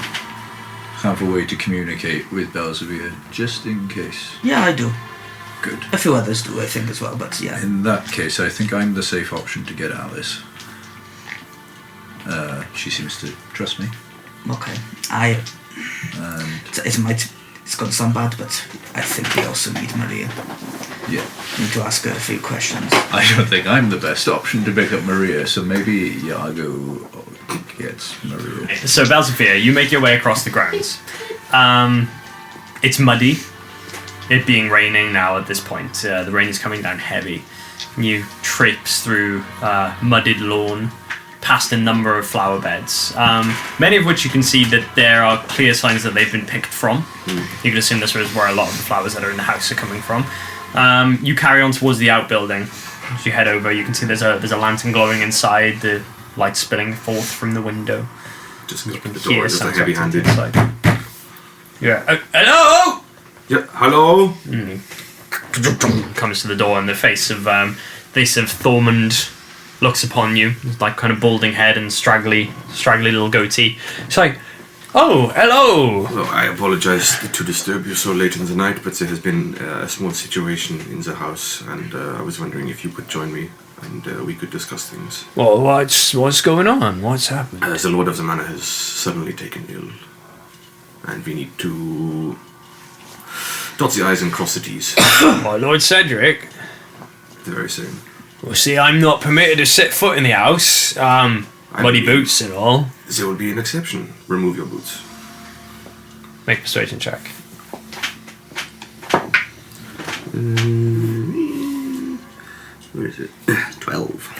have a way to communicate with Bells of Ear, just in case? Yeah, I do. Good. A few others do, I think, as well. But yeah, In that case, I think I'm the safe option to get Alice. She seems to trust me. okay. And It's going to sound bad, but I think we also need Maria. yeah, Need to ask her a few questions. I don't think I'm the best option to pick up Maria, so maybe Iago gets Maria. So Belzevere, you make your way across the grounds. It's muddy. It being raining now at this point. The rain is coming down heavy. You traipse through mudded lawn, past a number of flower beds, many of which you can see that there are clear signs that they've been picked from. You can assume this is where a lot of the flowers that are in the house are coming from. You carry on towards the outbuilding. As you head over, you can see there's a lantern glowing inside, the light spilling forth from the window. Just You open can the door hear as a sounds heavy-handed. inside. Yeah. Hello! Yeah, hello? Comes to the door, and the face of Thormund looks upon you, like kind of balding head and straggly little goatee. It's like, oh, hello. Well, I apologize to disturb you so late in the night, but there has been a small situation in the house, and I was wondering if you could join me, and we could discuss things. Well, what's going on? What's happened? The Lord of the Manor has suddenly taken ill, and we need to dot the I's and cross the T's. Well, Lord Cedric. The very same. Well, see, I'm not permitted to set foot in the house. Muddy believe- boots and all. There will be an exception. Remove your boots. Make a persuasion check. Where is it? 12.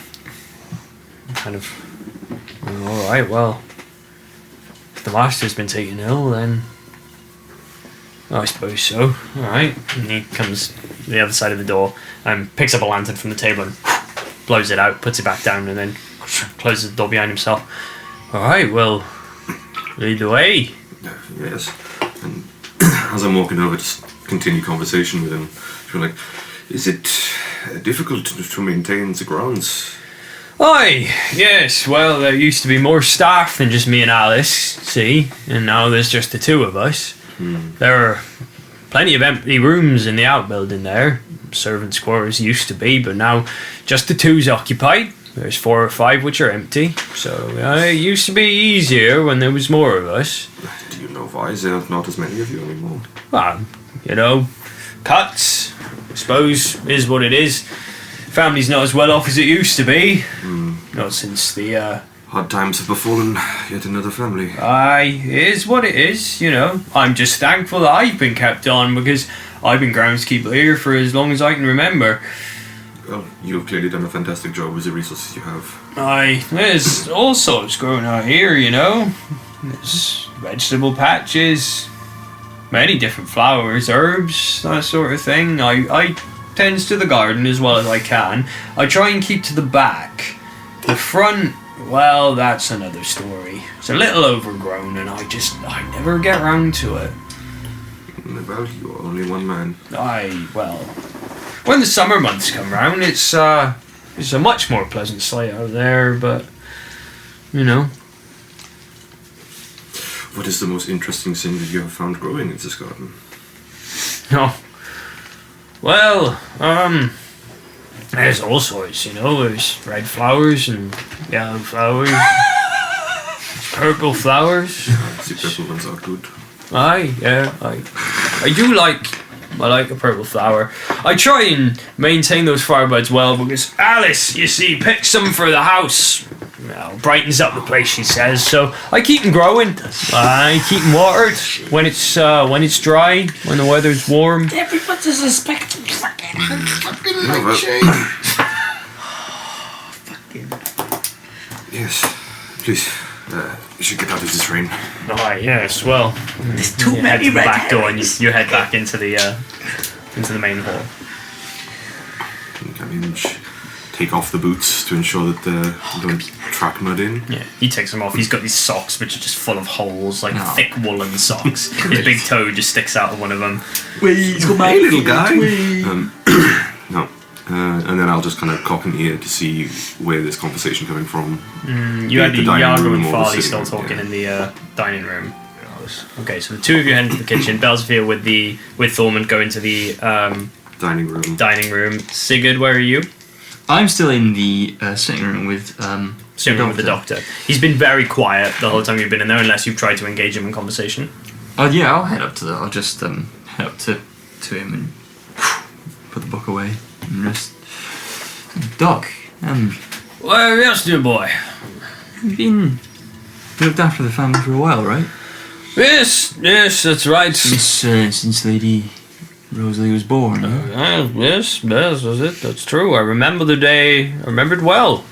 Kind of. All right. Well, if the master's been taken ill, then I suppose so. All right. And he comes to the other side of the door and picks up a lantern from the table and blows it out, puts it back down, and then closes the door behind himself. All right. Well, lead the way. Yes. And as I'm walking over to continue conversation with him, she's like, is it difficult to maintain the grounds? Aye, yes, well, there used to be more staff than just me and Alice, see? And now there's just the two of us. There are plenty of empty rooms in the outbuilding there. Servants' quarters used to be, but now just the two's occupied. There's 4 or 5 which are empty. So it used to be easier when there was more of us. Do you know why there are not as many of you anymore? Well, you know, cuts, I suppose, is what it is. Family's not as well off as it used to be. Not since the, Hard times have befallen yet another family. Aye, it is what it is, you know. I'm just thankful that I've been kept on because I've been groundskeeper here for as long as I can remember. Well, you've clearly done a fantastic job with the resources you have. Aye, there's all sorts growing out here, you know. There's vegetable patches, many different flowers, herbs, that sort of thing. I tends to the garden as well as I can. I try and keep to the back. The front, well, that's another story. It's a little overgrown and I never get round to it. Well, you're only one man. Aye, well, when the summer months come round, it's a much more pleasant sight out there, but, you know. What is the most interesting thing that you have found growing in this garden? No. Well, there's all sorts, you know. There's red flowers and yellow flowers, purple flowers. The purple ones are good. Aye, yeah, I do like a purple flower. I try and maintain those flower buds well because Alice, you see, picks some for the house. Well, brightens up the place, she says. So I keep them growing. I keep them watered when it's dry, when the weather's warm. Everybody's suspecting fucking Yes, please. You should get out of this rain. Alright, yes, well. There's too You head many to the red back door and herrings. you head back into the main hall. I mean, take off the boots to ensure that they don't track mud in. Yeah, he takes them off. He's got these socks which are just full of holes, like thick woolen socks. His big toe just sticks out of one of them. He's got Hey, little guy. No. And then I'll just kind of cock an ear to see where this conversation coming from. You had the dining Yago room and or the Farley sitting still room, talking yeah. in the dining room. Okay, so the two of you head into the kitchen. Belzevere with Thormund go into the Dining room. dining room. Sigurd, where are you? I'm still in the sitting room with Sitting room with the doctor. He's been very quiet the whole time you've been in there, unless you've tried to engage him in conversation. Oh yeah, I'll head up to that. I'll just head up to him and put the book away and rest. Doc, Well, yes, dear boy. you looked after the family for a while, right? Yes, that's right. Since Lady Rosalie was born. Huh? Yes, that's it. That's true. I remember the day. I remember it well.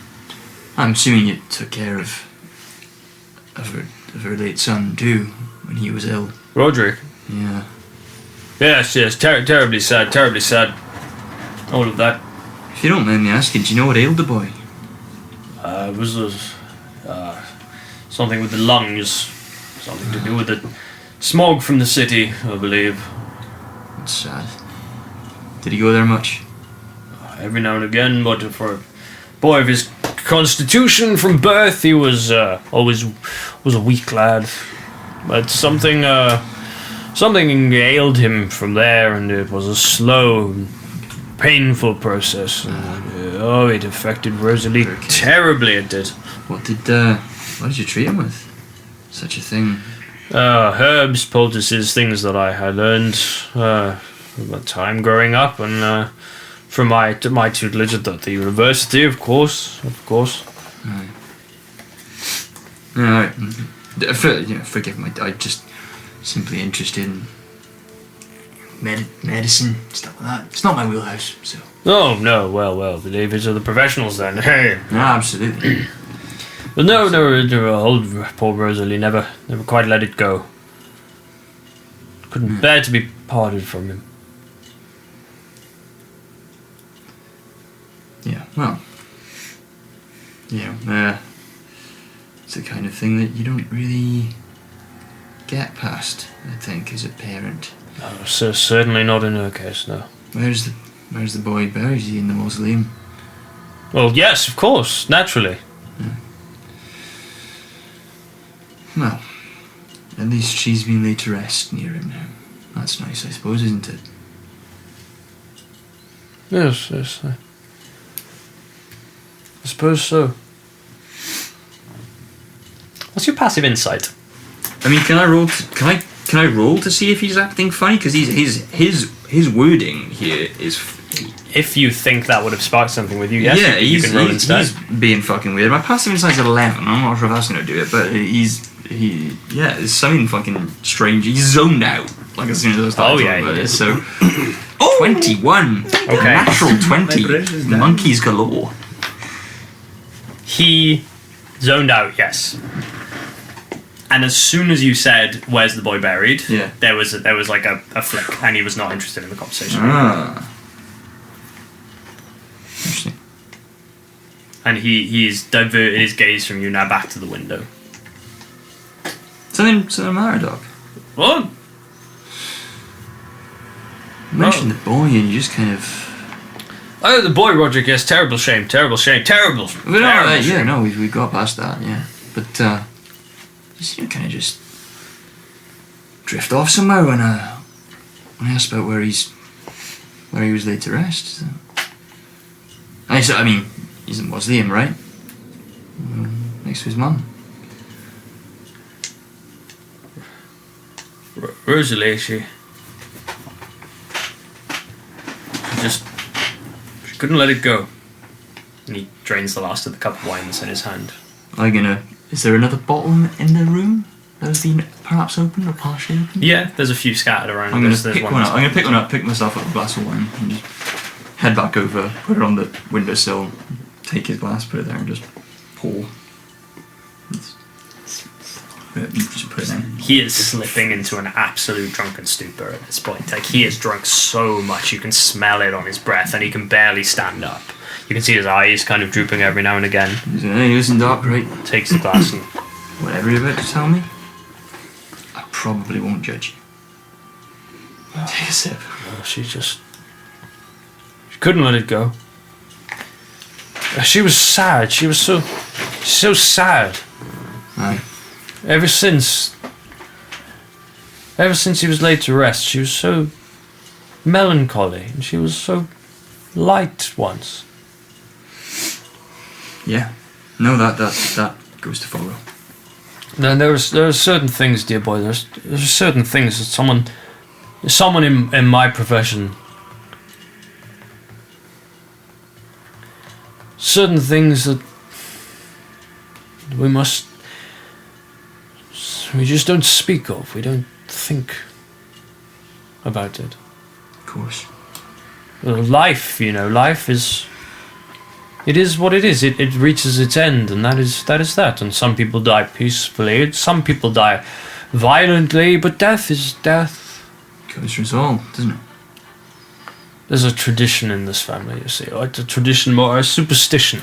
I'm assuming you took care of her late son too when he was ill. Roderick. Yeah. Yes, terribly sad, terribly sad. All of that. If you don't mind me asking, do you know what ailed the boy? It was something with the lungs. Something to do with the smog from the city, I believe. It's sad. Did he go there much? Every now and again, but for a boy of his constitution from birth, he was always was a weak lad. But something ailed him from there, and it was a slow, painful process. And, it affected Rosalie terribly. It did. What did you treat him with? Such a thing. Herbs, poultices, things that I had learned from my time growing up, and from my tutelage at the university, of course. Right. Forgive me. simply interested in medicine, stuff like that. It's not my wheelhouse, so. Oh, no, well, the Davids are the professionals then. Hey. No, absolutely. But no, old poor Rosalie never quite let it go. Couldn't bear to be parted from him. Yeah, well. It's the kind of thing that you don't really get past, I think, as a parent. No, certainly not in her case, no. Where's the boy buried? Is he in the mausoleum? Well, yes, of course, naturally. Well, at least she's been laid to rest near him now. That's nice, I suppose, isn't it? Yes, I suppose so. What's your passive insight? I mean, can I roll to see if he's acting funny? Because his wording here is. If you think that would have sparked something with you, yes, yeah, you can roll instead. He's being fucking weird. My passive insight's 11. I'm not sure if that's gonna do it, but there's something fucking strange. He's zoned out. Like as soon as I started talking about it. So 21. Okay. Natural 20. Monkeys galore. He zoned out, yes. And as soon as you said, "Where's the boy buried?" Yeah. there was like a flick, and he was not interested in the conversation. Ah. Interesting. And he's diverted his gaze from you now back to the window. Something the matter, Doc? What? You mentioned the boy, and you just kind of. Oh, the boy, Roderick. Yes, terrible shame. We've got past that, yeah. But just kind of just drift off somewhere when I asked about where he was laid to rest. So. I mean, he's in Mausoleum, right? Next to his mum. Rosalie, she couldn't let it go. And he drains the last of the cup of wine that's in his hand. Is there another bottle in the room that has been perhaps opened or partially opened? Yeah, there's a few scattered around. I'm gonna pick one up. I'm gonna pick one up, pick myself up a glass of wine, and just head back over, put it on the windowsill, take his glass, put it there, and just pour. Just put it in. He is slipping into an absolute drunken stupor at this point. Like, he has drunk so much, you can smell it on his breath, and he can barely stand up. You can see his eyes kind of drooping every now and again. He's like, hey, listen, Doc, right? Takes the glass and... Whatever you're about to tell me, I probably won't judge you. Take a sip. Oh, she couldn't let it go. She was sad. She was so sad. Aye. Ever since he was laid to rest, she was so melancholy, and she was so light once. Yeah. No, that goes to follow. Then there are certain things, dear boy. There's certain things that someone in my profession. Certain things that we just don't speak of. We don't think about it. Of course. Life, life is. It is what it is. It reaches its end, and that is that. And some people die peacefully. Some people die violently. But death is death. Goes for us all, doesn't it? There's a tradition in this family, you see. A tradition, more a superstition,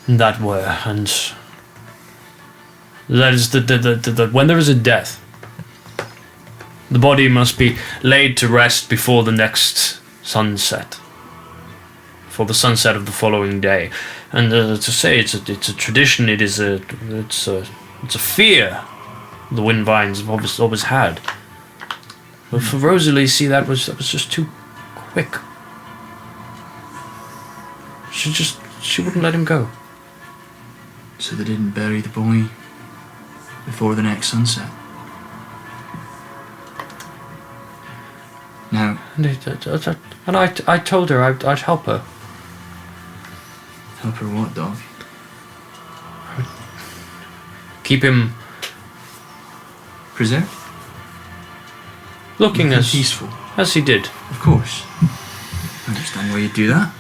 that way, and that is that when there is a death, the body must be laid to rest before the next sunset, for the sunset of the following day. And to say it's a tradition, it's a fear the Windvines have always had. But for Rosalie, see, that was just too quick. She wouldn't let him go. So they didn't bury the boy before the next sunset. Now, and I told her I'd help her. Help her what, dog? Keep him preserved? looking as peaceful. as he did. Of course. I understand why you'd do that.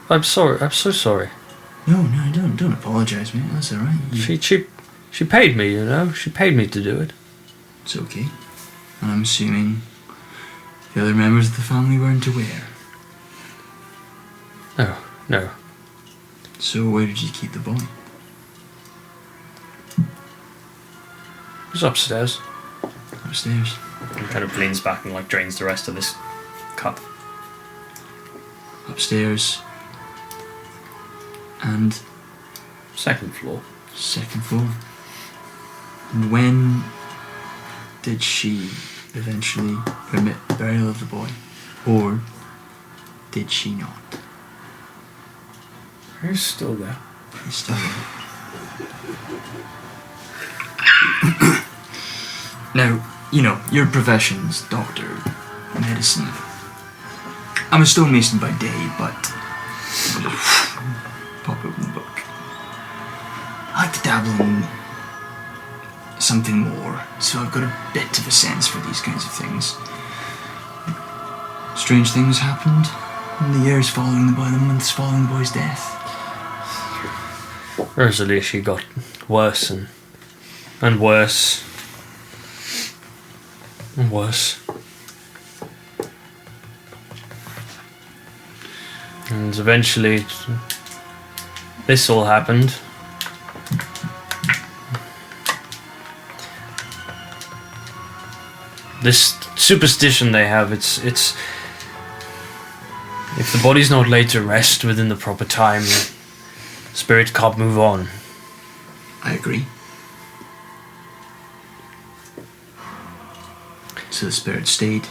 I'm sorry. I'm so sorry. No, don't apologise, mate. That's all right. She paid me, you know. She paid me to do it. It's okay. And I'm assuming the other members of the family weren't aware. No. So where did you keep the boy? It was upstairs. Upstairs. He kind of leans back and like drains the rest of this cup. Upstairs. And Second floor. second floor. And when did she eventually permit the burial of the boy? Or did she not? He's still there. He's still there. Now, you know, your profession's doctor, medicine. I'm a stonemason by day, but I'll just pop open the book. I like to dabble in something more, so I've got a bit of a sense for these kinds of things. Strange things happened in the years following the boy, the months following the boy's death. Rosalie, she got worse and worse. And worse. And eventually, this all happened. This superstition they have, it's if the body's not laid to rest within the proper time, the spirit can't move on. I agree. So the spirit stayed.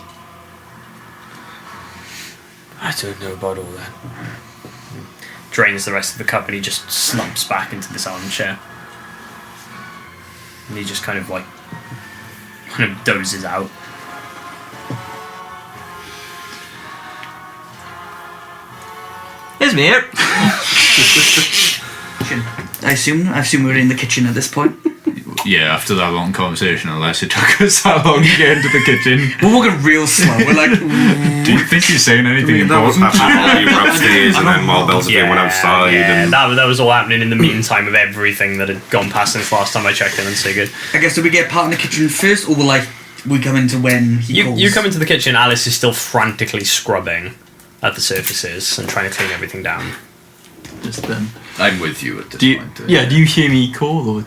I don't know about all that. Drains the rest of the cup and he just slumps back into this armchair. And he just kind of dozes out. Ismir! I assume we're in the kitchen at this point. Yeah, after that long conversation, unless it took us that long to get into the kitchen. We're walking real slow. We're like, Do you think he's saying anything That was important? happening while you were upstairs, and then while Belzebub went outside. Yeah, And that was all happening in the meantime of everything that had gone past since last time I checked in and Sigurd. I guess, do we get part in the kitchen first, or we come into when he calls? You come into the kitchen, Alice is still frantically scrubbing at the surfaces and trying to clean everything down. Just then. I'm with you at this Do you, point. yeah, do you hear me call or?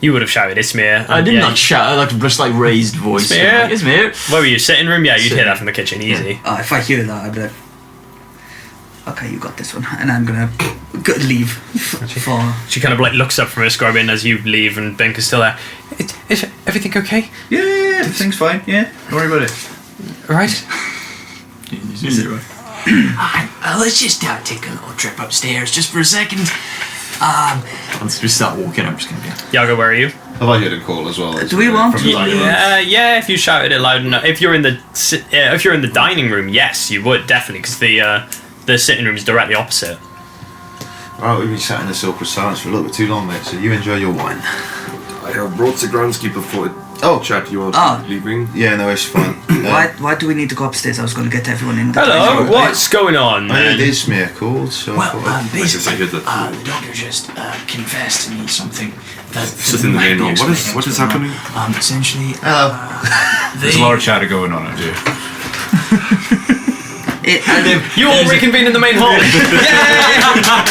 You would have shouted, Ismir. I did yeah, not shout, I just like raised voice. Ismir? Like, Ismir! Where were you? Sitting room? Yeah, you'd hear Sitting. that from the kitchen, easy. If I hear that, I'd be like, okay, you got this one, and I'm gonna leave. For She kind of looks up from her scrubbing as you leave, and Bink is still there. Is everything okay? Yeah, everything's fine. Yeah, don't worry about it. All right. Let's just take a little trip upstairs just for a second. Once we start walking, I'm just gonna be. Yago, where are you? Have I heard him call as well? Do we want from the to- dining room? Yeah. If you shouted it loud enough, if you're in the dining room, yes, you would definitely, because the sitting room is directly opposite. Right, we've been sat in this awkward silence for a little bit too long, mate. So you enjoy your wine. I have brought the groundskeeper for chat. You are leaving. Yeah, no, it's fine. why do we need to go upstairs? I was going to get everyone in. Hello, what's going on, I man? heard Ismir called, so I Well, thought I heard basically, that too. the doctor just confessed to me something that Sit in the main room. What is happening? Essentially, Hello. There's a lot of chatter going on out here. You all reconvene in the main hall.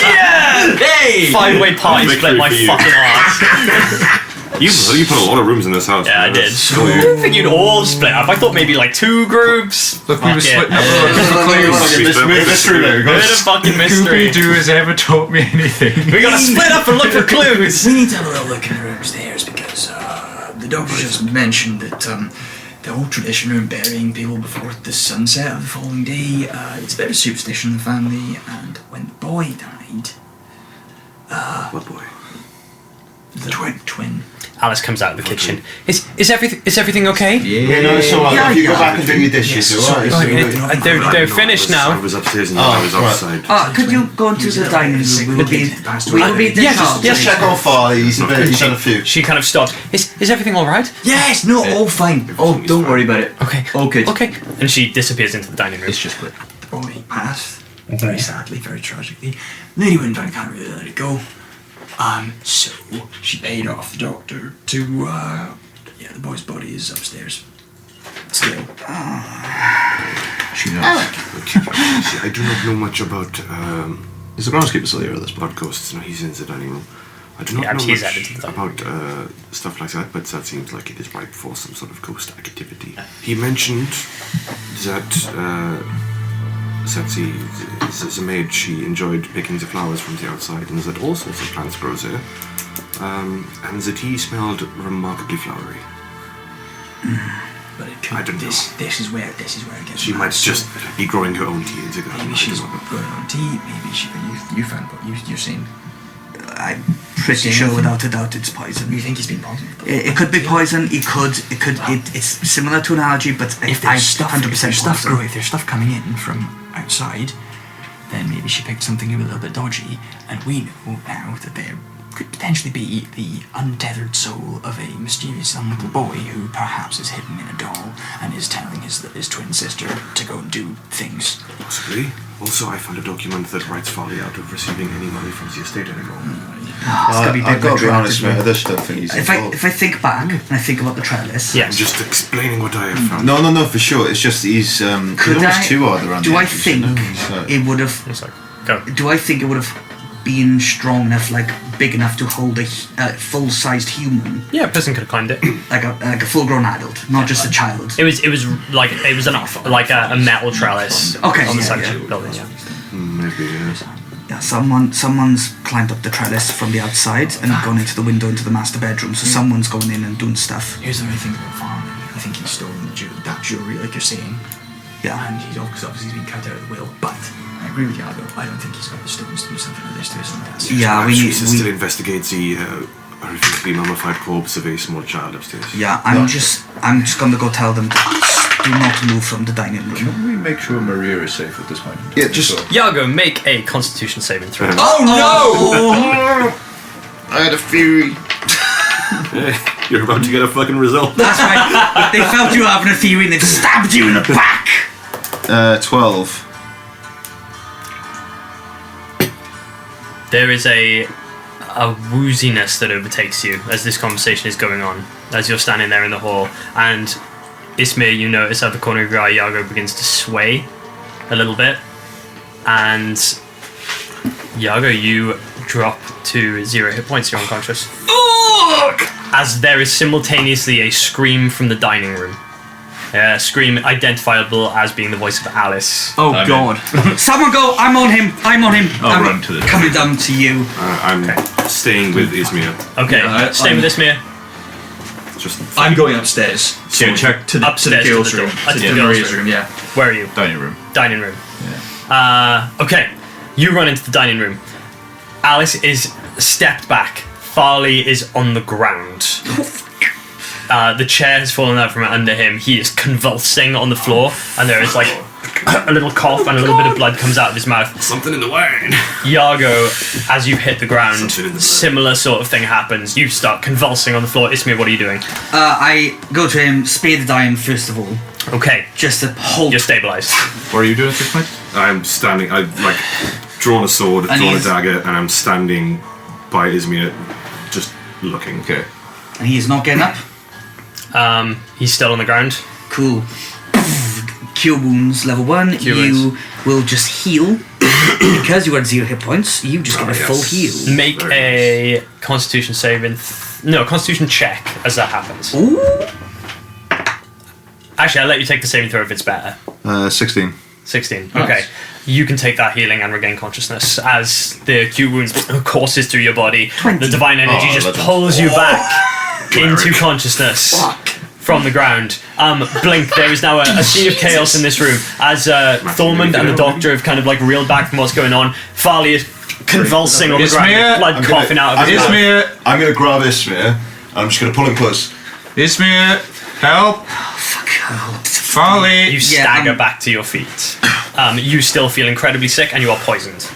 Yeah! hey! 5-way party split my Victory for you. fucking ass. You put a lot of rooms in this house. Yeah, I man. did. So I didn't think you'd all split up. I thought maybe like 2 groups. Look, we were Fuck it. splitting up. Bit of fucking mystery. Scooby-Doo has ever taught me anything. We gotta split up and look for clues. We need to have a little look in the room upstairs because the doctor just mentioned that the whole tradition of burying people before the sunset of the following day, it's a bit of a superstition in the family, and when the boy died, what boy? the twin. Alice comes out of the kitchen. Is everything okay? Yeah, no, it's alright. Yeah, If you go yeah. back and do your dishes, alright? They're finished now. I was upstairs and I was outside. Could you go into the dining room? We'll be the Yes, charge. Just check on Farley. He's done a few. She kind of stops. Is everything all right? Yes, no, all fine. Oh, don't worry about it. Okay. All good. Okay. And she disappears into the dining room. It's just quick. The boy passed, very sadly, very tragically. Lady Windvine can't really let it go. So she paid off the doctor to, the boy's body is upstairs. Still. She knows. I do not know much about Is the groundskeeper still here at this point? about ghosts. No, he's in the dining room. I do not Yeah, know he's much added to the about stuff like that, but that seems like it is ripe for some sort of ghost activity. He mentioned that Setsi, as a maid, she enjoyed picking the flowers from the outside, and that all sorts of plants grow there, and that he smelled remarkably flowery. But it could, I don't know. This is where it gets. She mad. might just be growing her own tea in the garden. Maybe she's going on tea. Maybe she. You found what you're saying. I'm pretty sure without a doubt it's poison. You think he's been poisoned? It could be poison. It's similar to an allergy, but If I there's stuff, 100% if there's stuff coming in from outside, then maybe she picked something a little bit dodgy, and we know now that there could potentially be the untethered soul of a mysterious young little boy who perhaps is hidden in a doll and is telling his twin sister to go and do things. Possibly. Also, I found a document that writes Farley out of receiving any money from the estate anymore. I've got to be honest, mate. There's stuff in his If I think back and I think about the trellis, Yeah. I'm just explaining what I have found. No, for sure. It's just he's Could almost I- too hard around. do the I edges, think you know? It's like- it would have? It's like, go. Do I think it would have been strong enough, like big enough to hold a full-sized human, Yeah, a person could have climbed it. like a full-grown adult, not just a child? It was like a metal trellis Okay, on the yeah, side yeah. of the building. Yeah. Maybe, yes. Yeah, someone's climbed up the trellis from the outside and gone into the window into the master bedroom. So someone's going in and doing stuff. Here's the only thing about Farley. I think he's stolen that jewelry, like you're saying. Yeah. And he's obviously been cut out of the will. But I agree with Yago. I don't think he's got the stones to do something like this to his own. Yeah, we still investigate the horrifically mummified corpse of a small child upstairs. Yeah, I'm just gonna go tell them to do not move from the dining room. Can we make sure Maria is safe at this point? Yeah, just. Yago, make a Constitution saving throw. Oh I had a theory. You're about to get a fucking result. no! That's right. They felt you having a theory and they stabbed you in the back. 12. There is a wooziness that overtakes you as this conversation is going on, as you're standing there in the hall, and Ismir, you notice at the corner of your eye, Yago begins to sway a little bit, and Yago, you drop to 0 hit points. You're unconscious. As there is simultaneously a scream from the dining room. A scream identifiable as being the voice of Alice. Oh I'm God! Someone go! I'm on him! I'm I'll run to the coming down to you. I'm staying with Ismir. Okay, Yeah, stay with Ismir. Just I'm going upstairs. So check to the upstairs to the girls' to the room. door. To To the the girls' Maria's room. room. Yeah. Where are you? Dining room. Dining room. Yeah. Okay, you run into the dining room. Alice is stepped back. Farley is on the ground. The chair has fallen out from under him. He is convulsing on the floor, and there is like a little cough and a little bit of blood comes out of his mouth. something in the wine. Yago, as you hit the ground, Something in the blood. similar sort of thing happens. You start convulsing on the floor. Ismir, what are you doing? I go to him, spare the dying first of all, Okay, just to hold. you're stabilized. What are you doing at this point? I'm standing. I've drawn a sword, And drawn a he's- dagger, and I'm standing by Ismir, just looking. Okay. And he is not getting up. He's still on the ground. Cool. Cure wounds level 1. Cure you wounds. will just heal. Because you are at 0 hit points, you just get a yes. full heal. Make a Constitution saving. No, Constitution check as that happens. Ooh. Actually, I'll let you take the saving throw if it's better. 16. 16. Okay. You can take that healing and regain consciousness as the acute wounds courses through your body. 20. The divine energy Oh, just legend. pulls you back into consciousness from the ground. Blink, there is now a scene of chaos in this room as Thormund and the doctor have kind of like reeled back from what's going on. Farley is convulsing on the ground, Ismir, with blood coughing out of his mouth. Ismir. I'm going to grab Ismir and I'm just going to pull him close. Ismir, help! Fuck. Folly! You stagger back to your feet. You still feel incredibly sick, and you are poisoned.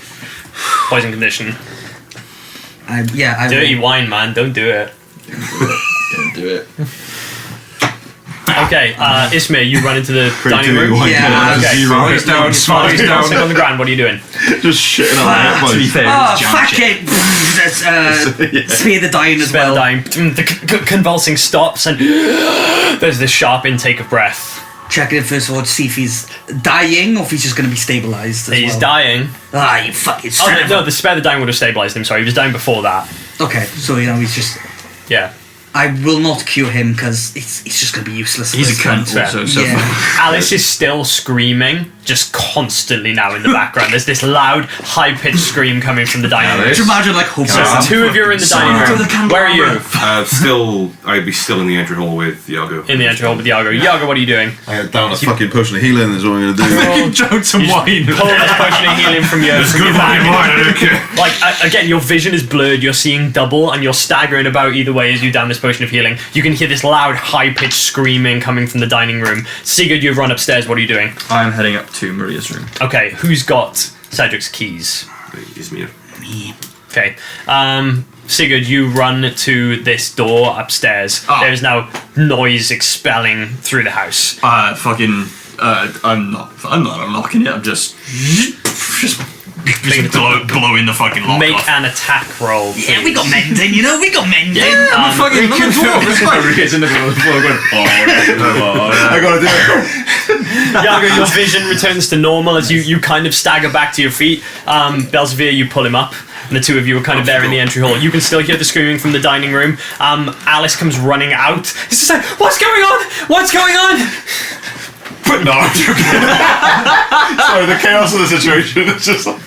Poison condition. Dirty wine, man. Don't do it. Don't do it. Okay, Ismir, you run into the dining room. Yeah. Okay. Folly's down, Folly's down. Sit on the ground. What are you doing? Just shitting on my To be boys. fair, Oh, it's jam fuck shit. it! That's, Spear the Dying as Spare well. the dying. The convulsing stops, and there's this sharp intake of breath. Checking it first of all to see if he's dying or if he's just going to be stabilised as He's well. dying. Ah, you fucking Oh, son of a- no, the spare the dying would have stabilized him. Sorry, he was dying before that. Okay, so he's just... Yeah. I will not cure him because it's just going to be useless. He's a cunt fair. also, so Yeah. Alice is still screaming, just constantly now in the background. There's this loud, high-pitched scream coming from the dining room. Could you imagine like hope So two of you are in the dining room. Where are you? I'd be still in the entry hall with Iago. In the entry hall with Iago. Iago, what are you doing? I got down a fucking potion of healing is what I'm going to do. You drank some wine. Pull this potion of healing from your bag. Like, again, your vision is blurred. You're seeing double, and you're staggering about either way as you down this potion of healing. You can hear this loud, high-pitched screaming coming from the dining room. Sigurd, you've run upstairs. What are you doing? I'm heading up to Maria's room. Okay, who's got Cedric's keys? Ismir. Okay. Sigurd, you run to this door upstairs. Ah. There's now noise expelling through the house. I'm not unlocking it. I'm just blowing the fucking lock Make off. an attack roll. Yeah, we got mending, we got mending. I'm a fucking dwarf. It's fine. It's in the middle of the floor going, I got to do it. Iago, your vision returns to normal as you kind of stagger back to your feet. Belzevere, you pull him up, and the two of you are kind of there in the entry hall. You can still hear the screaming from the dining room. Alice comes running out. It's just like, what's going on? What's going on? But no, I'm joking. Sorry, the chaos of the situation is just like...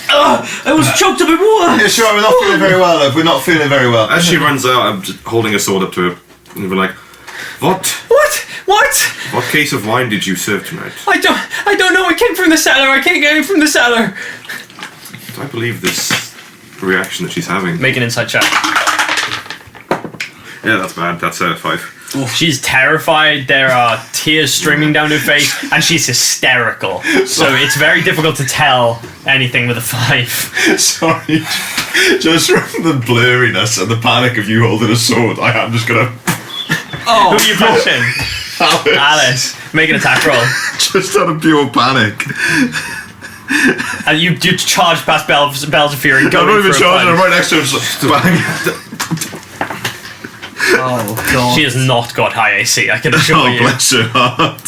I was choked up in water. Yeah, sure, we're not feeling very well, love. We're not feeling very well. As she runs out, I'm just holding a sword up to her, and we're like, "What? What? What case of wine did you serve tonight?" I don't know. It came from the cellar. I can't get it from the cellar. Do I believe this reaction that she's having? Make an insight check. Yeah, that's bad. That's 5. She's terrified. There are tears streaming down her face, and she's hysterical. So it's very difficult to tell anything with a 5. Sorry. Just from the blurriness and the panic of you holding a sword, I am just gonna... Who are you punching? Alice. Make an attack roll. Just out of pure panic. And you charge past Belzevere and go I'm not even for a charging, I'm punch. right next to him. Just bang. Oh god. She has not got high AC, I can assure Oh, you. bless her heart.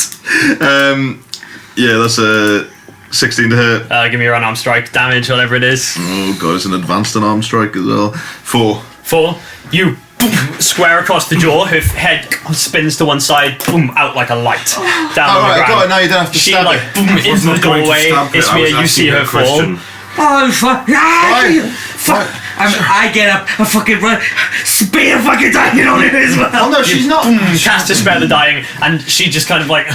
Yeah, that's a 16 to hit. Give me your unarmed strike damage, whatever it is. Oh god, it's an advanced unarmed strike as well. 4. 4. You boom, square across the jaw. Her head spins to one side. Boom, out like a light. Down on the Alright, ground. got it, now you don't have to She stab like it. boom into the Wasn't going to doorway. stab it, I was Ismir, you asking see her a fall. question. Oh fuck! Right. Fuck! I get up, I fucking run, spear fucking dying on it as well. Oh no, she's not. Cast to spare the dying, and she just kind of like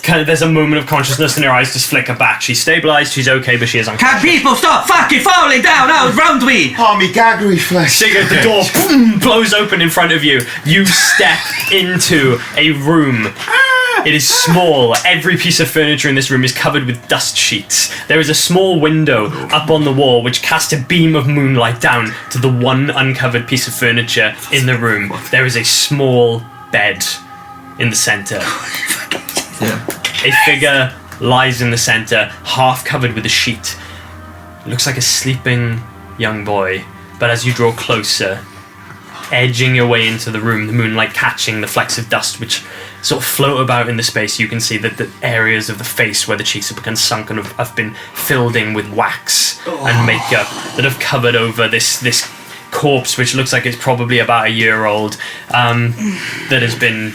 kind of there's a moment of consciousness and her eyes just flicker back. She's stabilised, she's okay, but she is unconscious. Can people stop fucking falling down around me? Oh, me gag reflex. Sigurd, the door boom, blows open in front of you. You step into a room. It is small. Every piece of furniture in this room is covered with dust sheets. There is a small window up on the wall which casts a beam of moonlight down to the one uncovered piece of furniture in the room. There is a small bed in the centre. A figure lies in the centre, half covered with a sheet. It looks like a sleeping young boy, but as you draw closer, edging your way into the room, the moonlight catching the flecks of dust which sort of float about in the space, you can see that the areas of the face where the cheeks have become sunken have been filled in with wax and makeup that have covered over this corpse, which looks like it's probably about a year old, that has been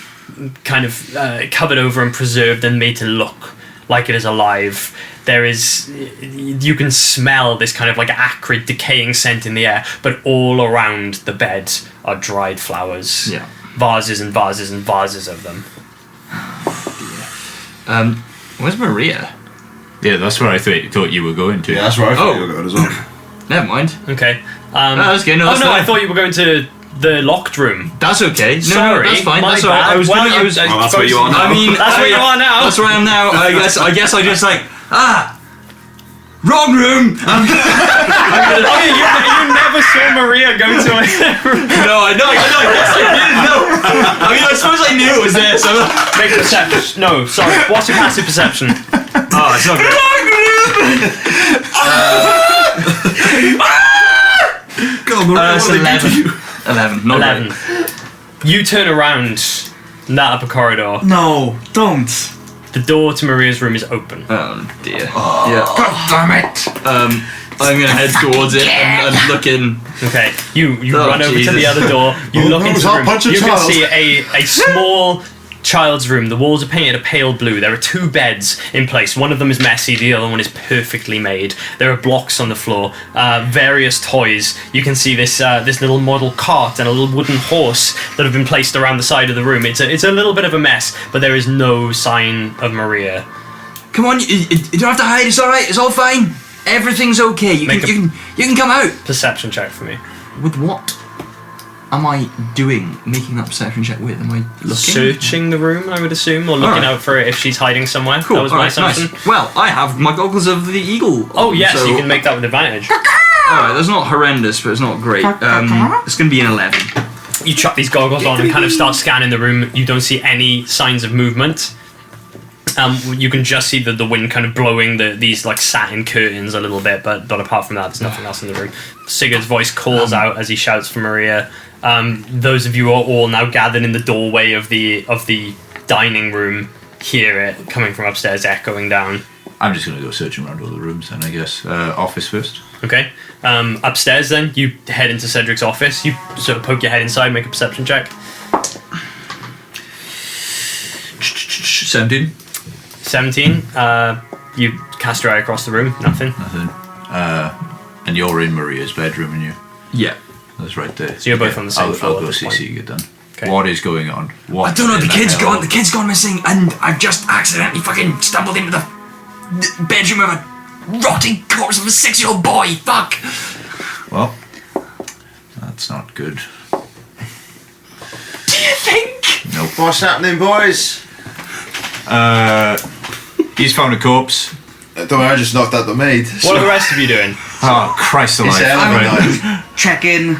kind of covered over and preserved and made to look like it is alive. You can smell this kind of like acrid, decaying scent in the air, but all around the bed are dried flowers. Yeah. Vases and vases and vases of them. Where's Maria? Yeah, that's where I thought you were going to. Yeah, that's where I thought Oh. you were going as well. Never mind. Okay. That's okay. No, oh that's no, fine. I thought you were going to the locked room. That's okay. No, Sorry, that's fine. my That's all right. bad. I was Well, gonna, I was, Well, that's where you are now. I mean, That's where you are now. That's where I am now. I guess I just like wrong room. Oh yeah, you never saw Maria go to a room. No, I know. Yes, I did. No, I mean, I suppose I knew it was there. So Make perception. No, sorry. What's your passive perception? oh, it's not good. God, Maria, It's what did they do to 11. you? 11. Not 11. great. You turn around that upper corridor. No, don't. The door to Maria's room is open. Oh dear. Yeah. God damn it. I'm gonna head towards it and look in. Okay, you Oh, run over to Jesus. the other door. You look into the I'll room. punch a You can child. see a small child's room. The walls are painted a pale blue. There are 2 beds in place. One of them is messy. The other one is perfectly made. There are blocks on the floor. Various toys. You can see this little model cart and a little wooden horse that have been placed around the side of the room. It's a little bit of a mess, but there is no sign of Maria. Come on, you don't have to hide. It's all right. It's all fine. Everything's okay. You can come out. Perception check for me. With what am I doing? Making that perception check with? Am I looking? Searching the room, I would assume, or looking Alright. out for it if she's hiding somewhere. Cool. That was my alright, assumption. nice. Well, I have my goggles of the eagle. Oh yes, so- you can make that with advantage. Alright, that's not horrendous, but it's not great. It's going to be an 11. You chuck these goggles on and kind of start scanning the room. You don't see any signs of movement. You can just see the wind kind of blowing these like satin curtains a little bit, but apart from that, there's nothing else in the room. Sigurd's voice calls out as he shouts for Maria. Those of you are all now gathered in the doorway of the dining room. Hear it coming from upstairs, echoing down. I'm just going to go searching around all the rooms then, I guess. Office first. Okay. Upstairs, then you head into Cedric's office. You sort of poke your head inside, make a perception check. 17. 17. You cast your eye across the room. Nothing. Nothing. And you're in Maria's bedroom, and you? Yeah. That's right there. So you're both on the same floor I'll at go this see point. Sigurd then. Okay. What is going on? What I don't know, in the kid's hell? gone. The kid's gone missing, and I've just accidentally fucking stumbled into the bedroom of a rotting corpse of a 6-year-old boy. Fuck. Well, that's not good. Do you think? Nope. What's happening, boys? He's found a corpse. Don't worry, I just knocked out the maid. What are the rest of you doing? Oh, Christ alive. It's hell of a Right. night. Check in.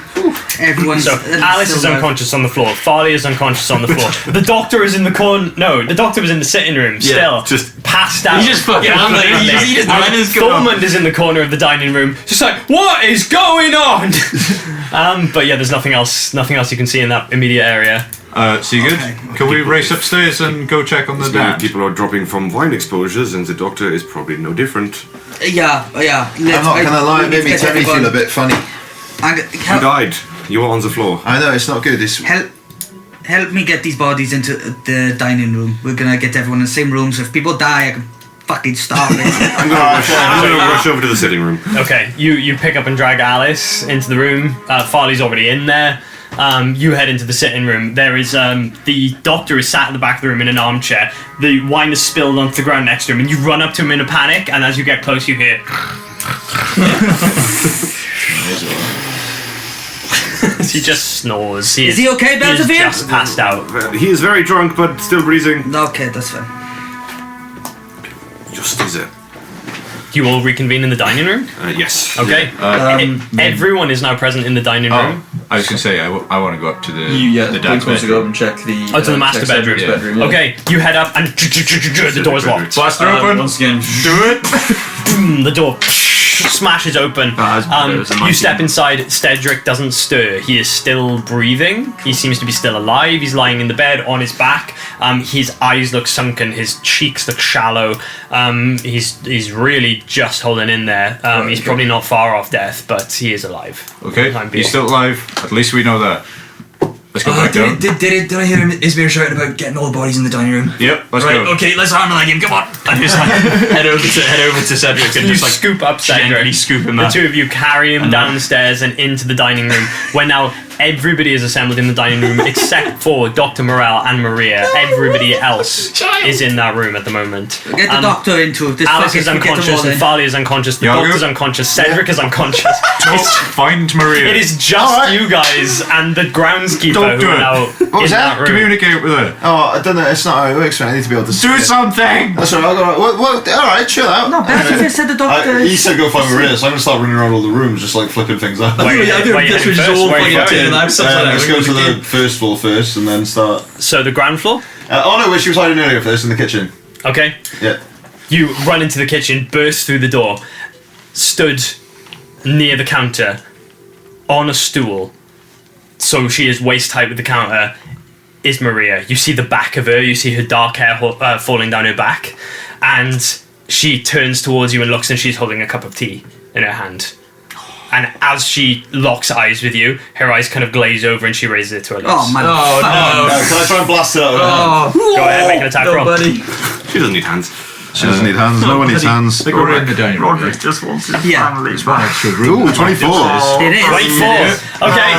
Everyone's. So Alice is still unconscious on the floor. Farley is unconscious on the floor. The doctor is in the corner. No, the doctor was in the sitting room. Still, just passed out. He's just fucking completely. he just And ran his gun off. Thormund is in the corner of the dining room, just like, what is going on? But yeah, there's nothing else you can see in that immediate area. Sigurd, Okay. can we race upstairs and go check on the Many dad? people are dropping from wine exposures, and the doctor is probably no different. Yeah. I'm not gonna lie, it made me Terry feel a bit funny. You died. You were on the floor. I know, it's not good. It's Help me get these bodies into the dining room. We're gonna get everyone in the same room, so if people die, I can fucking starve it. I'm going to rush over to the sitting room. Okay, you pick up and drag Alice into the room. Farley's already in there. You head into the sitting room. There is the doctor is sat at the back of the room in an armchair. The wine is spilled onto the ground next to him, and you run up to him in a panic. And as you get close, you hear. He just snores. Is he okay, He is Belzevere? just passed out. He is very drunk, but still breathing. Okay, that's fine. Just stay there. You all reconvene in the dining room. Yes. Okay. Everyone is now present in the dining room. I was going to say, I want to go up to the the dad's supposed to go up bedroom. and check the. Oh, to the master check bedroom. Cedric's bedroom. Yeah. Okay, you head up and the door's locked. Blast her open. Once again, Do it. Boom, the door smashes open. that's- that was a You nice step one. inside. Cedric doesn't stir. He is still breathing. He seems to be still alive. He's lying in the bed on his back. His eyes look sunken. His cheeks look shallow. He's really just holding in there. He's probably not far off death, but he is alive. Okay, I'm being- he's still alive. At least we know that. Let's go back down. Did I hear Ismir shouting about getting all the bodies in the dining room? Yep, let's Right, go. okay, let's arm him. Come on. I just like, head over to Cedric and You just like scoop up Cedric. gently scoop him The up. two of you carry him downstairs and into the dining room, where now everybody is assembled in the dining room except for Dr. Morel and Maria. Everybody else is in that room at the moment. Get the doctor into this. Alice is unconscious, and Thalia is unconscious, the Yago? doctor's unconscious, Cedric is unconscious. Find Maria. It is just you guys and the groundskeeper Don't who do are it. now What was in that? that room. Communicate with her. Oh, I don't know. It's not how it works, man. I need to be able to Do something! That's alright. Alright, chill out. No, Beth just said the doctor. He said go find Maria, so I'm gonna start running around all the rooms, just like flipping things out. Wait, Yeah, I think wait, this heading was first? all Where are you fucking going? Let's go to the first floor first, and then start. So the ground floor? Oh no, where she was hiding earlier first in the kitchen. Okay. Yeah. You run into the kitchen, burst through the door, stood near the counter, on a stool, so she is waist height with the counter, is Maria. You see the back of her, you see her dark hair falling down her back, and she turns towards you and looks, and she's holding a cup of tea in her hand. And as she locks eyes with you, her eyes kind of glaze over and she raises it to her lips. Oh my Oh, god. Can I try and blast it out? Oh, Go ahead, make an attack roll. buddy. She doesn't need hands. She doesn't need hands. No one needs hands. They go right in the dining room. Roderick just wants his Yeah. family There's one back. extra room. Ooh, 24. It is. 24. Okay,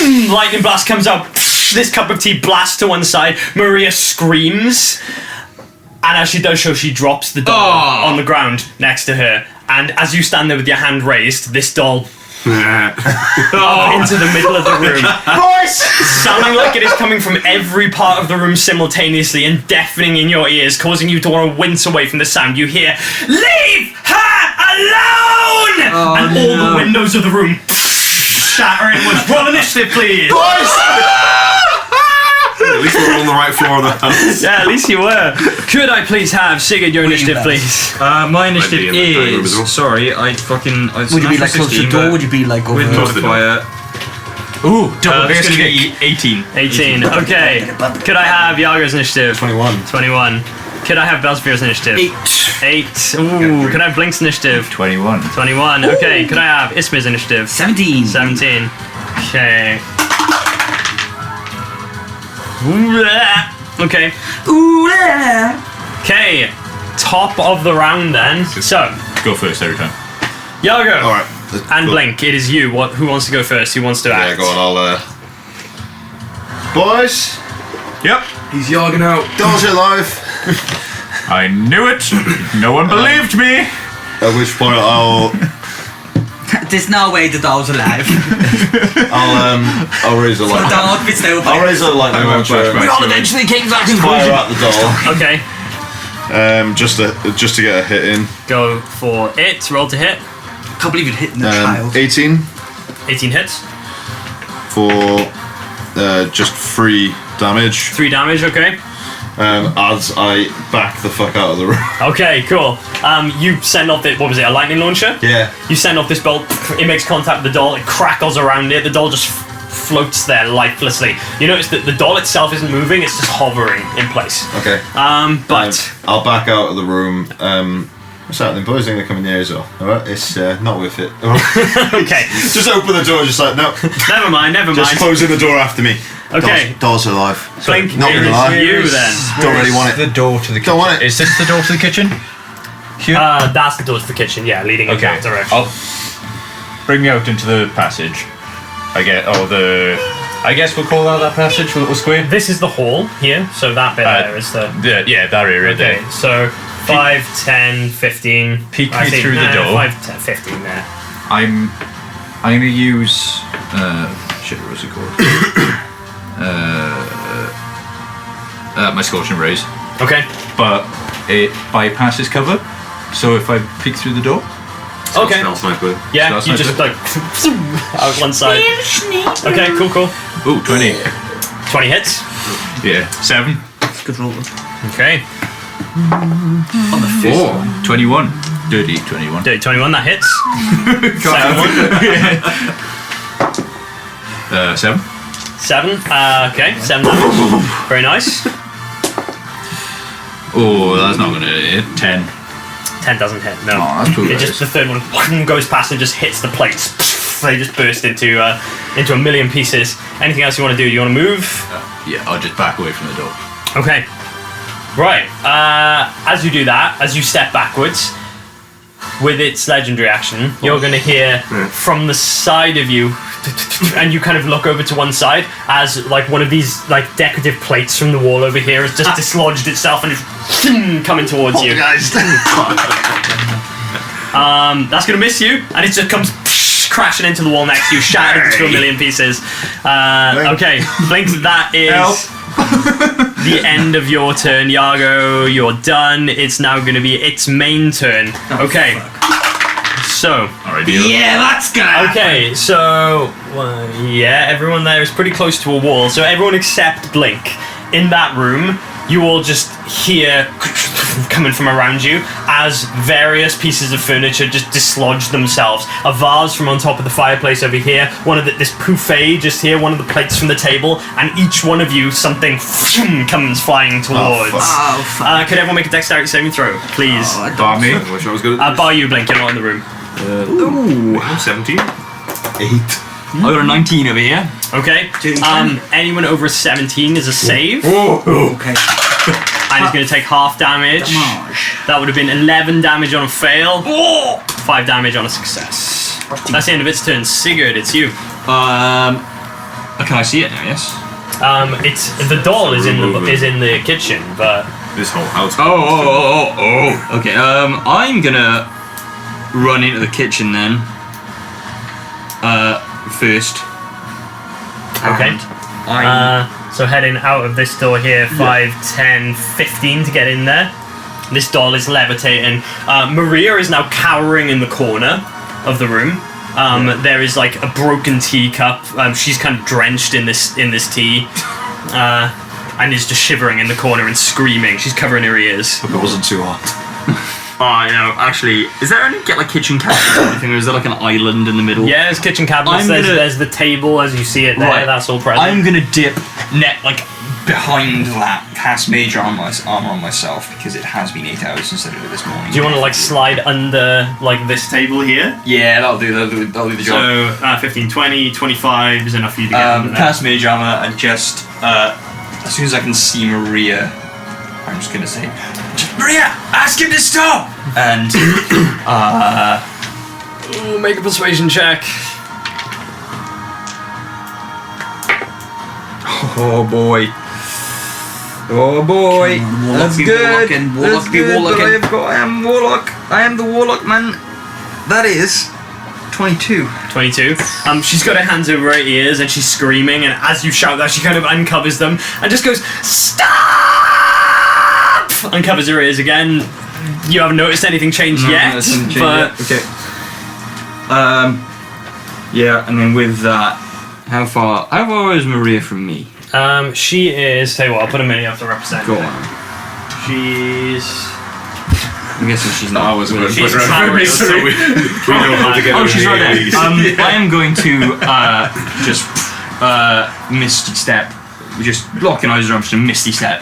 you lightning blast comes out. This cup of tea blasts to one side. Maria screams, and as she does so, she drops the doll on the ground next to her. And as you stand there with your hand raised, this doll into the middle of the room, sounding like it is coming from every part of the room simultaneously and deafening in your ears, causing you to want to wince away from the sound. You hear, "Leave her alone!" and all the windows of the room shatter inwards. Roll initiative, please. At least we're on the right floor of the house. Yeah, at least you were. Could I please have Sigurd your initiative, bet? please? My initiative in the dining room as well. is. Sorry, I fucking. Would you be like close to the door? Would you be like over? With Close to the door. modifier. Ooh, double it's it's gonna gonna be 18. 18. Okay. Could I have Yago's initiative? 21. 21. Could I have Belsphere's initiative? 8. Ooh. Could I have Blink's initiative? 21. 21. Okay. Could I have Ismir's initiative? 17. 17. Okay. Okay. Ooh, yeah. Okay. Top of the round then. So, Go first every time. Yago Alright. and Blink, it is you. Who wants to go first? Who wants to Yeah, act? go on, I'll. Boys, Yep. He's yogging out. dolls are alive. I knew it. No one believed me. At which point I'll There's no way the doll's alive. I'll raise a The light. doll be still. I'll raise a lightning launcher. flashback. We all eventually came to that Fire conclusion. at the doll. Okay. Just to get a hit in. Go for it. Roll to hit. Can't believe you'd hit the child. 18 18 hits. for just 3 damage. 3 damage, okay. As I back the fuck out of the room. Okay, cool. You send off what was it, a lightning launcher? Yeah. You send off this bolt, it makes contact with the doll, it crackles around it, the doll just floats there lifelessly. You notice that the doll itself isn't moving, it's just hovering in place. Okay. But I'll back out of the room. What's happening, boys? I'm gonna come in here as well. Alright, it's not worth it. okay, Just open the door, just like, no. never mind. Just closing the door after me. Okay. Dolls are alive. Blink, Not it gonna is lie. you then. Don't really want The it. door to the kitchen. Don't want it. Is this the door to the kitchen? That's the door to the kitchen, yeah, leading in Okay. that direction. I'll bring me out into the passage. I guess we'll call that passage, the little square. This is the hall here, so that bit there is the... Yeah, that area Okay, there. so 5, 10, 15... Peek I me think, through the door. 5, 10, 15 there. I'm gonna use shit. What's it called? My scorching rays, Okay. but it bypasses cover. So if I peek through the door, Okay. Stealth sniper. Yeah, Stealth you just like out one side. Okay, cool. ooh, 20. 20 hits. Yeah, 7. Good roll. Okay. On the 4. 21. Dirty 21. Dirty 21, that hits. 7. 7. Okay, 7 damage. Very nice. Oh, that's not gonna hit. 10. 10 doesn't hit, no. Oh, that's too It just, the third one goes past and just hits the plates. They just burst into a million pieces. Anything else you want to do? You want to move? Yeah, I'll just back away from the door. Okay. Right. As you do that, as you step backwards, with its legendary action, you're going to hear from the side of you, and you kind of look over to one side as like one of these like decorative plates from the wall over here has just dislodged itself and is coming towards you. Guys. That's going to miss you, and it just comes crashing into the wall next to you, shattered into a million pieces. Okay, Blink, that is the end of your turn. Yargo, you're done. It's now going to be its main turn. Okay. So. Yeah, that's good. Okay, so. Yeah, everyone there is pretty close to a wall. So everyone except Blink. In that room, you all just hear coming from around you as various pieces of furniture just dislodge themselves. A vase from on top of the fireplace over here, this buffet just here, one of the plates from the table, and each one of you something comes flying towards. Could everyone make a dexterity saving throw, please? Bar me. I wish I was good at this. Bar you, Blink, you're not in the room. Ooh. 17. 8. I got a 19 over here. Okay. Anyone over a 17 is a save. Okay. And he's going to take half damage. That would have been 11 damage on a fail. 5 damage on a success. That's the end of its turn. Sigurd, it's you. Can I see it now? Yes. It's the doll is in the kitchen, but This whole house. Oh. Okay. I'm gonna run into the kitchen then. First. okay. So heading out of this door here, 5, 10, 15 to get in there. This doll is levitating. Maria is now cowering in the corner of the room. There is like a broken teacup. She's kind of drenched in this tea, and is just shivering in the corner and screaming. She's covering her ears. Hope it wasn't too hot. I know. Actually, is there any kitchen cabinets or anything, or is there like an island in the middle? Yeah, there's kitchen cabinets. There's the table as you see it there. Right. That's all present. I'm gonna dip behind that, cast mage armor on myself because it has been 8 hours since I did it this morning. Do you want to like slide under like this table here? Yeah, that'll do the job. So 15, 20, 25 is enough for you to get under there. Cast mage armor and just as soon as I can see Maria, I'm just gonna say, Maria, ask him to stop! And make a persuasion check. Oh boy. That's good. That's good. But I am warlock. I am the warlock man. That is 22. 22. She's got her hands over her ears and she's screaming, and as you shout that, she kind of uncovers them and just goes, "Stop!" Uncovers her ears again. You haven't noticed anything change yet, but okay. Yeah, and then with that, how far is Maria from me? she is. Tell you what, I'll put a minute up to represent. Go on. She's. I'm guessing she's not. I was going to She's put her around, towering. so we know how to get her. Oh, she's right there. in. I am going to just misty step, just locking eyes around, just a misty step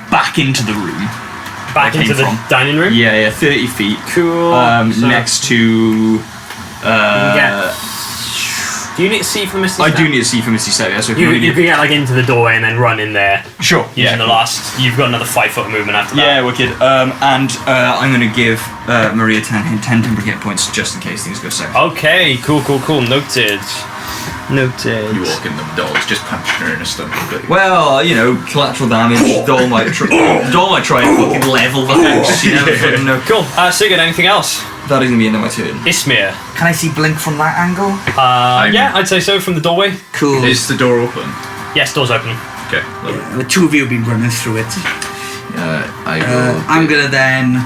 back into the room. Back into the dining room? Yeah, 30 feet. Cool. So next to. do you need to see for Misty I Step? do need to see for Misty Step, yeah. So if You you can get like into the doorway and then run in there. Sure. Using the last. You've got another 5 foot movement after that. Yeah, wicked. And I'm going to give Maria 10 temporary hit points just in case things go south. Okay, cool. Noted. You walk in them dolls, just punching her in the stomach. Well, collateral damage. Doll might try and fucking level the house. You never fucking know. Cool. Sigurd, anything else? That is going to be the end of my turn. Ismir. Can I see Blink from that angle? Yeah, I'd say so, from the doorway. Cool. Is the door open? Yes, door's open. Okay, lovely. The two of you have been running through it. I will. I'm gonna then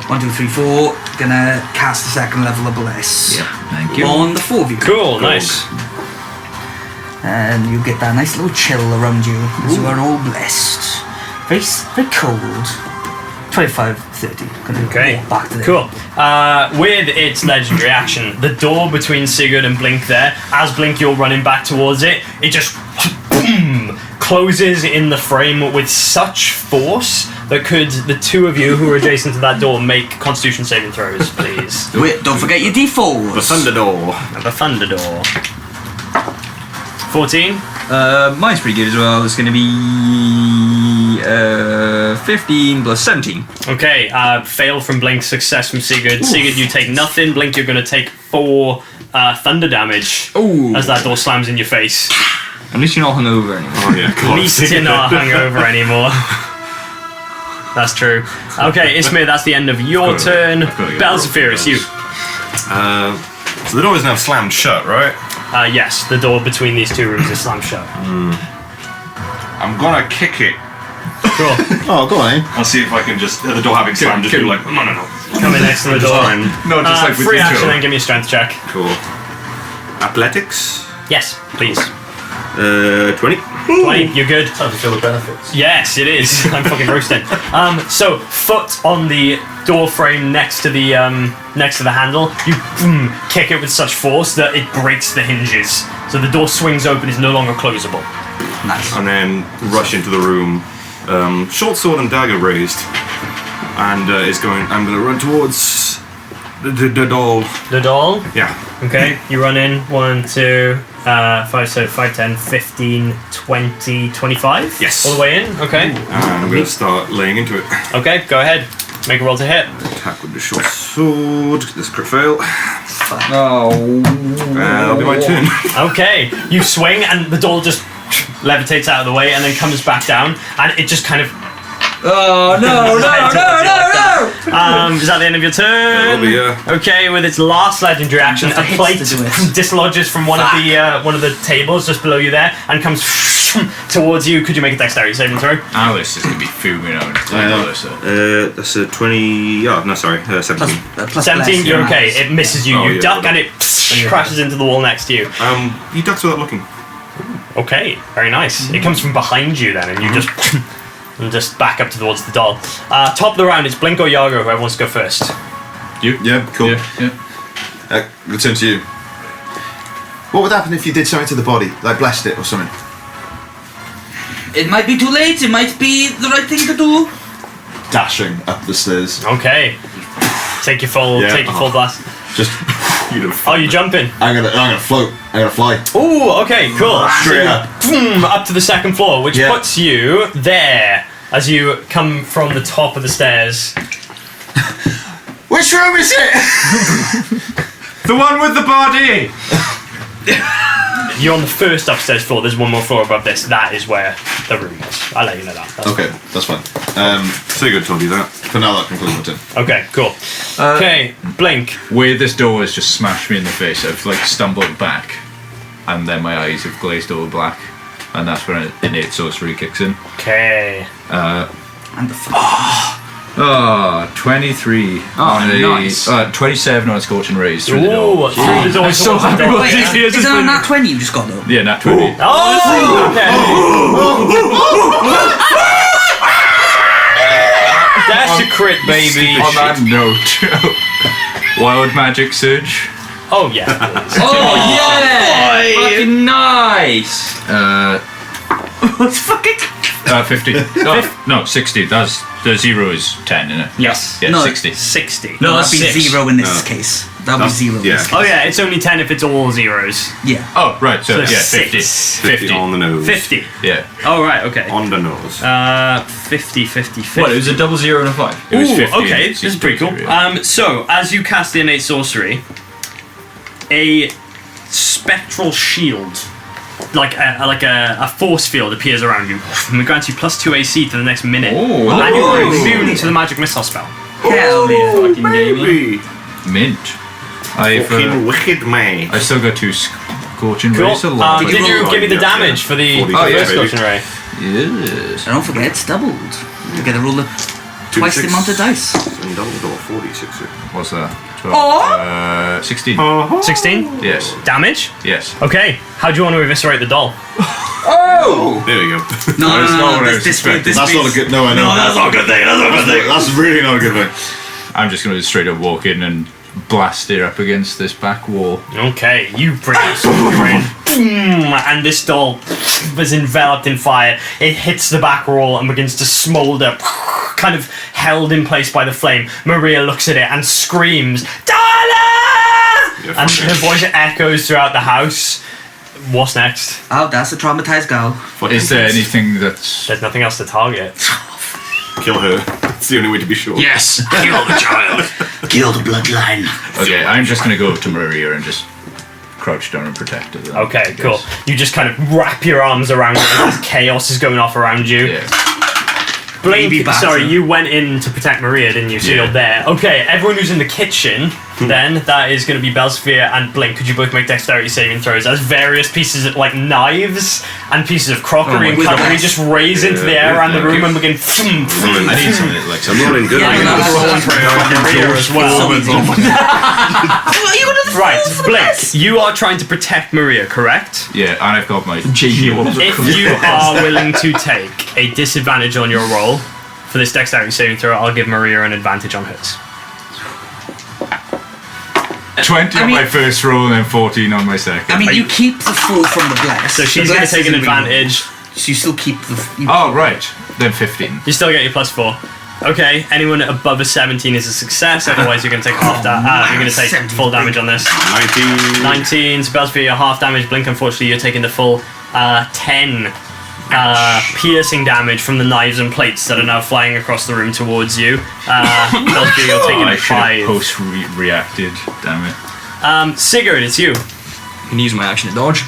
1, 2, 3, 4. Gonna cast the second level of Bless. Yep, thank you. On the 4 of you. Cool, nice. And you get that nice little chill around you as you are all blessed. Very cold. 25, 30. Gonna Okay, walk back to there. cool. With its legendary action, the door between Sigurd and Blink there, as Blink you're running back towards it, it just boom, closes in the frame with such force that could the two of you who are adjacent to that door make Constitution saving throws, please. Wait, don't forget your D4s. The Thunder Door. The Thunder Door. 14. Mine's pretty good as well. It's going to be 15 plus 17. Okay, fail from Blink, success from Sigurd. Sigurd, you take nothing. Blink, you're going to take 4 thunder damage Ooh. as that door slams in your face. At least you're not hungover anymore. Oh yeah, At least you're not hungover anymore. That's true. Okay, Ismir, that's the end of your turn. I've gotta get Belzafir, it's you. So the door is now slammed shut, right? Yes, the door between these 2 rooms is slammed shut. I'm gonna kick it. Cool. Oh, go on, eh? I'll see if I can just the door having slammed, just be like, no. Come in next to the door. No, just like with Free the action, two. then give me a strength check. Cool. Athletics. Yes, please. 20. 20, you're good. Time to feel the benefits. Yes, it is. I'm fucking roasting. So foot on the door frame next to the handle. You kick it with such force that it breaks the hinges. So the door swings open, is no longer closable. Nice. And then rush into the room. Short sword and dagger raised. And I'm going to run towards the doll. The doll. Yeah. Okay, you run in. 1, 2, 5, so 5, 10, 15, 20, 25? Yes. All the way in? Okay. And I'm going to start laying into it. Okay, go ahead. Make a roll to hit. Attack with the short sword. This crit fail. Oh. That'll be my turn. Okay, you swing and the doll just levitates out of the way and then comes back down and it just kind of... Oh, no. Is that the end of your turn? That'll be, yeah. Okay, with its last legendary action, Just a a hit plate to do it. dislodges from one of the tables just below you there and comes towards you. Could you make a dexterity saving throw? Alice is going to be fuming out. I know. That's a 20. Oh, no, sorry. 17. Plus 17, bless, you're yeah, okay. nice. It misses you. Oh, You yeah, duck well and it crashes into the wall next to you. He ducks without looking. Okay, very nice. It comes from behind you then, and you just back up towards the doll. Top of the round, it's Blink or Yargo, whoever wants to go first. You? Yeah, cool. Yeah. Return to you. What would happen if you did something to the body, like blessed it or something? It might be too late. It might be the right thing to do. Dashing up the stairs. Okay. Take your full blast. Just, Oh, you jumping? I'm gonna float. I'm gonna fly. Ooh, okay, cool. Straight up. Boom, up to the second floor, which Yeah. puts you there as you come from the top of the stairs. Which room is it? The one with the body! You're on the first upstairs floor. There's one more floor above this. That is where the room is. I'll let you know that. That's Okay, that's fine. Sigurd told you that. For now, that concludes my turn. Okay, cool. Okay, Blink. Where this door has just smashed me in the face, I've like stumbled back, and then my eyes have glazed over black, and that's when innate sorcery kicks in. Okay. And the 23 on a nice. 27 on a scorching raise through the door. Ooh, through the door. I'm so towards the happy door. with Wait, this. Here's is the it a thing. nat 20 you just got though? Yeah, nat 20. Oh, okay. That's a crit, baby. On that note, wild magic surge. Oh, yeah. please. Oh, yeah! Fucking nice! What's fucking? 50. No, 60. That's the 0 is 10, isn't it? Yes. Yeah, No. 60. 60. No, that's that'd be 6. 0 in this case. That'd be 0 in yeah. this case. Oh, yeah, it's only 10 if it's all zeros. Yeah. Oh, right. So, So yeah, 50. 6. 50 on the nose. 50. Yeah. Oh, right, okay. On the nose. 50, 50, 50. What, it was a 0, 0, and a 5? It was Ooh, 50. okay, and this is pretty cool. 60, yeah. So, as you cast the innate sorcery, a spectral shield, like a force field, appears around you, and it grants you +2 AC for the next minute. Oh, and you're nice. immune to the magic missile spell. Hell yeah. Fucking gaming. Baby. Mint. Fucking wicked man. I've still got 2 scorching Cool. rays. A lot. Did you you roll? give me the Yeah, damage yeah. for the 40, first yeah, scorching ray? Yes. And don't forget, it's doubled. You get to roll twice the amount of dice. And doubled or 46. What's that? 12. 16. 16 Yes. damage. Yes. Okay. How do you want to eviscerate the doll? Oh! There we go. No, That's not what I was this expecting. That's not a good. No, I know. that's not a good thing. That's not a good thing. That's really not a good thing. I'm just going to straight up walk in and blast it up against this back wall. Okay, you bring it in, boom, and this doll is enveloped in fire. It hits the back wall and begins to smoulder, kind of held in place by the flame. Maria looks at it and screams, "Darla!" And her voice echoes throughout the house. What's next? Oh, that's a traumatized girl. Is there anything that's... There's nothing else to target. Kill her. It's the only way to be sure. Yes! Kill the child! Kill the bloodline. Okay, I'm just going to go up to Maria and just crouch down and protect her. Then, I Okay, guess. cool. You just kind of wrap your arms around it as chaos is going off around you. Yeah. Blink, Baby batter. sorry, you went in to protect Maria, didn't you? So Yeah. you're there. Okay, everyone who's in the kitchen, then, that is going to be Belsphere and Blink. Could you both make dexterity saving throws as various pieces of, like, knives and pieces of crockery and God. cutlery just raise into the air around the room and begin... I need something like I'm rolling good. Yeah, I no, guess. that's- Maria as well. So easy. Well, you got to Right, Blink, you are trying to protect Maria, correct? Yeah, and I've got my Shield. If you are willing to take a disadvantage on your roll for this dexterity saving throw, I'll give Maria an advantage on hers. 20 I on mean- my first roll and then 14 on my second. I mean, you keep the 4 from the bless. So she's The going to bless take an isn't really- advantage. So you still keep the. Oh, right. Then 15. You still get your +4. Okay, anyone above a 17 is a success, otherwise you're going to take half you're going to take 17. full damage on this. 19. 19, so Belsphere, you're half damage. Blink, unfortunately, you're taking the full 10 piercing damage from the knives and plates that are now flying across the room towards you. Belsphere, you're taking I should have 5. post-reacted, damn it. Sigurd, it's you. I can use my action to dodge.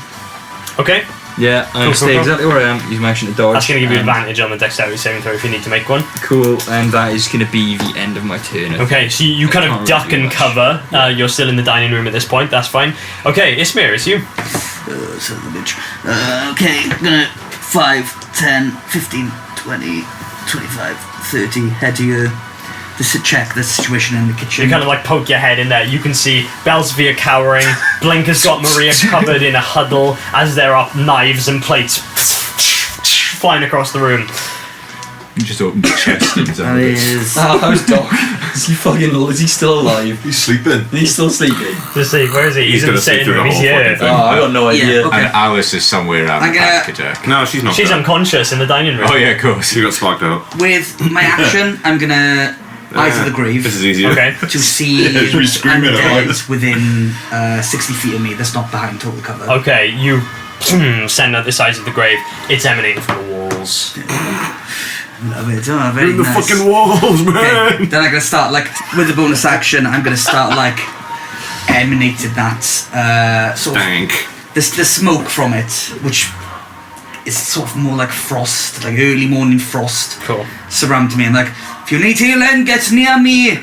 Okay, Yeah, I'm Cool, stay cool, cool. exactly where I am. Use my action to dodge. that's going to give you and- advantage on the dexterity saving throw if you need to make one. Cool, and that is going to be the end of my turn. Okay, so you kind of can't duck really and do cover. You're still in the dining room at this point, that's fine. Okay, Ismir, it's you. Son of a bitch. Okay, I'm gonna 5, 10, 15, 20, 25, 30. Head to your. Just to check the situation in the kitchen. You kind of like poke your head in there. You can see Belsphere cowering. Blink has got Maria covered in a huddle as there are knives and plates flying across the room. You just opened the chest and That is. Oh, how's Doc? Is he is he still alive? He's sleeping. He's still sleeping? Just see, where is he? He's in gonna the sleep sitting through the room. He's whole here. fucking thing. Oh, I got no idea. Yeah, okay. And Alice is somewhere around I'm the gonna- panic attack. No, she's not. She's unconscious in the dining room. Oh, yeah, of course. She got sparked out. With my action, I'm gonna Eyes of the Grave This is easier. Okay. to see Yeah, we scream it out. undead within 60 feet of me. That's not behind total cover. Okay, you send out the sides of the grave. It's emanating from the walls. Love it. Oh, very In the nice. fucking walls, man. Okay, then I'm gonna start like with the bonus action. I'm gonna start like emanating that sort of Dank. the smoke from it, which is sort of more like frost, like early morning frost, Cool. surround me. And like, if you need healing, get near me.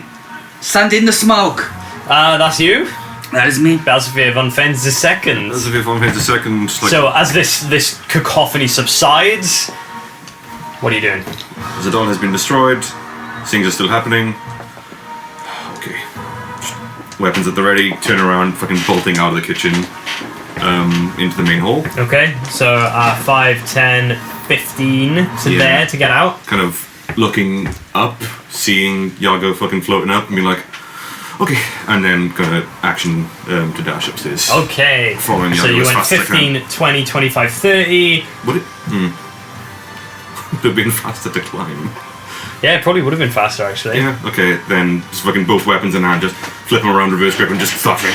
Stand in the smoke. That's you. That is me. Belsphere von Fens the second. As if I'm here a second. Like, So as this cacophony subsides, what are you doing? the doll has been destroyed. Things are still happening. Okay. Weapons at the ready. Turn around, fucking bolting out of the kitchen into the main hall. Okay, so 5, 10, 15 to Yeah. there to get out. Kind of looking up, seeing Yago fucking floating up, and being like, okay, and then gonna action to dash upstairs. Okay, Following so Yago you as went fast as I can. 15, 20, 25, 30. Would it? Would have been faster to climb. Yeah, it probably would have been faster actually. Yeah, okay, then just fucking both weapons in hand, just flip them around, reverse grip, and just thumping.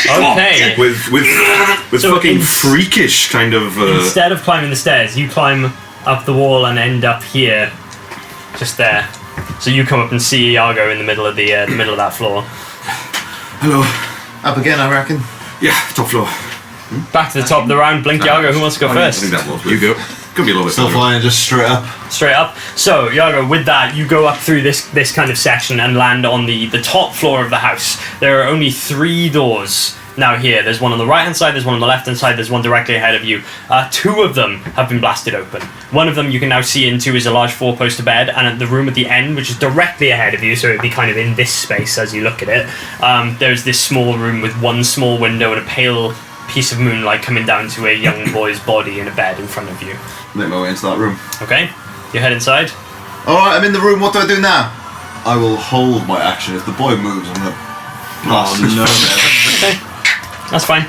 Okay. with So fucking in- freakish kind of. Instead of climbing the stairs, you climb up the wall and end up here, just there. So you come up and see Iago in the middle of the middle of that floor. Hello. Up again, I reckon. Yeah, top floor. Back to the top of the round. Blink, Iago. Who wants to go I first? think that was You go. Could be a little bit Still better. flying just straight up. Straight up. So, Iago, with that, you go up through this kind of section and land on the top floor of the house. There are only 3 doors now here. There's one on the right-hand side, there's one on the left-hand side, there's one directly ahead of you. 2 of them have been blasted open. One of them you can now see into is a large 4-poster bed, and at the room at the end, which is directly ahead of you, so it'd be kind of in this space as you look at it, there's this small room with one small window and a pale piece of moonlight coming down to a young boy's body in a bed in front of you. Make my way into that room. Okay? You head inside. Alright, I'm in the room. What do I do now? I will hold my action. If the boy moves, I'm gonna blast his no. Okay, that's fine.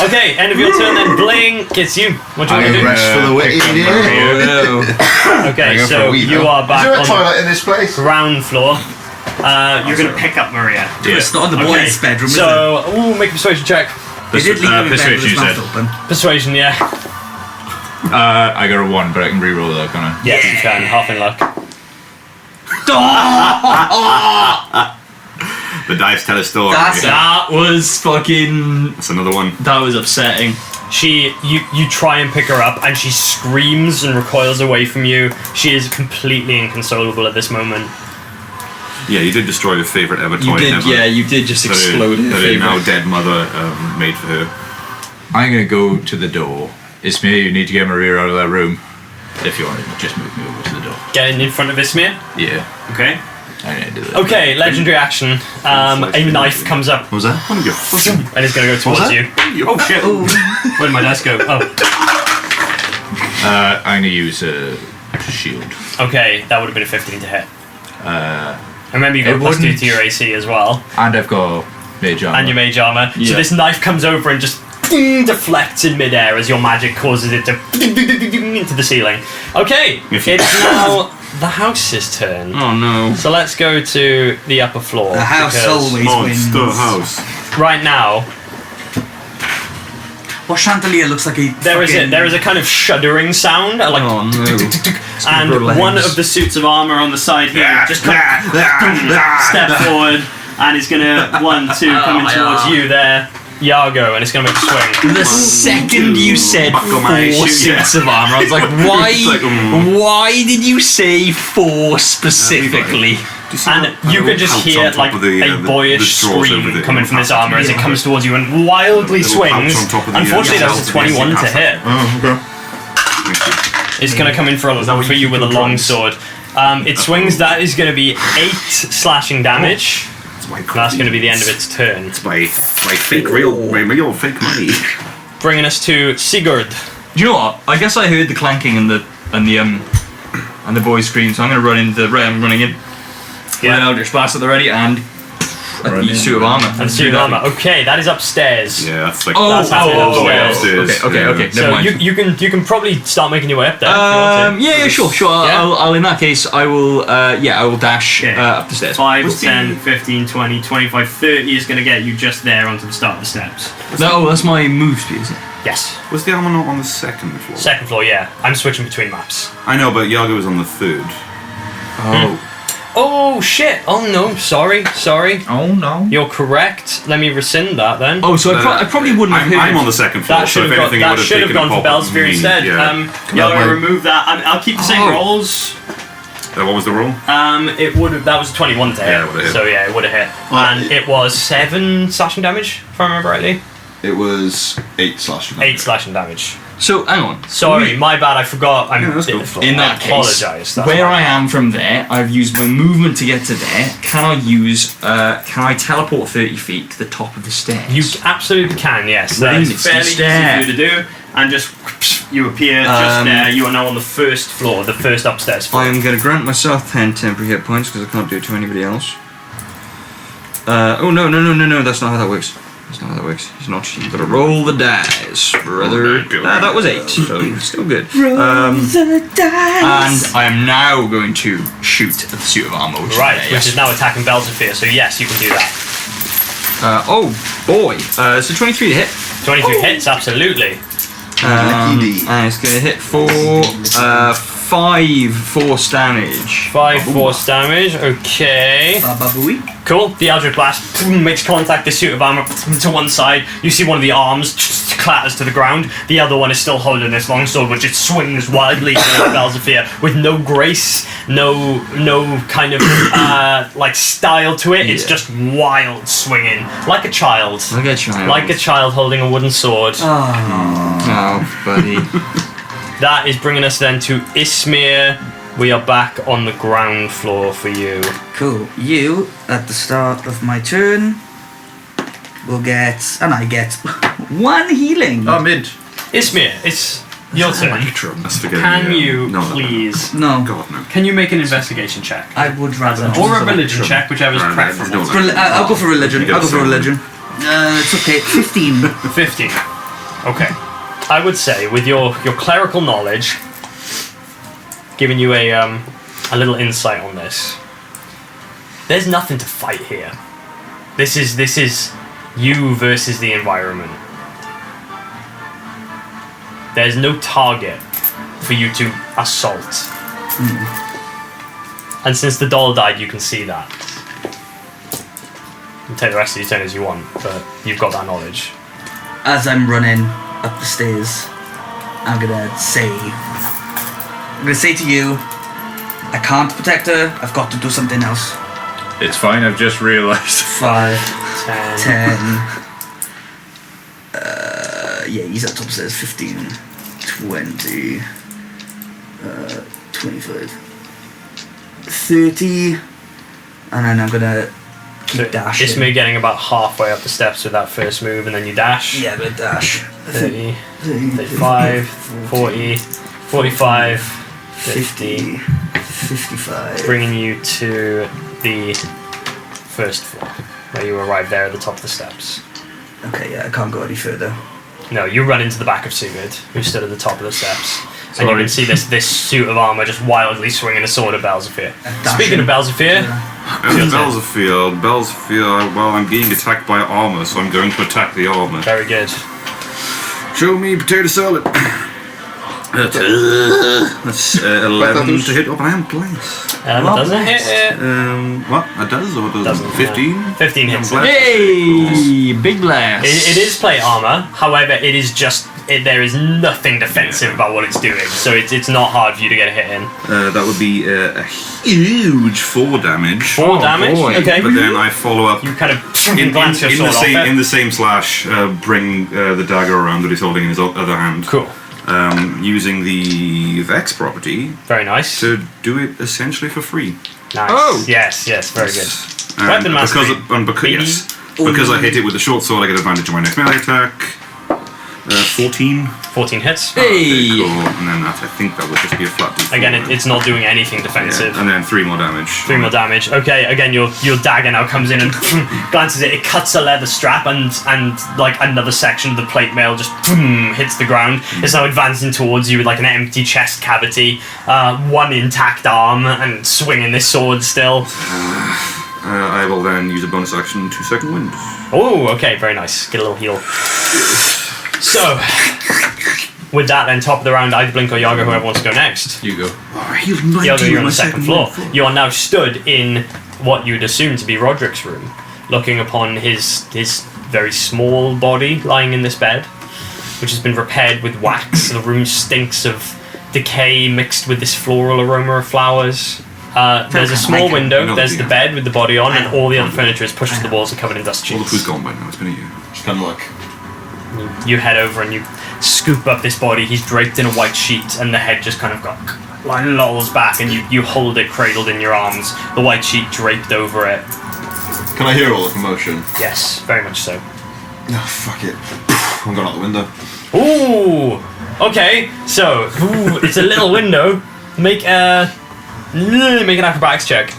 Okay, end of your turn then. Blink, it's you. What do you want to do? Rest for the wicked. Oh, no. Okay, go for so a wee, you though. are Is back there a on toilet in this place? the ground floor. You're going to pick up Maria. It's not in the Okay, boys' bedroom, is it? So, make a persuasion check. They did leave him in bed with persuasion, his you mouth said. open. Persuasion, yeah. I got a 1, but I can re-roll that, can I? Yes, you can. Half in luck. The dice tell a story. That was fucking. That's another one. That was upsetting. You try and pick her up, and she screams and recoils away from you. She is completely inconsolable at this moment. Yeah, you did destroy your favourite ever toy. You did, ever. yeah, you did just explode her That her favourite. now dead mother made for her. I'm going to go to the door. Ismir, you need to get Maria out of that room. If you want to just move me over to the door. Getting in front of Ismir. Yeah, Okay. I'm going to do that. Okay, legendary action. A knife comes up What was that? One of your fucking... and it's going to go towards you. Oh shit! Where did my dice go? Oh. I'm going to use a shield. Okay, that would have been a 15 to hit. Remember, you got it plus 2 wouldn't. to your AC as well, And I've got mage armor. and your mage armor. So Yeah. this knife comes over and just deflects in midair as your magic causes it to into the ceiling. Okay, If you- it's now the house's turn. Oh no. So let's go to the upper floor. The house because always wins. Monster house. right now What chandelier looks like a there is fucking... a kind of shuddering sound, like Oh no. and relax. one of the suits of armor on the side here just kind of step forward and is gonna come in towards you there, Yargo, and it's gonna make a swing. The second you said Buckle my 4 shoe, suits of armor, I was like, why? It's like, Why did you say 4 specifically? And you can just hear like a boyish scream coming from this armor as it comes towards you and wildly Little pouch swings. on top of the, Unfortunately, that was a shells. 21 to hit. It's gonna come in for you with a long sword. It swings. That is gonna be 8 slashing damage. That's gonna be the end of its turn. It's my fake real fake money. Bringing us to Sigurd. Do you know what? I guess I heard the clanking and the boy scream, so I'm gonna run into the I'm running in. Yeah. Right, Eldritch Blast at the ready and the suit of armor. And suit of armor. Okay, that is upstairs. Yeah, that's like That's happening all the way upstairs. upstairs. Okay, So never mind. you can probably start making your way up there. if you want to. Yeah, sure. Yeah? I'll in that case, I will dash Okay. up the stairs. 5, What's 10, 15, 20, 25, 30 is going to get you just there onto the start of the steps. No, that's my move speed, isn't it? Yes. Was the armor not on the second floor? Second floor, yeah. I'm switching between maps. I know, but Yago was on the third. Oh. Oh, shit. Oh, no. Sorry. Oh no. You're correct. Let me rescind that then. Oh, so I probably wouldn't have heard. I'm on the second floor, That so should if have anything, gone, it would have taken gone a for pop at Bellsbury me, instead. Yeah. Y'all my- remove that. I'll keep the same Oh. rolls. What was the roll? It would have. That was 21 to hit. Yeah, it would've hit. So yeah, it would have hit. And it was 7 slashing damage, if I remember rightly. It was 8 slashing. 8 slashing damage. So hang on. Sorry, my bad. I forgot. Yeah, that's cool. In I that case, apologise. That's where my I bad. am from there, I've used my movement to get to there. Can I use? Can I teleport 30 feet to the top of the stairs? You absolutely can. Yes, that Right, is fairly easy for you to do. And just you appear just there. You are now on the first floor, the first upstairs floor. I am going to grant myself 10 temporary hit points because I can't do it to anybody else. Oh no! That's not how that works. That's not how that works. It's not. You've got to roll the dice, brother. That was 8, so still good. the dice. And I am now going to shoot at the suit of armor, which Right, is there, which yes. is now attacking Belzefir. So yes, you can do that. Oh boy! So 23 to hit. 23 hits, absolutely. Lucky D. And it's going to hit for 5 force damage. 5 force damage. Okay. Baba Booey. Cool. The Eldritch Blast makes contact. The suit of armor to one side. You see one of the arms clatters to the ground. The other one is still holding this long sword, which it swings wildly towards Belzefir with no grace, no kind of like style to it. It's Yeah. just wild swinging, like a child. Like a child. Like a child holding a wooden sword. Oh, buddy. That is bringing us then to Ismir. We are back on the ground floor for you. Cool. You, at the start of my turn, will get... And I get 1 healing. Oh, mid. Ismir, it's your turn. That's forgetting Can the, you no, please... No, God, no. Can you make an investigation check? I would rather... Or a religion check, whichever is Right, preferable. no, no. I'll go for religion. You get I'll go for some. religion. It's okay. 15. 15. Okay. I would say, with your clerical knowledge, giving you a little insight on this, there's nothing to fight here. This is you versus the environment. there's no target for you to assault. And since the doll died, you can see that. You can take the rest of your turn as you want, but you've got that knowledge. As I'm running up the stairs, I'm gonna say to you, I can't protect her. I've got to do something else. It's fine, I've just realised. 5, 10. 10. Yeah, he's at top stairs. 15, 20, 25, 30, and then I'm gonna keep dashing. Ismir getting about halfway up the steps with that first move, and then you dash. Yeah, I'm gonna dash. 30, 35, 40, 45, 50, 55. bringing you to the first floor, where you arrive there at the top of the steps. Okay, yeah, I can't go any further. No, you run into the back of Sigurd, who stood at the top of the steps. And you can see this suit of armour just wildly swinging a sword at Belzefir. Speaking of Belzefir, Belzefir, well, I'm being attacked by armour, so I'm going to attack the armour. very good. Show me potato salad. That's 11 to hit. Oh, but I am blessed. Doesn't hit it. What? It does or doesn't? 15? 15 hits. Yay! Big blast. It is plate armour, however, it is just... there is nothing defensive about what it's doing, so it's not hard for you to get a hit in. That would be a huge 4 damage. 4 damage? boy. Okay. But then I follow up You kind of glance your sword off it. in the same slash, bring the dagger around that he's holding in his other hand. Cool. Using the Vex property Very nice. to do it essentially for free. Nice. Oh! Yes, very good. And Weapon mastery. Because I hit it with the short sword, I get advantage on my next melee attack. 14. 14 hits. Hey! Cool. And then I think that would just be a flat D4. Again, it's not doing anything defensive. Yeah. And then 3 more damage. 3 more damage. Okay, again, your dagger now comes in and glances it. It cuts a leather strap and like another section of the plate mail just hits the ground. It's now advancing towards you with like an empty chest cavity, 1 intact arm, and swinging this sword still. I will then use a bonus action to second wind. Oh, okay, very nice. Get a little heal. So, with that, then top of the round, either Blink or Yaga, whoever wants to go next. You go. Yaga, you're on the second floor. You are now stood in what you'd assume to be Roderick's room, looking upon his very small body lying in this bed, which has been repaired with wax. The room stinks of decay mixed with this floral aroma of flowers. There's a small window, there's the bed with the body on, and all the other furniture is pushed to the walls and covered in dust All the sheets. food's gone by now, it's been a year. Just kind of like. You head over and you scoop up this body. He's draped in a white sheet, and the head just kind of lolls back, and you hold it cradled in your arms, the white sheet draped over it. Can I hear all the commotion? Yes, very much so. No, fuck it. I'm going out the window. Ooh! Okay, so, it's a little window. Make an acrobatics check.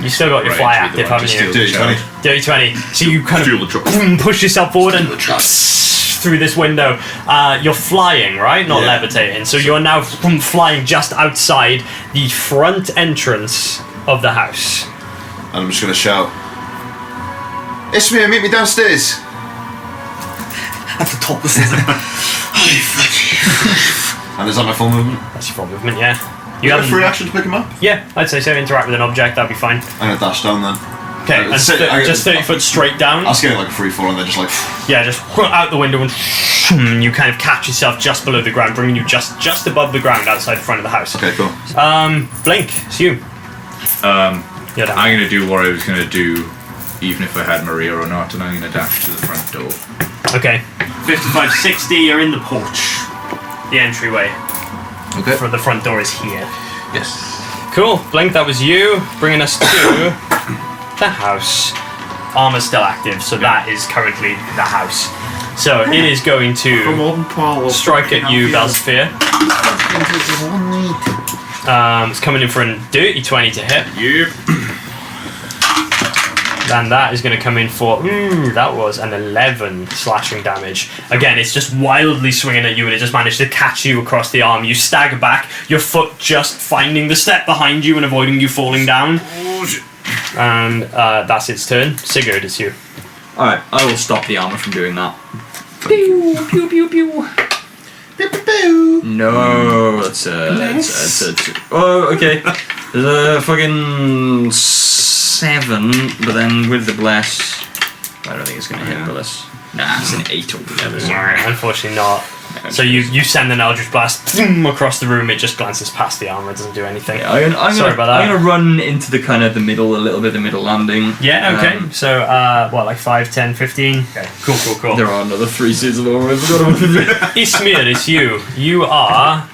You still got your fly active, haven't you? Dirty 20. Dirty 20. So you kind Steal the of truck. push yourself forward and through this window. You're flying, right? Not Yeah. levitating. So you're now flying just outside the front entrance of the house. And I'm just going to shout, Ismir, meet me downstairs. At the top of the stairs. And is that my full movement? That's your full movement, yeah. You have a free action to pick him up? Yeah, I'd say so. Interact with an object, that'd be fine. I'm going to dash down then. Okay, and just 30 foot straight down. I'll scale it like a free fall and then just like. Yeah, just out the window and you kind of catch yourself just below the ground, bringing you just above the ground outside the front of the house. Okay, cool. Blink, it's you. I'm You're down. going to do what I was going to do, even if I had Maria or not, and I'm going to dash to the front door. Okay. 55, 60, you're in the porch. The entryway Okay. for the front door is here. Yes. Cool. Blink, that was you, bringing us to the house. Armor's still active, so that is currently the house. So it is going to strike at you, Belzefir. It's coming in for a dirty 20 to hit. Yep. And that is going to come in for, that was an 11 slashing damage. Again, it's just wildly swinging at you, and it just managed to catch you across the arm. You stagger back, your foot just finding the step behind you and avoiding you falling down. And that's its turn. Sigurd, it's you. Alright, I will stop the armour from doing that. Pew, pew, pew, pew. No, that's oh, okay. There's a fucking 7, but then with the bless, I don't think it's gonna hit bless. Nah, it's an 8 altogether. Unfortunately not. So you send an Eldritch Blast across the room, it just glances past the armor, it doesn't do anything. Yeah, Sorry about that. I'm gonna run into the kind of the middle, a little bit the middle landing. Yeah, okay. So, like 5, 10, 15? Okay, cool. There are another 3 seats of armor. I forgot about it. Ismir, it's you. You are...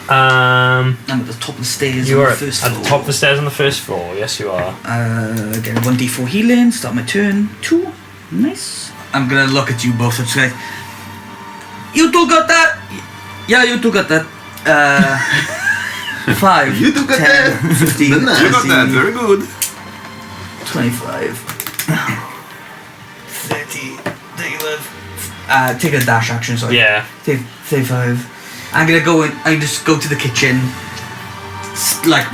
I'm at the top of the stairs You on are the first at floor. the top of the stairs on the first floor. Yes, you are. Get a 1d4 healing, start my turn. 2. Nice. I'm gonna look at you both and say, you two got that? Yeah, you two got that. 5. You two got 10, that. 15, You got that. 20, Very good. 25. 30. 35. Take a dash action, sorry. Yeah. 35. I'm gonna go in, I just go to the kitchen,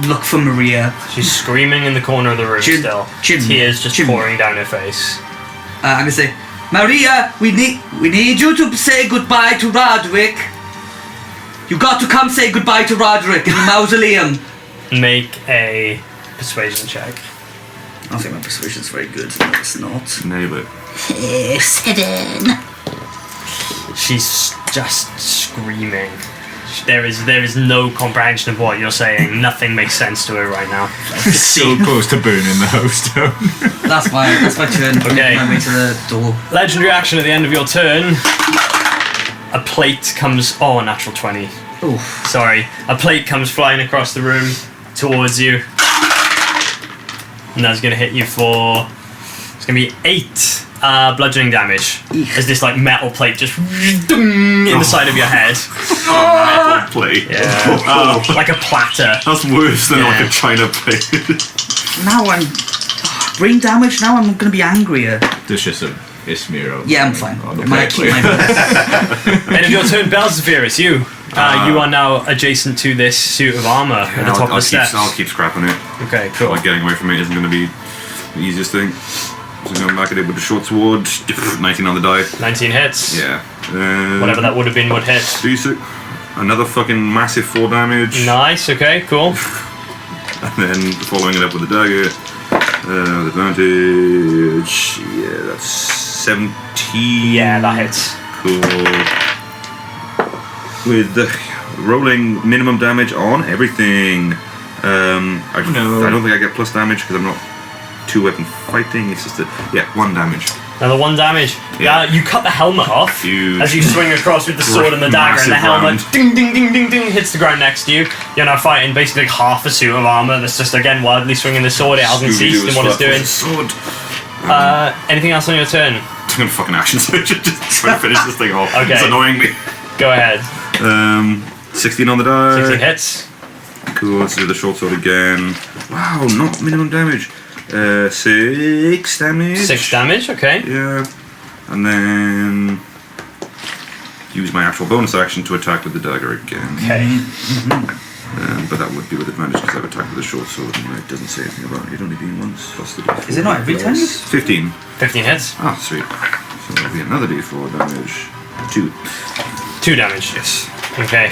look for Maria. She's screaming in the corner of the room still. Tears just pouring down her face. I'm gonna say, Maria, we need you to say goodbye to Roderick. You got to come say goodbye to Roderick in the mausoleum. Make a persuasion check. I don't think my persuasion's very good. No, it's not. Nail it. 7. She's just screaming. There is no comprehension of what you're saying. Nothing makes sense to her right now. So close to burning the house down. That's my turn. Okay. My way to the door. Legendary action at the end of your turn. A plate comes... Oh, natural 20. Oof. Sorry. A plate comes flying across the room towards you. And that's going to hit you for... It's going to be 8 bludgeoning damage. As this like metal plate just... in the side of your head. Metal plate. Yeah. Like a platter. That's worse than Yeah. like a china plate. Now I'm... brain damage, now I'm gonna be angrier. There's just a Ismir. Yeah, I'm fine. On the I'm gonna plate. keep my End of your turn, Belzevir, it's you. You are now adjacent to this suit of armor at the top of the steps. I'll keep scrapping it. Okay, cool. Like getting away from it isn't going to be the easiest thing. So going back at it with the short sword. 19 on the die. 19 hits. Yeah. Whatever that would have been would hit. Decent. Another fucking massive 4 damage. Nice, okay, cool. And then following it up with a dagger. With advantage. Yeah, that's 17. Yeah, that hits. Cool. With the rolling minimum damage on everything. I don't think I get plus damage because I'm not 2-weapon fighting. It's just 1 damage. Another 1 damage. Yeah. You cut the helmet off Huge. as you swing across with the sword and the dagger, and the Massive helmet round. ding ding ding ding ding hits the ground next to you. You're now fighting basically half a suit of armor that's just again wildly swinging the sword. It hasn't ceased in what it's doing. Sword. Anything else on your turn? I'm gonna fucking action surge. Just try to finish this thing off. Okay. It's annoying me. Go ahead. 16 on the die. 16 hits. Cool, let's do the short sword again. Wow, not minimum damage. 6 damage. 6 damage, okay. Yeah. And then use my actual bonus action to attack with the dagger again. Okay. But that would be with advantage because I've attacked with a short sword and it doesn't say anything about it only being once plus the d4. Is it not every time? 15. 15 hits. Ah, sweet. So that'll be another d4 damage. 2. 2 damage. Yes. Okay.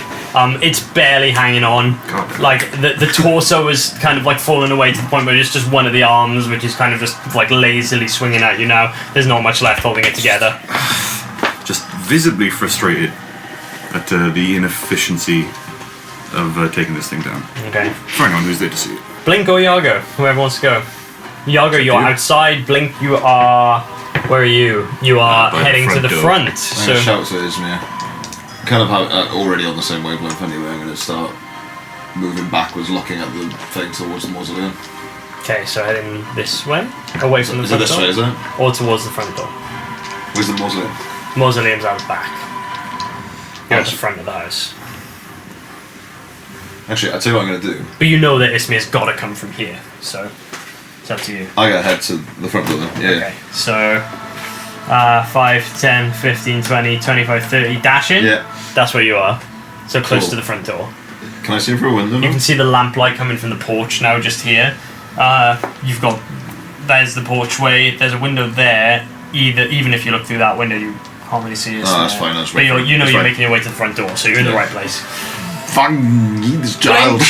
It's barely hanging on. God. Like the torso is kind of like falling away to the point where it's just one of the arms, which is kind of just like lazily swinging at you now. There's not much left holding it together. Just visibly frustrated at the inefficiency of taking this thing down. Okay. For anyone who's there to see it. Blink or Yago, whoever wants to go. Yago, you're you. outside. Blink, you are. Where are you? You are by the heading to front the door. front. I'm So going to shout to Ismir. Kind of already on the same wavelength anyway. I'm going to start moving backwards, looking at the thing towards the mausoleum. okay, so heading this way, away from the Is it front this door, way, is it? or towards the front door. Where's the mausoleum? Mausoleum's out back. You're at the Awesome. front of the house. Actually, I'll tell you what I'm going to do. But you know that Ismir's got to come from here, so it's up to you. I gotta head to the front door then. Yeah. Okay, so 5, 10, 15, 20, 25, 30, dashing. Yeah. That's where you are. So close Cool. to the front door. Can I see him through a window You now? can see the lamplight coming from the porch now, just here. You've got... There's the porchway. There's a window there. Even if you look through that window, you Can't really see you. Oh, that's fine. That's But right. you're making your way to the front door, so you're in the right place. Fang this child.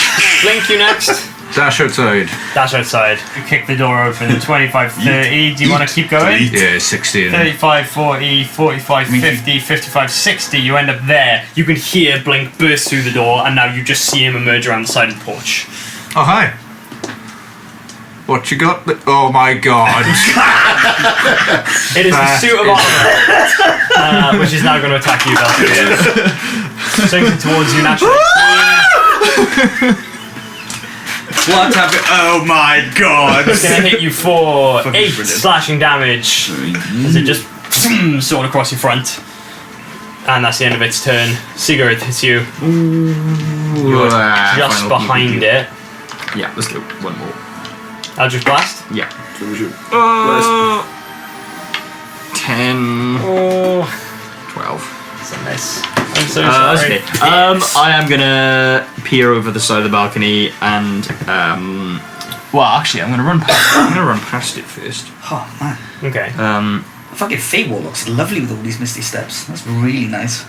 Blink, you next. Dash outside. Dash outside. You kick the door open. 25, 30. Do you want to keep going? Yeah, 16. 35, 40, 45, 50, 55, 60. You end up there. You can hear Blink burst through the door, and now you just see him emerge around the side of the porch. Oh, hi. What you got? Oh my god. It is the suit of armor, which is now going to attack you, Belfast. Swings towards you naturally. What happened? Oh my god! It's going to hit you for 8 brilliant. slashing damage as it just sword across your front. And that's the end of its turn. Sigurd hits you. You're just Final behind it. Yeah, let's go. One more. Eldritch Blast. Yeah. So we should 10. Oh, 12. that's a miss. I'm so That's sorry. okay. I am gonna peer over the side of the balcony and well, actually, I'm gonna run past it first. Oh man, Okay. fucking Feywild looks lovely with all these misty steps. That's really nice.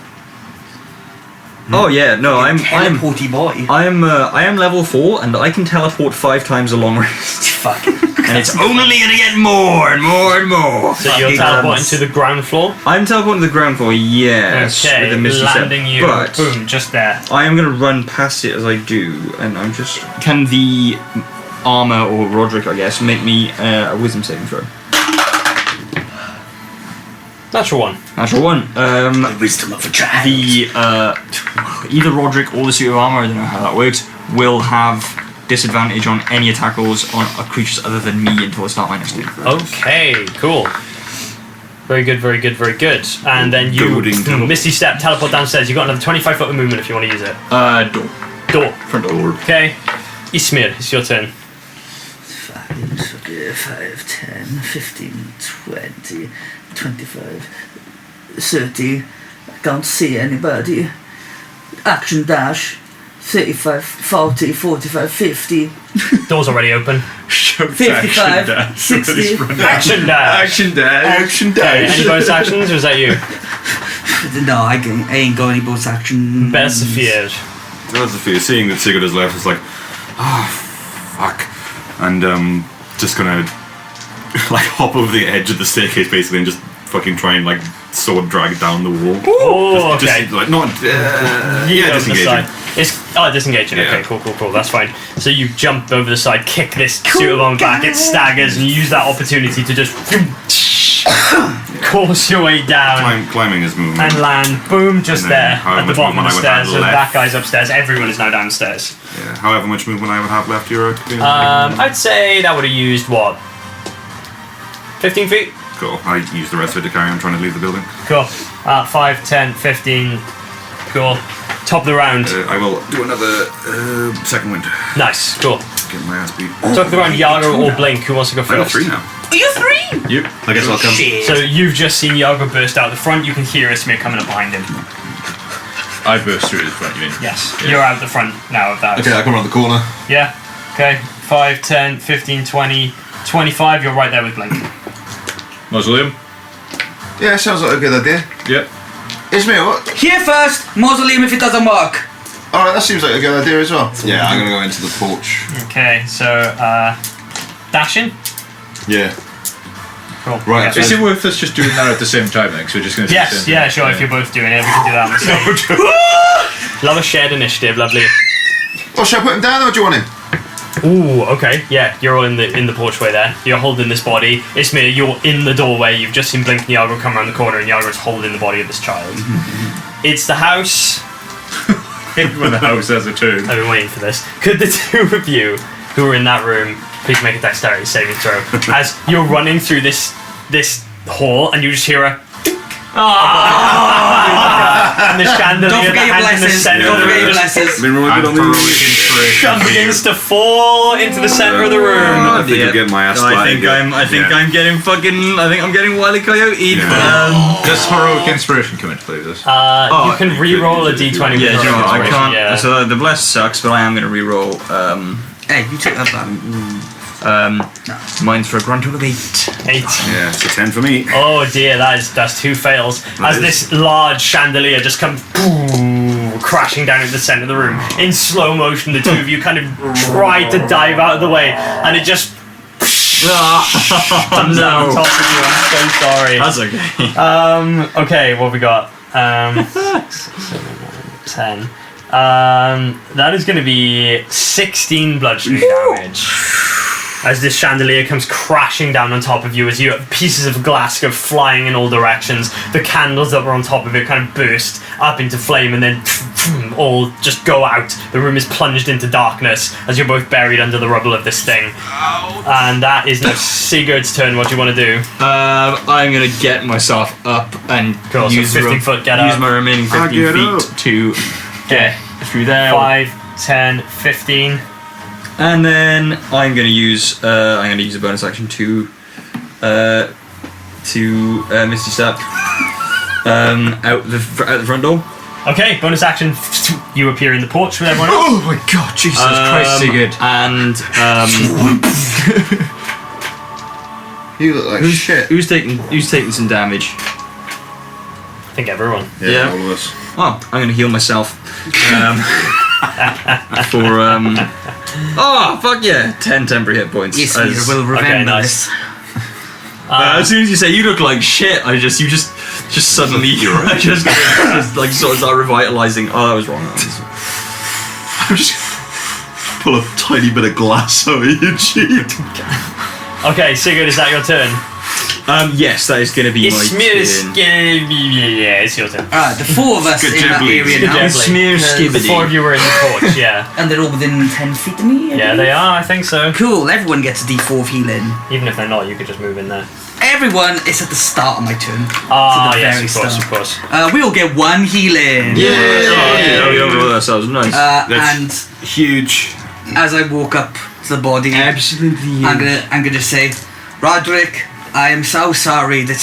Oh yeah, no, I'm teleporty boy. I am level 4 and I can teleport 5 times a long rest. Fuck. And it's only gonna get more and more and more. So you're teleporting to the ground floor. I'm teleporting to the ground floor, yes, Okay, with a misty landing step. you. But Boom, just there. I am gonna run past it as I do, and I'm just. Can the armor or Roderick, I guess, make me a wisdom saving throw? Natural one. Natural 1. Wisdom of a child. The either Roderick or the suit of armor, I don't know how that works, will have disadvantage on any attack rolls on creatures other than me until I start my next turn. Okay, cool. Very good, very good, very good. And then you Misty Step, teleport downstairs. You got another 25 foot of movement if you want to use it. Door. Door. Front door. Okay. Ismir, it's your turn. 5, 10, 15, 20, 25, 30. I can't see anybody. Action dash. 35, 40, 45, 50, Door's already open. 55, 60. Action dash. Action dash. Action Okay, dash. any bonus actions, or is that you? No, I ain't got any bonus action. Best of fears. That's the fear. Seeing that Sigurd has left, it's like, fuck. And just gonna like hop over the edge of the staircase basically and just fucking try and like sword drag down the wall. Oh, okay. Just, like, not. Disengaging. Disengaging. Yeah. Okay, cool. That's fine. So you jump over the side, kick this suit of armor back, it staggers, and you use that opportunity to just course your way down Climbing his movement. and land. Boom, just And then there however at the much bottom of the movement I would have stairs. So that left. guy's upstairs. Everyone is now downstairs. Yeah, however much movement I would have left, you're I'd say that would have used what? 15 feet? Cool. I use the rest of it to carry on trying to leave the building. Cool. 5, 10, 15. Cool. Top of the round. I will do another second wind. Nice. Cool. Get my ass beat. Top of the round, Yago or Blink. Who wants to go I got first? 3 now. Are you 3? Yep. I guess I'll come. So you've just seen Yago burst out the front. You can hear Ismir coming up behind him. I burst through the front, you mean? Yes. Yeah. You're out the front now of that. Okay, I come around the corner. Yeah. Okay. 5, 10, 15, 20, 25. You're right there with Blink. Mausoleum? Yeah, sounds like a good idea. Yep. Ismir, what? Here first, mausoleum if it doesn't work. Alright, that seems like a good idea as well. Yeah, I'm gonna go into the porch. Okay. So dashing. Yeah. Cool. Right, Yeah. Is it worth us just doing that at the same time then? Because we're just going to do the Yes. same Yeah. thing? Sure. If you're both doing it, we can do that on the same. Love a shared initiative. Lovely. Oh, should I put him down or do you want him? Ooh, okay, yeah, you're all in the porchway there. You're holding this body. Ismir, you're in the doorway. You've just seen Blink and Yago come around the corner, and Yago's holding the body of this child. It's the house. When the house has a turn. I've been waiting for this. Could the two of you who are in that room please make a dexterity saving throw as you're running through this hall, and you just hear a. And the chandelier Don't forget your that hangs in the blessings. center Don't of the forget your room blessings. Been really good on the begins to fall into the center of the room. I think I'm getting my ass I splattered think again. I'm getting Wile E. Coyote. Yeah. Does heroic inspiration come into play with this? You can re-roll a d20 with Yeah, do you know heroic what, I inspiration, can't. yeah. So the bless sucks, but I am going to re-roll. Hey, you took that back. Mine's for a grand total of 8. 8. Yeah, it's a 10 for me. Oh dear, that's 2 fails. As this large chandelier just comes crashing down into the centre of the room. In slow motion, the two of you kind of try to dive out of the way, and it just comes down on top of you. I'm so sorry. That's okay. Okay, what have we got? 10. That is going to be 16 bludgeoning damage. As this chandelier comes crashing down on top of you, as pieces of glass go flying in all directions, the candles that were on top of it kind of burst up into flame and then all just go out. The room is plunged into darkness as you're both buried under the rubble of this thing. And that is now Sigurd's turn. What do you want to do? I'm going to get myself up and Cool, so use 50 foot get use up. my remaining 15 get feet up. to get through there. 5, 10, 15. And then I'm going to use a bonus action to Misty Step out the front door. Okay, bonus action. You appear in the porch with everyone else. Oh my god, Jesus Christ, Sigurd. And You look like shit. who's taking some damage? I think everyone. Yeah. All of us. Oh, I'm going to heal myself. Oh, fuck yeah. 10 temporary hit points. Ismir As- will remember nice. this. as soon as you say you look like shit, you just suddenly just like sort of start revitalizing. Oh, that was wrong. I'm just pull a tiny bit of glass out of your cheek. Okay, Sigurd, is that your turn? Yes, that is going to be my Ismir is turn. gonna be. Yeah, it's your turn. The 4 of us Good in that jubbly. area Good now. jubbly. Ismir The 4 of Skibbity. you were in the porch, yeah. And they're all within 10 feet of me? I Yeah, believe? they are, I think so. Cool, everyone gets a d4 of healing. Even if they're not, you could just move in there. Everyone is at the start of my turn. Ah, to the very yes, of course, start. of course. We all get 1 healing. Yeah, we overall ourselves. Nice. And Huge. as I walk up to the body, Absolutely. I'm gonna say, Roderick, I am so sorry that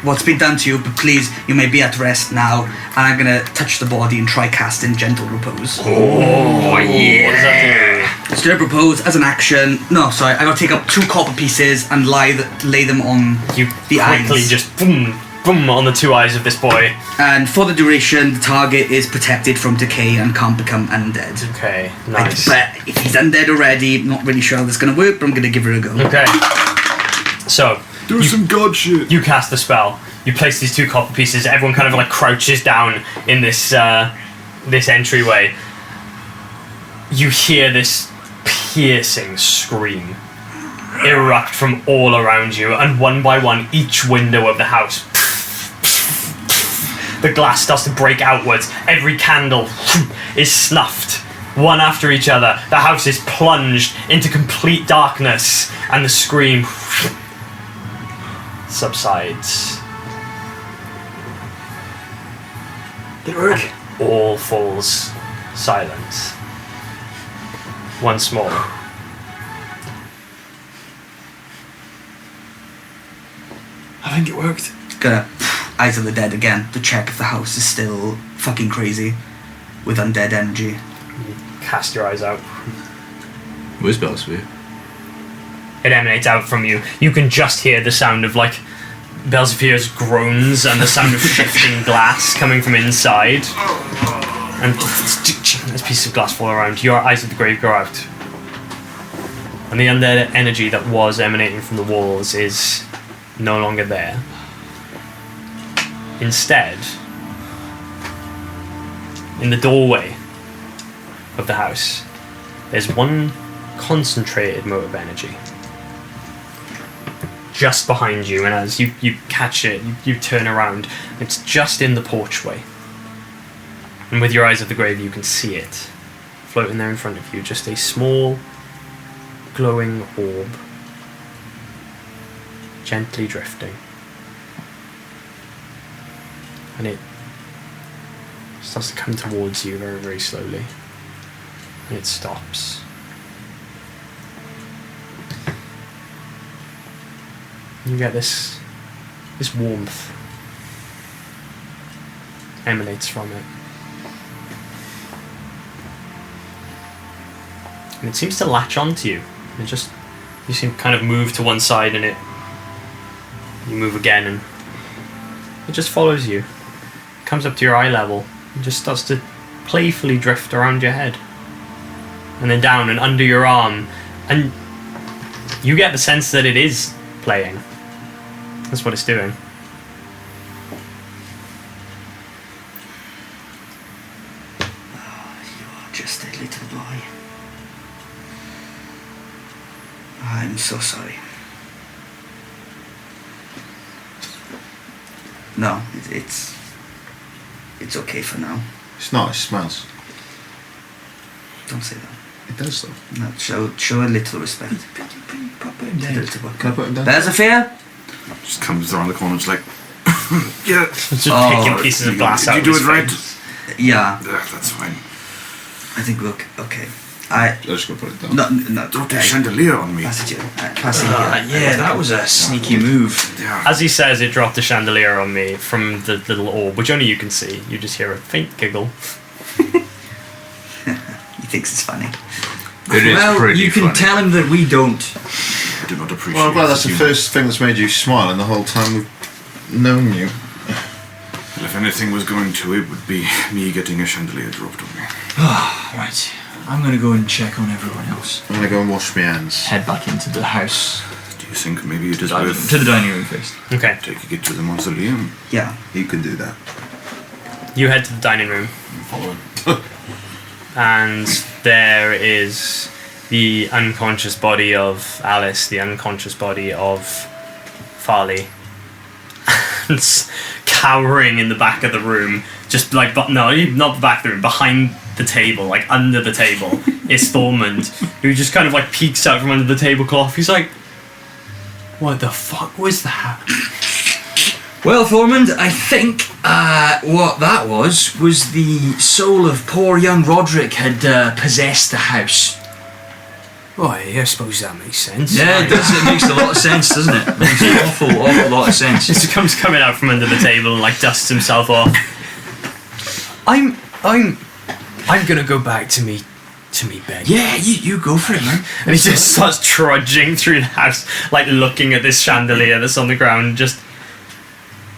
what's been done to you, but please, you may be at rest now. And I'm gonna touch the body and try casting Gentle Repose. Oh, yeah. What does that So Gentle Repose as an action. No, sorry, I gotta take up 2 copper pieces and lay them on do? You the quickly eyes. just boom, boom on the 2 eyes of this boy. And for the duration, the target is protected from decay and can't become undead. Okay, nice. But if he's undead already, I'm not really sure how this is gonna work, but I'm gonna give it a go. Okay. So, Do some god shit. you cast the spell. You place these 2 copper pieces. Everyone kind of like crouches down in this this entryway. You hear this piercing scream erupt from all around you, and one by one, each window of the house, the glass starts to break outwards. Every candle is snuffed, one after each other. The house is plunged into complete darkness, and the scream subsides. Did it work? All falls silent. Once more. I think it worked. Gonna Eyes of the Dead again to check if the house is still fucking crazy with undead energy. Cast your eyes out. Where's Belsby? It emanates out from you. You can just hear the sound of like Belsifier's groans and the sound of shifting glass coming from inside. And as pieces of glass fall around, your eyes of the grave go out. And the undead energy that was emanating from the walls is no longer there. Instead, in the doorway of the house, there's one concentrated mote of energy. Just behind you, and as you catch it, you turn around. It's just in the porchway. And with your eyes of the grave, you can see it. Floating there in front of you, just a small, glowing orb. Gently drifting. And it starts to come towards you very, very slowly. And it stops. You get this warmth emanates from it. And it seems to latch onto you. It just You seem to kind of move to one side and you move again and it just follows you. It comes up to your eye level and just starts to playfully drift around your head. And then down and under your arm. And you get the sense that it is playing. That's what it's doing. You are just a little boy. I'm so sorry. No, it's okay for now. It's not. It smells. Don't say that. It does though. No, show a little respect. Put him To the down. little boy. Can I put him down? There's a fear. Just comes around the corner. It's like, yeah. Just Oh, picking pieces of glass Did out you of do his it right? face. Yeah, That's fine. I think we're okay. I'm just gonna put it down. No. Don't do chandelier on me. Pass it you. Pass it here. Yeah, that was a sneaky move. Yeah. As he says, it dropped a chandelier on me from the little orb, which only you can see. You just hear a faint giggle. He thinks it's funny. It is Well, pretty you can funny. tell him that we don't. I do not appreciate. Well, I'm glad that's the humor. first thing that's made you smile in the whole time we've known you. Well, if anything was going to, it would be me getting a chandelier dropped on me. Right. I'm gonna go and check on everyone else. I'm gonna go and wash my hands. Head back into the house. Do you think maybe it is To worth the dining room first. Okay. taking it to the mausoleum? Yeah. You can do that. You head to the dining room, I'm following. and there is the unconscious body of Alice, the unconscious body of Farley, and cowering in the back of the room, just like, but no, not the back of the room, behind the table, like under the table, is Thormund, who just kind of like peeks out from under the tablecloth. He's like, "What the fuck was that?" Well, Thormund, I think what that was the soul of poor young Roderick had possessed the house. Oh, I suppose that makes sense. Yeah, it does. It makes a lot of sense, doesn't it? It makes an awful lot of sense. Just comes coming out from under the table and like dusts himself off. I'm gonna go back to me bed. Yeah, you go for it, man. And he just starts trudging through the house, like looking at this chandelier that's on the ground. Just,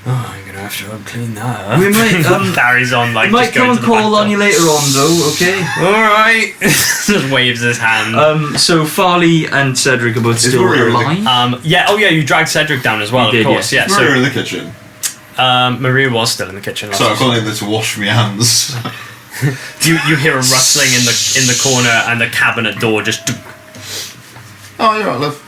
I'm gonna have to clean that up. We might, carries on like. I might just going come to and the back call on door. you later on, though. Okay. All right. Just waves his hand. So Farley and Cedric are both still Maria alive. Yeah. Oh yeah. You dragged Cedric down as well, You of did, course. yes. Yeah. We're in the kitchen. So Maria was still in the kitchen. So I've gone in there to wash my hands. You hear a rustling in the corner and the cabinet door just. Oh, you're right, love.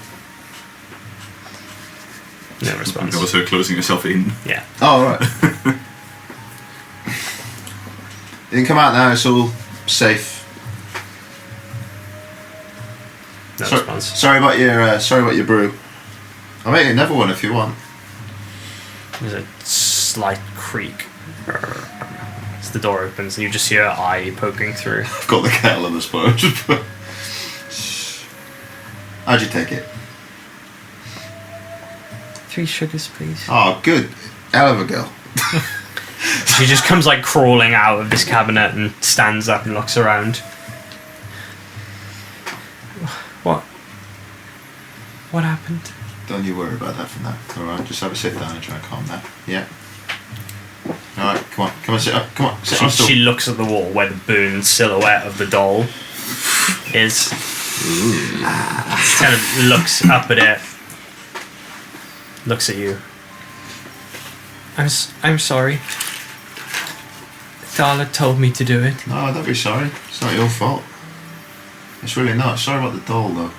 No response. That was her closing herself in. Yeah. Oh, right. You can come out now, it's all safe. No response. Sorry about your brew. I'll make another one if you want. There's a slight creak. As the door opens, and you just hear an eye poking through. I've got the kettle and the sponge. How'd you take it? 3 sugars, please. Oh, good. Hell of a girl. She just comes like crawling out of this cabinet and stands up and looks around. What happened? Don't you worry about that for now. Alright, just have a sit down and try and calm down. Yeah. Alright, come on, sit up. Come on, sit on the stool. She looks at the wall where the burned silhouette of the doll is. Kind of looks up at it. Looks at you. I'm sorry. Thala told me to do it. No, don't be sorry. It's not your fault. It's really not. Sorry about the doll, though.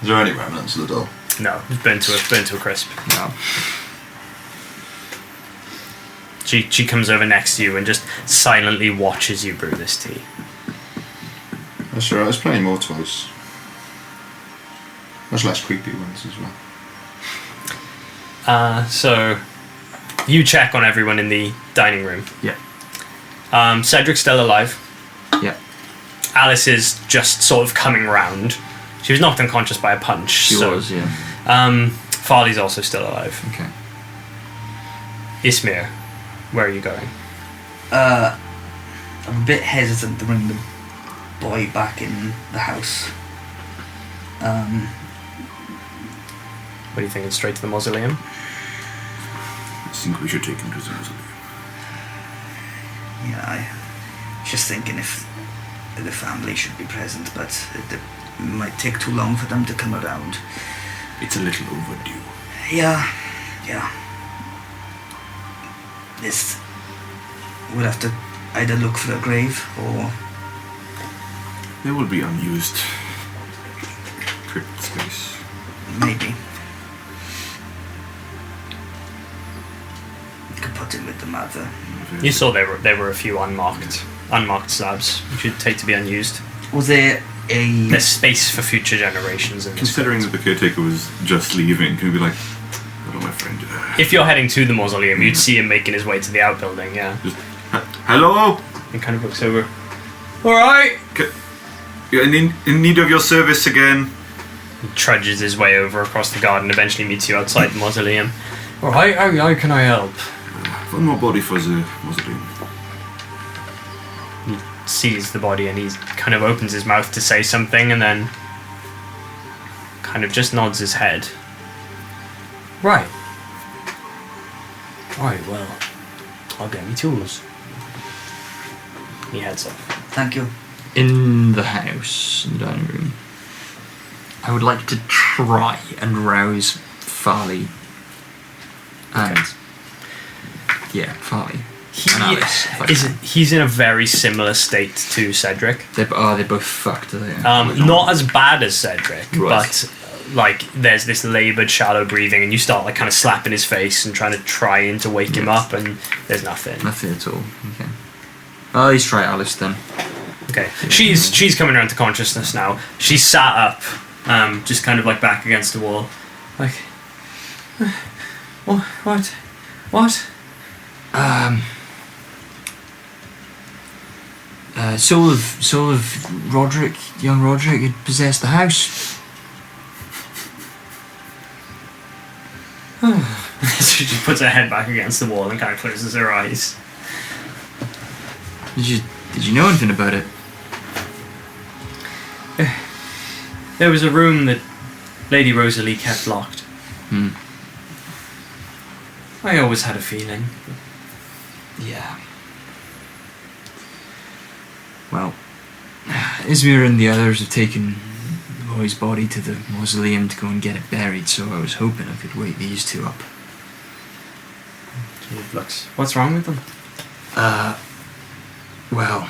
Is there any remnants of the doll? No, it's burnt to a crisp. No. She comes over next to you and just silently watches you brew this tea. That's alright. There's plenty more toys. Much less creepy ones as well. So you check on everyone in the dining room. Yeah. Cedric's still alive. Yeah. Alice is just sort of coming round. She was knocked unconscious by a punch. She was, yeah. Farley's also still alive. Okay. Ismir, where are you going? I'm a bit hesitant to bring the boy back in the house. What are you thinking? Straight to the mausoleum? I think we should take him to the mausoleum. Yeah, I just thinking if the family should be present, but it might take too long for them to come around. It's a little overdue. Yeah. We'll have to either look for a grave or... There will be unused crypt space. Maybe. You could put it with the mother. You saw there were a few unmarked slabs, which you'd take to be unused. Was there a... There's space for future generations. In this Considering that the caretaker was just leaving, can we be like, hello, my friend. If you're heading to the mausoleum, you'd see him making his way to the outbuilding, yeah. Just, hello? He kind of looks over. Alright! You're in need of your service again. He trudges his way over across the garden, eventually meets you outside the mausoleum. Alright, how can I help? One more body for the mausoleum. He sees the body and he kind of opens his mouth to say something and then kind of just nods his head. Right. Right, well, I'll get me tools. He heads off. Thank you. In the house, in the dining room, I would like to try and rouse Farley. And Farley. And Alice, if I can. He's in a very similar state to Cedric. They're both fucked, are they? Not as bad as Cedric, Right. but like there's this laboured, shallow breathing, and you start like kind of slapping his face and trying to wake him up, and there's nothing. Nothing at all. Okay. Oh, let's try Alice then. Okay, she's coming around to consciousness now. She's sat up, just kind of like back against the wall, like, what? Soul of Roderick, young Roderick, had possessed the house. She just puts her head back against the wall and kind of closes her eyes. Did you know anything about it? There was a room that Lady Rosalie kept locked. I always had a feeling. Yeah. Well, Ismir and the others have taken the boy's body to the mausoleum to go and get it buried, so I was hoping I could wake these two up. Looks. What's wrong with them? Well,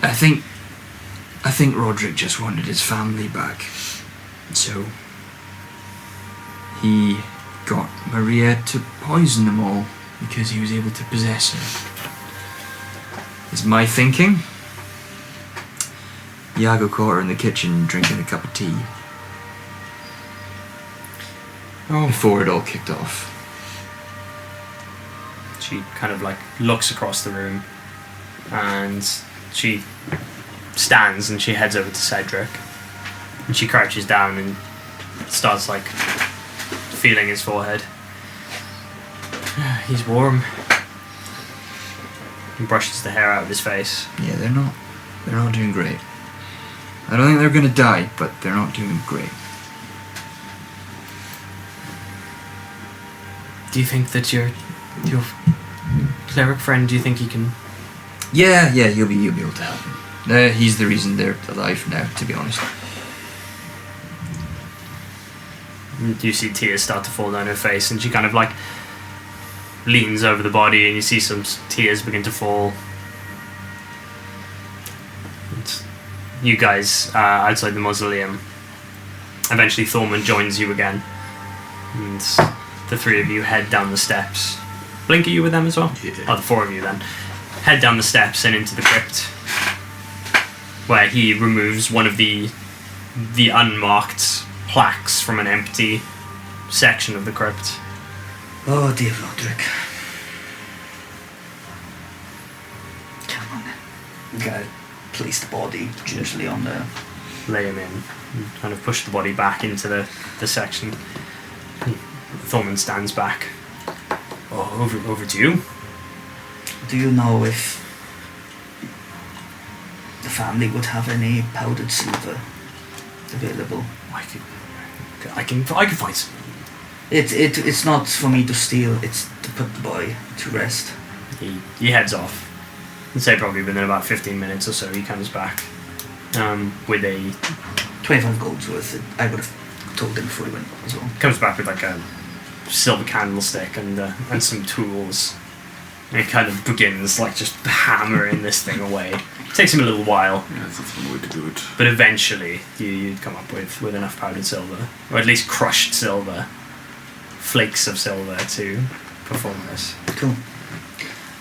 I think Roderick just wanted his family back, so he got Maria to poison them all because he was able to possess her. Is my thinking. Iago caught her in the kitchen drinking a cup of tea. Before it all kicked off. She kind of like looks across the room and she stands and she heads over to Cedric and she crouches down and starts like feeling his forehead. He's warm. He brushes the hair out of his face. Yeah, they're not doing great. I don't think they're gonna die, but they're not doing great. Do you think that your cleric friend, do you think he can... Yeah, he'll be able to help them. He's the reason they're alive now, to be honest. You see tears start to fall down her face and she kind of like leans over the body and you see some tears begin to fall. And you guys outside the mausoleum. Eventually Thorman joins you again and the three of you head down the steps. Blink, are you with them as well? Yeah. Oh, the four of you then. Head down the steps and into the crypt where he removes one of the unmarked plaques from an empty section of the crypt. Oh dear Roderick. Come on. We gotta place the body gingerly on there. Lay him in and kind of push the body back into the section. Thorman stands back. Oh, over to you. Do you know if the family would have any powdered silver? available. I can find some. It's not for me to steal. It's to put the boy to rest. He heads off. I'd say probably within about 15 minutes or so he comes back with a 25 gold's worth. I would have told him before he went as well. Comes back with like a silver candlestick and some tools. And he kind of begins like just hammering this thing away. It takes him a little while, Yeah, that's one way to do it. but eventually you'd come up with enough powdered silver, or at least crushed silver, flakes of silver to perform this. Cool.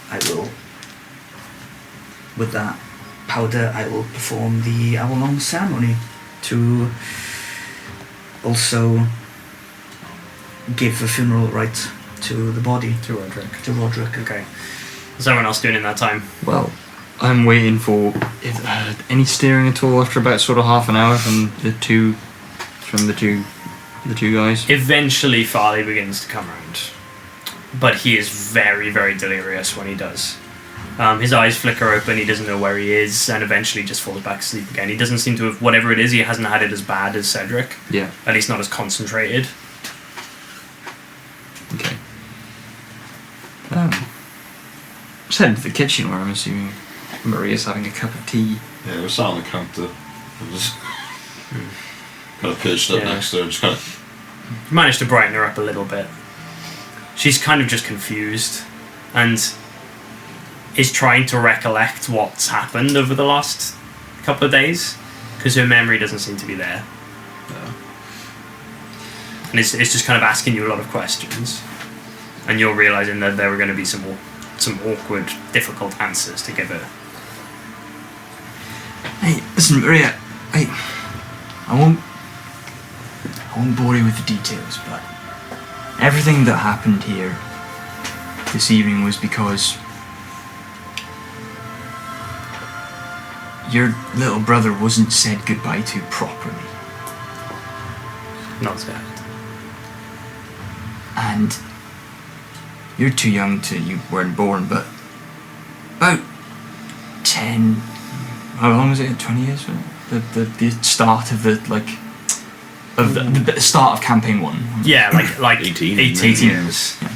I will. With that powder, I will perform the hour-long ceremony to also give a funeral rite to the body. To Roderick. To Roderick. Okay. What's everyone else doing in that time? Well, I'm waiting for any steering at all after about sort of half an hour from the two guys. Eventually Farley begins to come round, but he is very, very delirious when he does. His eyes flicker open, he doesn't know where he is, and eventually just falls back asleep again. He doesn't seem to have, whatever it is, he hasn't had it as bad as Cedric. Yeah. At least not as concentrated. Okay. Just heading to the kitchen where I'm assuming Maria's having a cup of tea. Yeah, we're sat on the counter. I'm just kind of pitched up Yeah. next to her, just kind of. Managed to brighten her up a little bit. She's kind of just confused, and is trying to recollect what's happened over the last couple of days, because her memory doesn't seem to be there. And it's just kind of asking you a lot of questions, and you're realizing that there were going to be some awkward, difficult answers to give her. Hey, listen, Maria. I won't bore you with the details, but everything that happened here this evening was because your little brother wasn't said goodbye to properly. Not that. And you're too young you weren't born, but about 10, how long was it, 20 years? The start of the start of campaign 1. Yeah, like 18. 18 years. Yeah.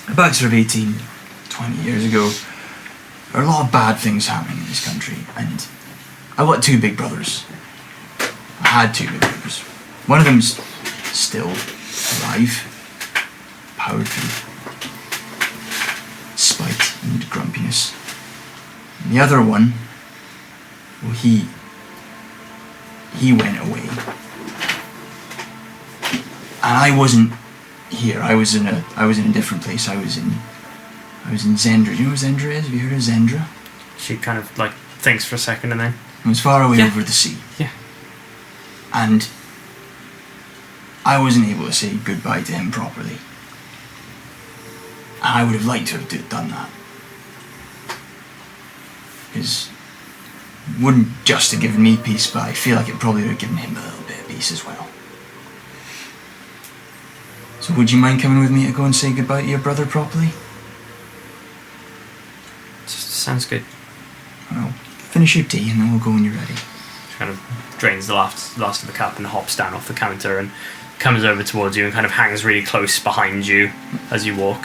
About sort of 18, 20 years ago, there are a lot of bad things happening in this country, and I've got 2 big brothers. I had 2 big brothers. One of them's still alive, powered through spite and grumpiness. And the other one, well, he went away. And I wasn't here. I was in a different place. I was in Zendra. Do you know where Zendra is? Have you heard of Zendra? She kind of like thinks for a second and then. It was far away Yeah. over the sea. Yeah. And I wasn't able to say goodbye to him properly. And I would have liked to have done that. Because it wouldn't just have given me peace, but I feel like it probably would have given him a little bit of peace as well. So would you mind coming with me to go and say goodbye to your brother properly? Sounds good. Well, finish your tea and then we'll go when you're ready. She kind of drains the last of the cup and hops down off the counter and comes over towards you and kind of hangs really close behind you as you walk.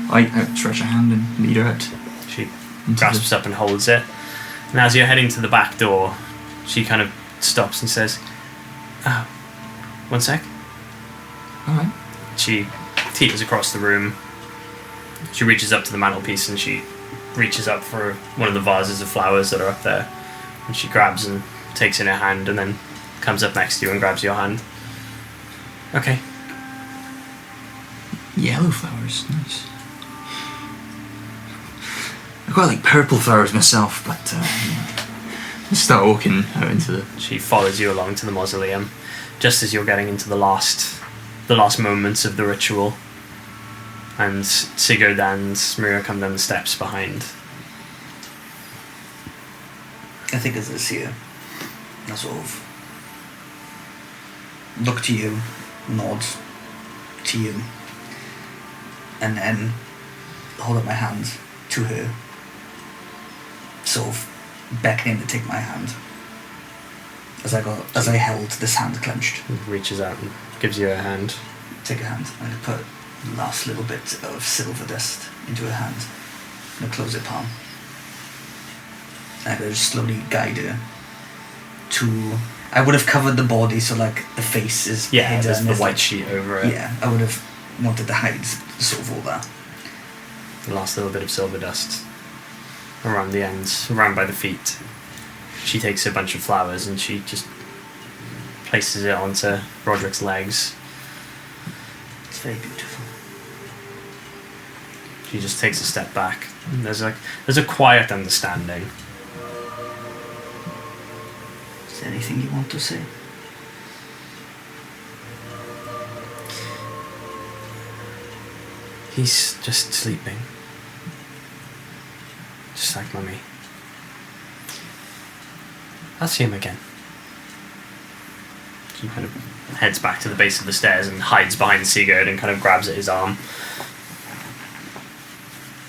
I stretch a hand and lead her out. She grasps up and holds it. And as you're heading to the back door, she kind of stops and says, "Oh, one sec." Alright. She teeters across the room. She reaches up to the mantelpiece and she reaches up for one of the vases of flowers that are up there. And she grabs and takes in her hand and then comes up next to you and grabs your hand. Okay. Yellow flowers, nice. I quite like purple flowers myself, but let's start walking out into the... She follows you along to the mausoleum just as you're getting into the last moments of the ritual. And Sigurd and Maria come down the steps behind. I think as I see her, I sort of look to you, nod to you, and then hold up my hand to her, sort of beckoning to take my hand. as I held this hand clenched. He reaches out and gives you a hand. Take a hand. I'm going to put the last little bit of silver dust into her hand. I'm going to close her palm. I'm going to slowly guide her to... I would have covered the body so like the face is hidden. There's the There's, white like, sheet over it. Yeah, I would have wanted to hide sort of all that. The last little bit of silver dust around the ends, around by the feet. She takes a bunch of flowers and she just places it onto Roderick's legs. It's very beautiful. She just takes a step back. And there's a quiet understanding. Is there anything you want to say? He's just sleeping. Just like Mummy. I'll see him again. She kind of heads back to the base of the stairs and hides behind Sigurd and kind of grabs at his arm.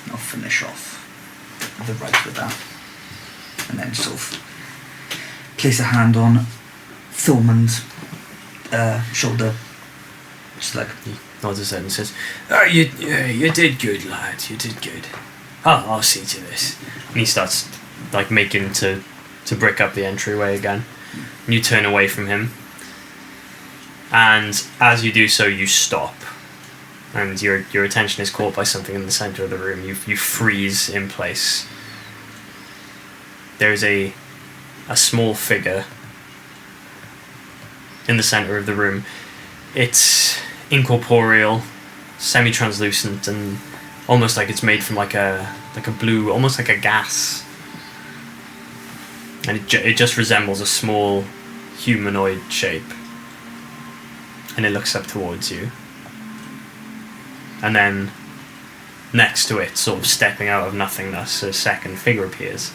I'll finish off the rite with that. And then sort of place a hand on Thormund's shoulder. Just like... He nods his head and says, "Oh, you did good, lad. You did good. I'll see to this." And he starts like making to brick up the entryway again. And you turn away from him. And as you do so, you stop. And your attention is caught by something in the center of the room. You freeze in place. There's a small figure in the center of the room. It's incorporeal, semi-translucent, and almost like it's made from like a blue, almost like a gas. And it just resembles a small humanoid shape. And it looks up towards you. And then next to it, sort of stepping out of nothingness, a second figure appears.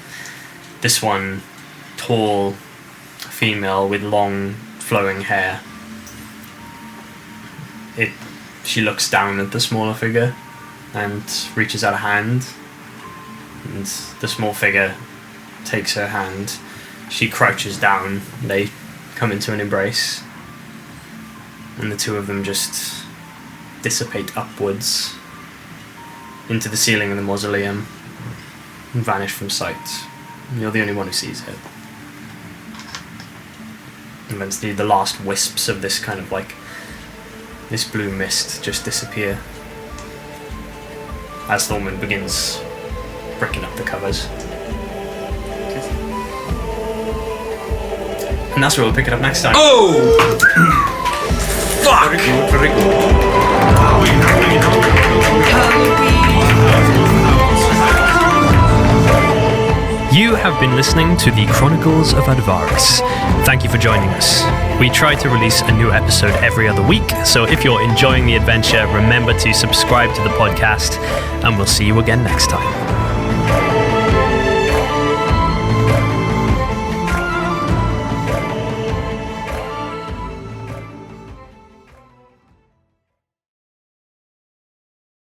This one, tall, female with long flowing hair. She looks down at the smaller figure and reaches out a hand, and the small figure takes her hand. She crouches down, they come into an embrace, and the two of them just dissipate upwards into the ceiling of the mausoleum and vanish from sight. You're the only one who sees it. And then the last wisps of this kind of like this blue mist just disappear as Thormund begins bricking up the covers. And that's where we'll pick it up next time. Oh! Fuck! Very good. You have been listening to the Chronicles of Advaris. Thank you for joining us. We try to release a new episode every other week, so if you're enjoying the adventure, remember to subscribe to the podcast, and we'll see you again next time.